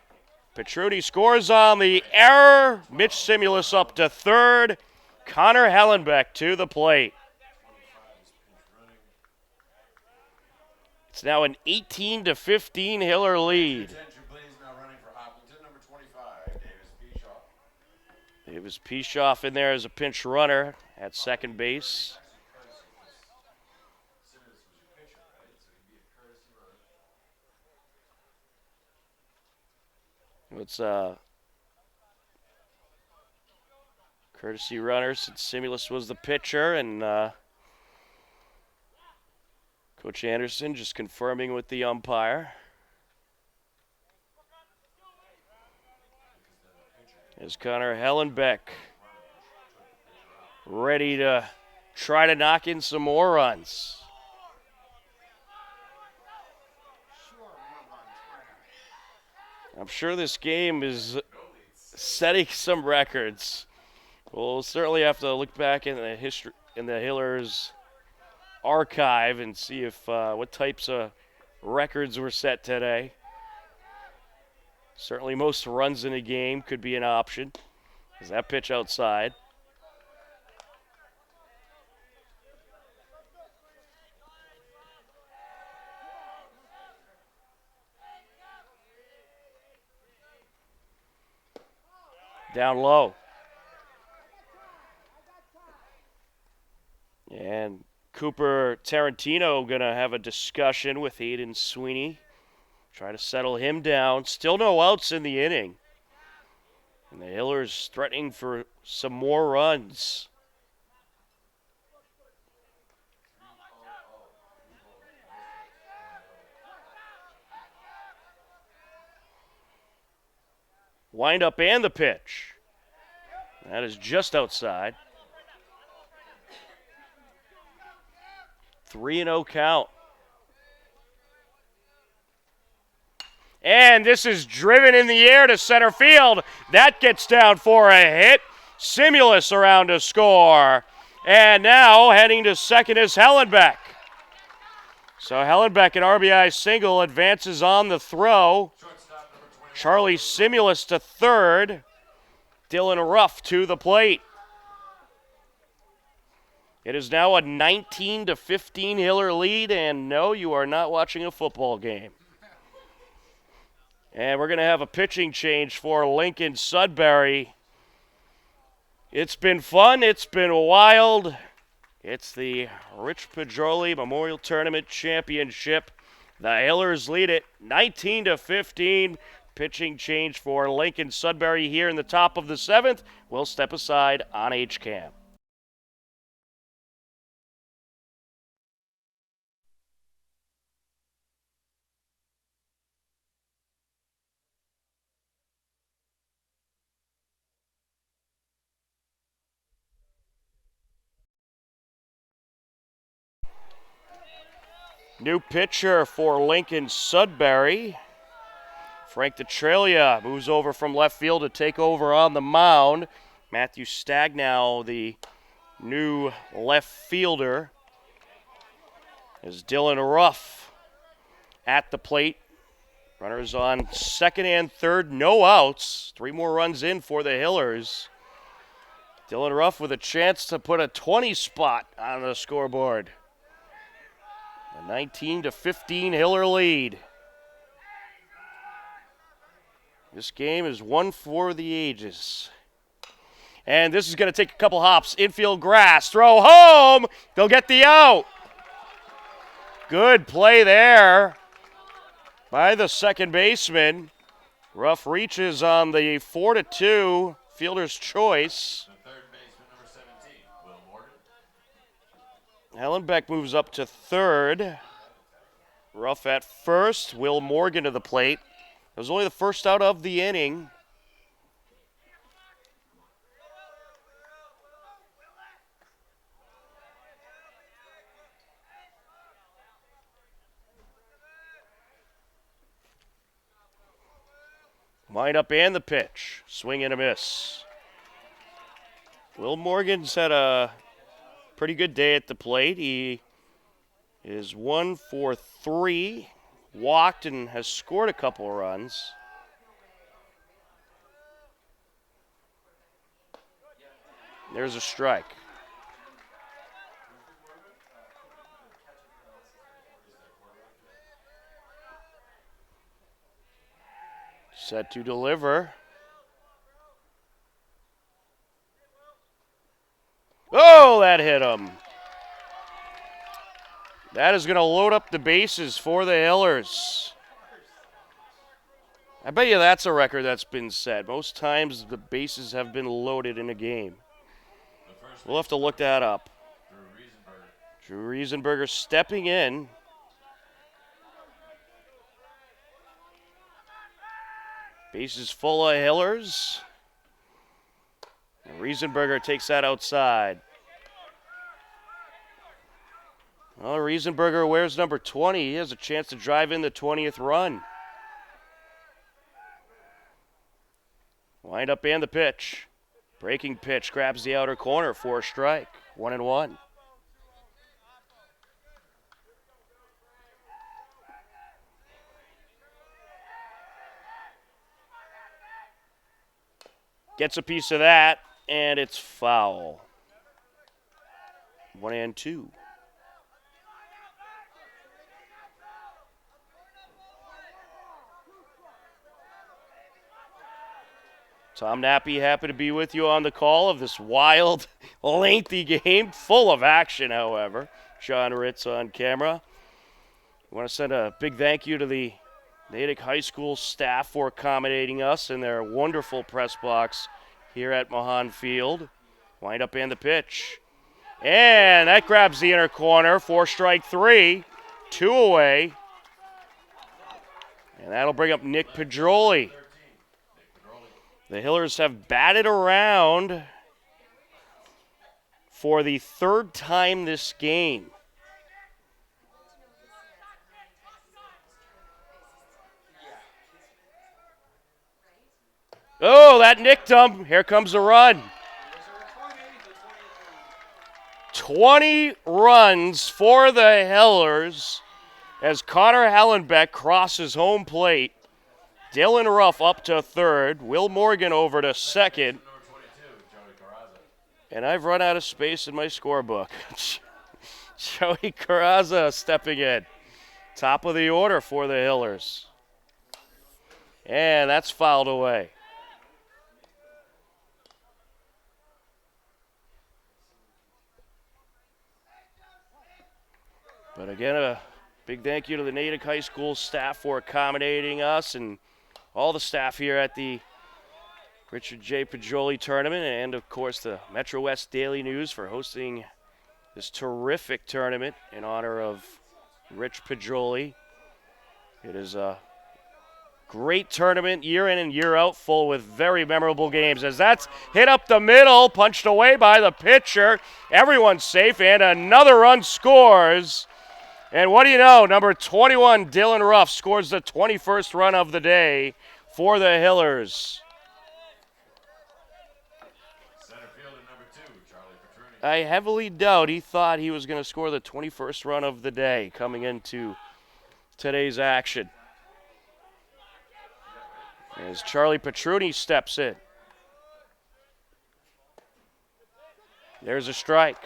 Pedroli scores on the error. Mitch Simulus up to third. Connor Hellenbeck to the plate. It's now an 18-15 Hiller lead. Now running for Hopkinton, number 25, Davis Pishoff in there as a pinch runner at second base. It's courtesy runner since Simulus was the pitcher, and Coach Anderson just confirming with the umpire. As Connor Hellenbeck ready to try to knock in some more runs. I'm sure this game is setting some records. We'll certainly have to look back in the history in the Hillers archive and see if what types of records were set today. Certainly most runs in a game could be an option. Is that pitch outside? Down low. And Cooper Tarantino going to have a discussion with Aiden Sweeney. Try to settle him down. Still no outs in the inning. And the Hillers threatening for some more runs. Wind up and the pitch. That is just outside. 3-0 count. And this is driven in the air to center field. That gets down for a hit. Simulus around to score. And now heading to second is Hellenbeck. So Hellenbeck, an RBI single, advances on the throw. Charlie Simulus to third. Dylan Ruff to the plate. It is now a 19-15 Hiller lead, and no, you are not watching a football game. And we're going to have a pitching change for Lincoln Sudbury. It's been fun. It's been wild. It's the Rich Pedroli Memorial Tournament Championship. The Hillers lead it 19-15. Pitching change for Lincoln Sudbury here in the top of the seventh. We'll step aside on HCAM. New pitcher for Lincoln Sudbury. Frank DeTrelia moves over from left field to take over on the mound. Matthew Stagnow, the new left fielder, is Dylan Ruff at the plate. Runners on second and third, no outs. 3 more runs in for the Hillers. Dylan Ruff with a chance to put a 20 spot on the scoreboard. A 19-15 Hiller lead. This game is one for the ages. And this is going to take a couple hops. Infield grass. Throw home. They'll get the out. Good play there by the second baseman. Ruff reaches on the 4-2 fielder's choice. The third baseman, number 17, Will Morgan. Hellenbeck moves up to third. Ruff at first. Will Morgan to the plate. It was only the first out of the inning. Wind up and the pitch. Swing and a miss. Will Morgan's had a pretty good day at the plate. He is 1 for 3, walked and has scored a couple runs. There's a strike. Set to deliver. Oh, that hit him. That is going to load up the bases for the Hillers. I bet you that's a record that's been set. Most times the bases have been loaded in a game. We'll have to look that up. Drew Riesenberger stepping in. Bases full of Hillers. And Riesenberger takes that outside. Well, Riesenberger wears number 20. He has a chance to drive in the 20th run. Wind up and the pitch. Breaking pitch grabs the outer corner for a strike. 1-1. Gets a piece of that, and it's foul. 1-2. Tom Nappy happy to be with you on the call of this wild, lengthy game, full of action, however. Sean Ritz on camera. I want to send a big thank you to the Natick High School staff for accommodating us in their wonderful press box here at Mahan Field. Wind up and the pitch. And that grabs the inner corner for strike 3. 2 away. And that'll bring up Nick Pedroli. The Hillers have batted around for the third time this game. Oh, that nicked him. Here comes a run. 20 runs for the Hillers as Connor Hallenbeck crosses home plate. Dylan Ruff up to third. Will Morgan over to second. And I've run out of space in my scorebook. Joey Carrazza stepping in. Top of the order for the Hillers. And that's fouled away. But again, a big thank you to the Natick High School staff for accommodating us and all the staff here at the Richard J. Pedroli tournament, and of course the Metro West Daily News for hosting this terrific tournament in honor of Rich Pedroli. It is a great tournament year in and year out, full with very memorable games. As that's hit up the middle, punched away by the pitcher. Everyone's safe, and another run scores. And what do you know? Number 21, Dylan Ruff, scores the 21st run of the day for the Hillers. Center fielder number 2, Charlie Pedroli. I heavily doubt he thought he was going to score the 21st run of the day coming into today's action. As Charlie Petruni steps in. There's a strike.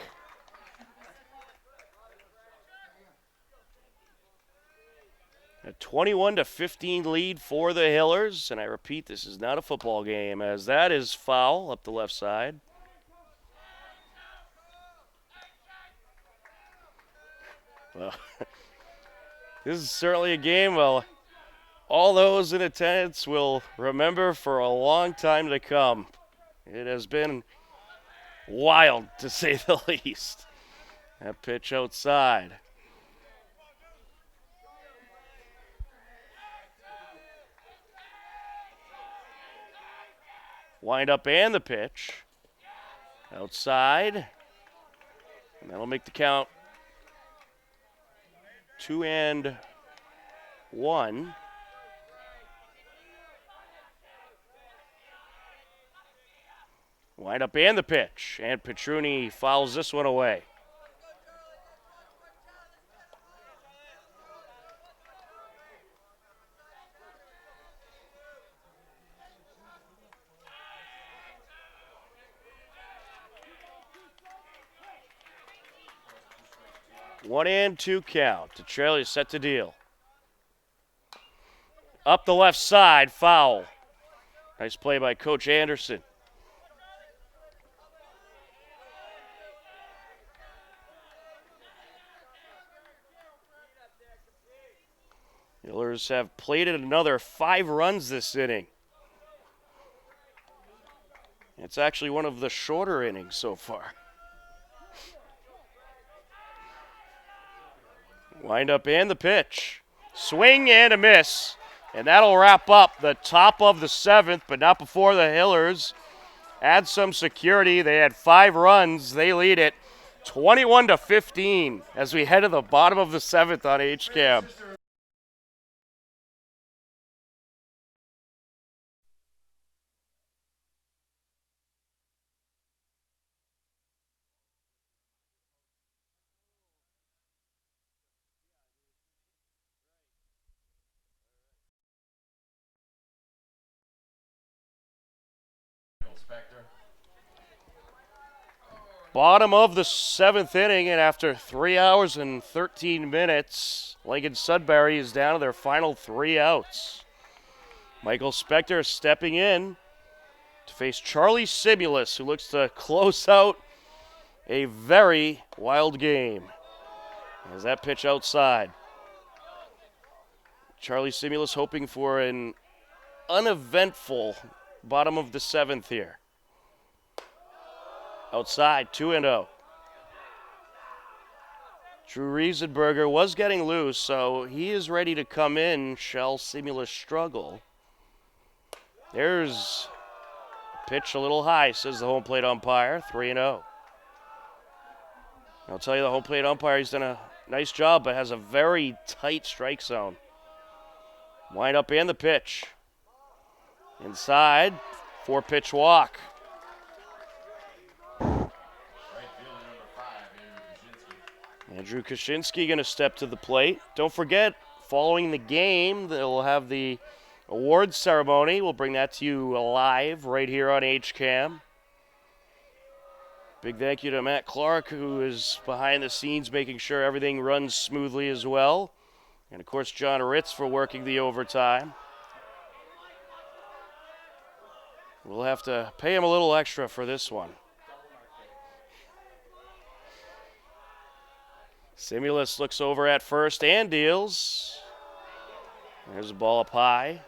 A 21-15 lead for the Hillers, and I repeat, this is not a football game, as that is foul up the left side. Well, this is certainly a game, well, all those in attendance will remember for a long time to come. It has been wild, to say the least. That pitch outside. Wind up and the pitch. Outside. And that'll make the count 2-1. Wind up and the pitch. And Petruni fouls this one away. One and two count. Pedroli is set to deal. Up the left side, foul. Nice play by Coach Anderson. The Hillers have plated another 5 runs this inning. It's actually one of the shorter innings so far. Wind up and the pitch. Swing and a miss. And that'll wrap up the top of the 7th, but not before the Hillers add some security. They had 5 runs. They lead it 21-15 as we head to the bottom of the 7th on HCAM. Bottom of the 7th inning, and after 3 hours and 13 minutes, Lincoln Sudbury is down to their final 3 outs. Michael Spector stepping in to face Charlie Simulus, who looks to close out a very wild game. As that pitch outside. Charlie Simulus hoping for an uneventful bottom of the 7th here. Outside, 2-0. Drew Riesenberger was getting loose, so he is ready to come in. Shall Simulus struggle? There's a pitch a little high, says the home plate umpire. 3-0. I'll tell you, the home plate umpire, he's done a nice job, but has a very tight strike zone. Wind up and the pitch. Inside, 4-pitch walk. Andrew Kaczynski going to step to the plate. Don't forget, following the game, they'll have the awards ceremony. We'll bring that to you live right here on HCAM. Big thank you to Matt Clark, who is behind the scenes making sure everything runs smoothly as well. And, of course, John Ritz for working the overtime. We'll have to pay him a little extra for this one. Simulus looks over at first and deals. There's a ball up high.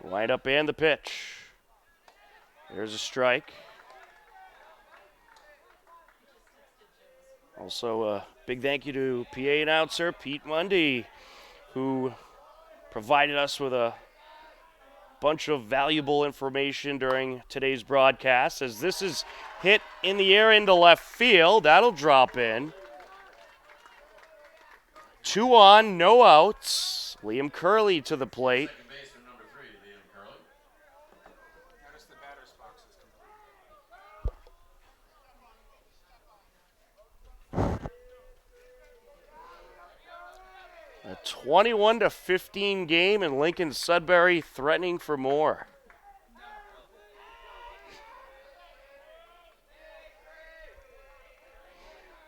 Wind up and the pitch. There's a strike. Also, a big thank you to PA announcer Pete Mundy, who provided us with a bunch of valuable information during today's broadcast. As this is hit in the air into left field, that'll drop in. 2 on, no outs. Liam Curley to the plate. Second baseman number 3, Liam Curley. Notice the batter's box is A 21-15 game, and Lincoln Sudbury threatening for more.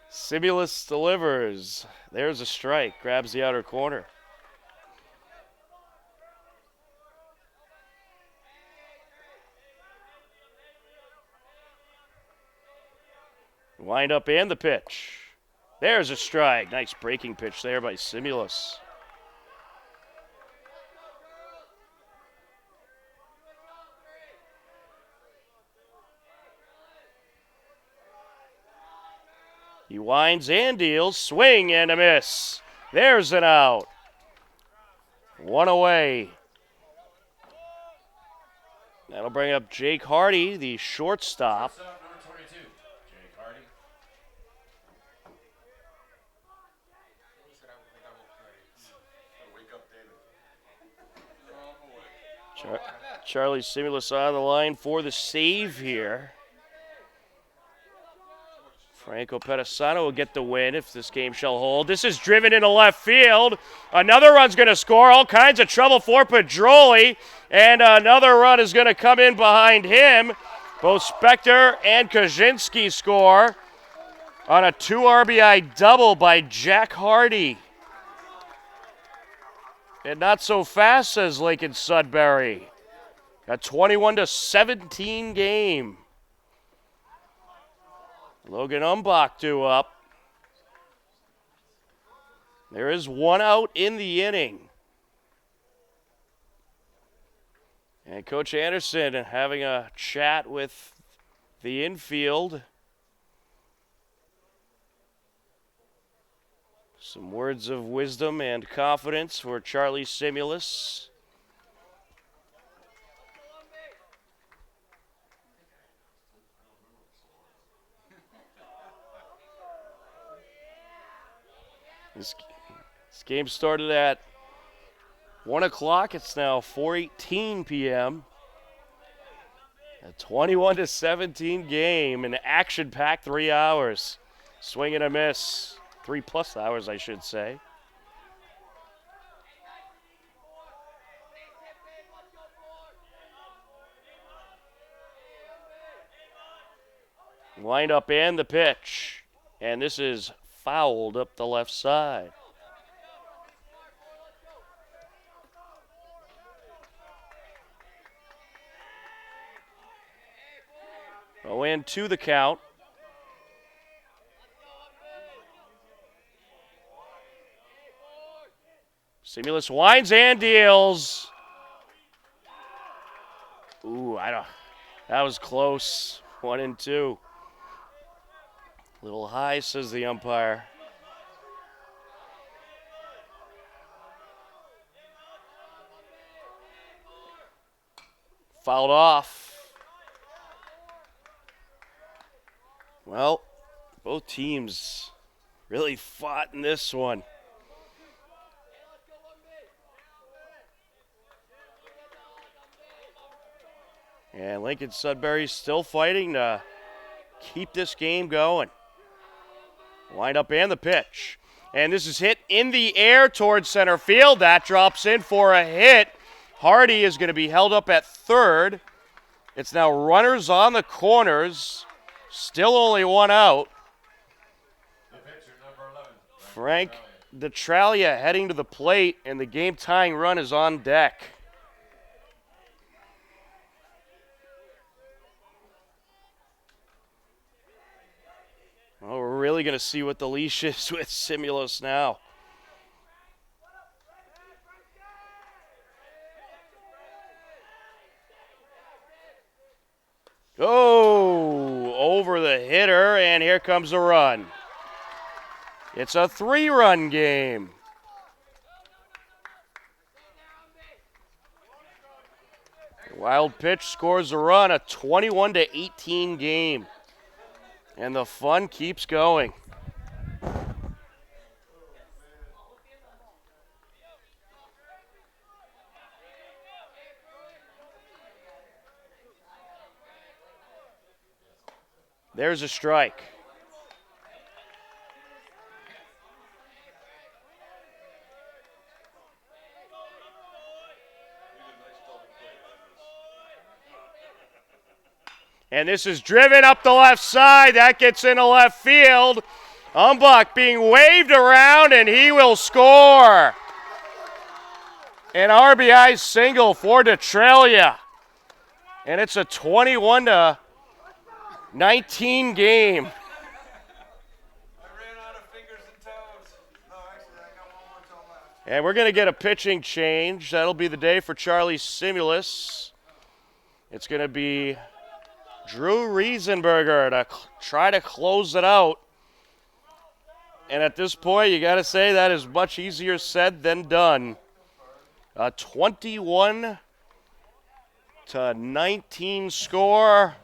Simulus delivers. There's a strike. Grabs the outer corner. Wind up and the pitch. There's a strike. Nice breaking pitch there by Simulus. He winds and deals. Swing and a miss. There's an out. 1 away. That'll bring up Jake Hardy, the shortstop. Shortstop number 22, Jake Hardy. Wake up, David. Charlie Simulus on the line for the save here. Franco Pedasano will get the win if this game shall hold. This is driven into left field. Another run's going to score. All kinds of trouble for Pedroli. And another run is going to come in behind him. Both Spector and Kaczynski score on a 2 RBI double by Jack Hardy. And not so fast, says Lincoln Sudbury. A 21-17 game. Logan Umbach due up. There is 1 out in the inning. And Coach Anderson having a chat with the infield. Some words of wisdom and confidence for Charlie Simulus. This game started at 1 o'clock. It's now 4:18 p.m. A 21-17 game, an action-packed 3 hours. Swing and a miss. 3+ hours, I should say. Wind up and the pitch. And this is fouled up the left side. Oh, and 2 the count. Simulus winds and deals. Ooh, that was close. 1 and 2. Little high, says the umpire. Fouled off. Well, both teams really fought in this one. And Lincoln Sudbury still fighting to keep this game going. Wind up and the pitch. And this is hit in the air towards center field. That drops in for a hit. Hardy is going to be held up at third. It's now runners on the corners. Still only one out. Frank Detralia heading to the plate, and the game-tying run is on deck. Well, we're really going to see what the leash is with Simulus now. Oh, over the hitter, and here comes a run. It's a 3-run game. Wild pitch scores a run, a 21-18 game. And the fun keeps going. There's a strike. And this is driven up the left side. That gets into left field. Umbach being waved around, and he will score. An RBI single for Detralia. And it's a 21-19 game. I ran out of fingers and toes. No, actually, I got one more toe left. And we're going to get a pitching change. That'll be the day for Charlie Simulus. It's going to be Drew Riesenberger to try to close it out. And at this point, you got to say that is much easier said than done. A 21-19 score.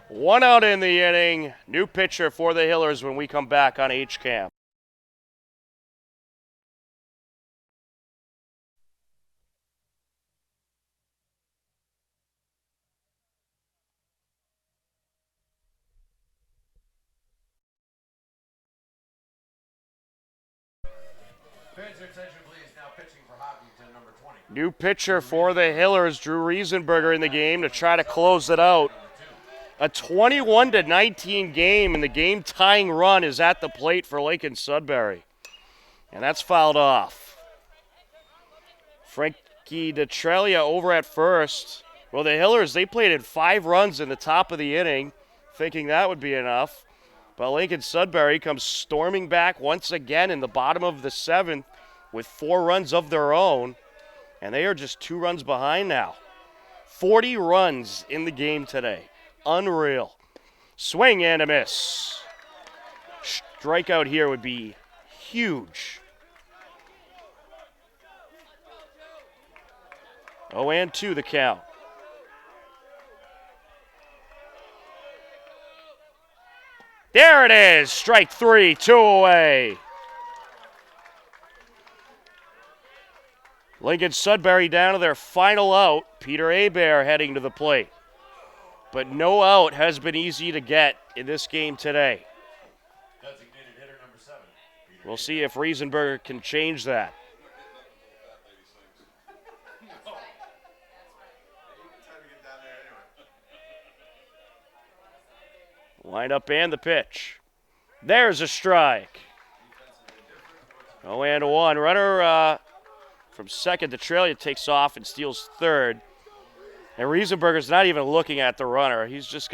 1 out in the inning. New pitcher for the Hillers when we come back on HCAM. Attention, please. Now pitching for Hopkinton, number 20. New pitcher for the Hillers, Drew Riesenberger in the game to try to close it out. A 21-19 game, and the game-tying run is at the plate for Lincoln Sudbury. And that's fouled off. Frankie Detralia over at first. Well, the Hillers, they plated 5 runs in the top of the inning, thinking that would be enough. But Lincoln Sudbury comes storming back once again in the bottom of the 7th with 4 runs of their own. And they are just 2 runs behind now. 40 runs in the game today. Unreal. Swing and a miss. Strikeout here would be huge. 0-2 the count. There it is. Strike 3, 2 away. Lincoln Sudbury down to their final out. Peter Hebert heading to the plate. But no out has been easy to get in this game today. Designated hitter number 7. We'll see if Riesenberger can change that. Wind up and the pitch. There's a strike. 0-1. Runner from second. Detralia takes off and steals third. And Riesenberger's not even looking at the runner. He just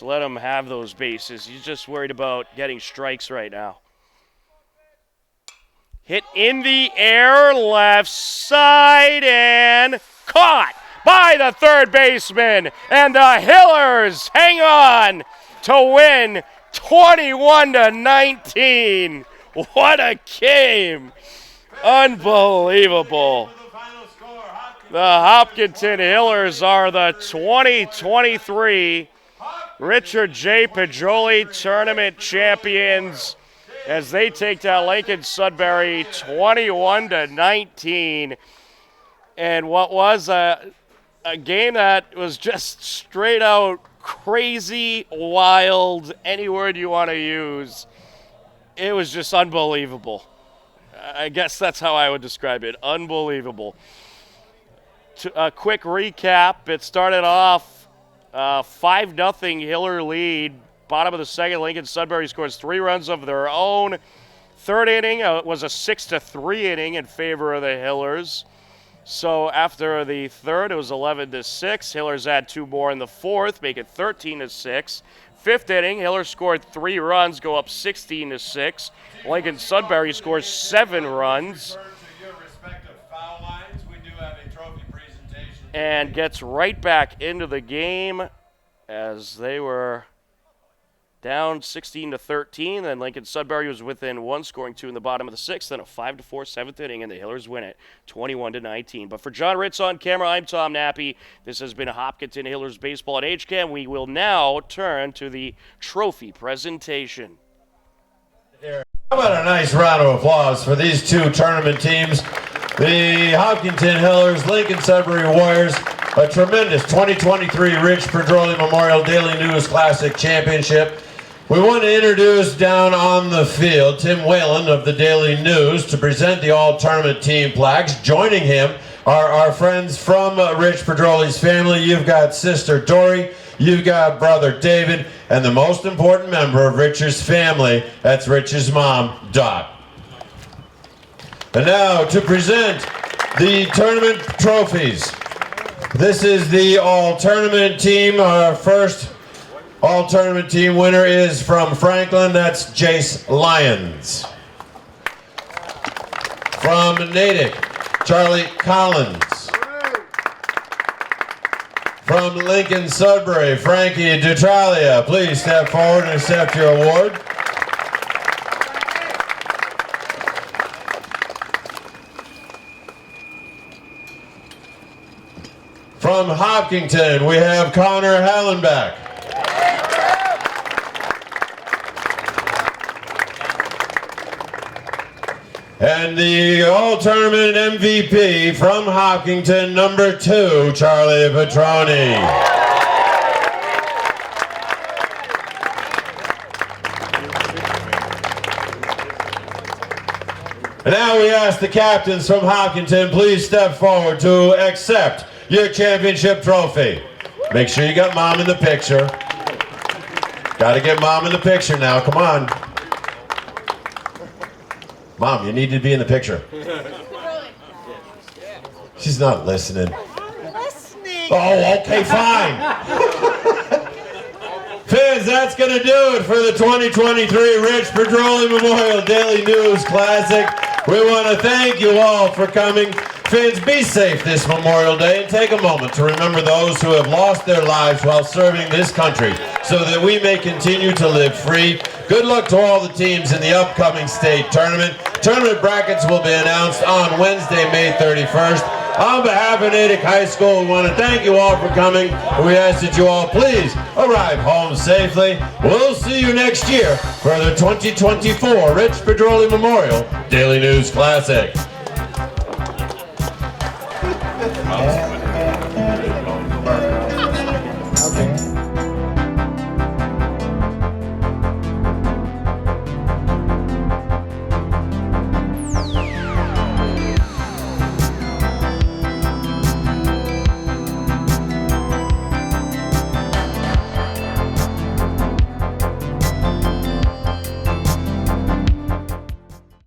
let him have those bases. He's just worried about getting strikes right now. Hit in the air, left side, and caught by the third baseman. And the Hillers hang on to win 21-19. What a game. Unbelievable. The Hopkinton Hillers are the 2023 Richard J. Pedroli, tournament champions, as they take down Lincoln Sudbury 21-19. And what was a game that was just straight out crazy, wild, any word you want to use. It was just unbelievable. I guess that's how I would describe it. Unbelievable. A quick recap. It started off 5-0 Hiller lead. Bottom of the second, Lincoln Sudbury scores 3 runs of their own. Third inning was a 6-3 inning in favor of the Hillers. So after the third, it was 11-6. Hillers had 2 more in the fourth, make it 13-6. Fifth inning, Hillers scored 3 runs, go up 16-6. Lincoln Sudbury scores 7 runs. And gets right back into the game as they were down 16-13. Then Lincoln Sudbury was within 1, scoring 2 in the bottom of the 6th. Then a 5-4 7th inning, and the Hillers win it 21-19. But for John Ritz on camera, I'm Tom Nappy. This has been Hopkinton Hillers Baseball at HCAM. We will now turn to the trophy presentation. How about a nice round of applause for these 2 tournament teams? The Hopkinton Hillers, Lincoln Sudbury Warriors, a tremendous 2023 Rich Pedroli Memorial Daily News Classic Championship. We want to introduce down on the field Tim Whalen of the Daily News to present the all-tournament team plaques. Joining him are our friends from Rich Pedroli's family. You've got Sister Dory, you've got Brother David, and the most important member of Rich's family, that's Rich's mom, Dot. And now to present the tournament trophies. This is the all-tournament team. Our first all-tournament team winner is from Franklin. That's Jace Lyons. From Natick, Charlie Collins. From Lincoln Sudbury, Frankie Dutralia. Please step forward and accept your award. From Hopkinton, we have Connor Hallenbeck. And the all-tournament MVP from Hopkinton, number 2, Charlie Petroni. And now we ask the captains from Hopkinton, please step forward to accept your championship trophy. Make sure you got Mom in the picture. Got to get Mom in the picture now, come on. Mom, you need to be in the picture. She's not listening. Listening. Oh, okay, fine. Fans, that's going to do it for the 2023 Rich Pedroli Memorial Daily News Classic. We want to thank you all for coming. Fans, be safe this Memorial Day and take a moment to remember those who have lost their lives while serving this country so that we may continue to live free. Good luck to all the teams in the upcoming state tournament. Tournament brackets will be announced on Wednesday, May 31st. On behalf of Natick High School, we want to thank you all for coming. And we ask that you all please arrive home safely. We'll see you next year for the 2024 Rich Pedroli Memorial Daily News Classic.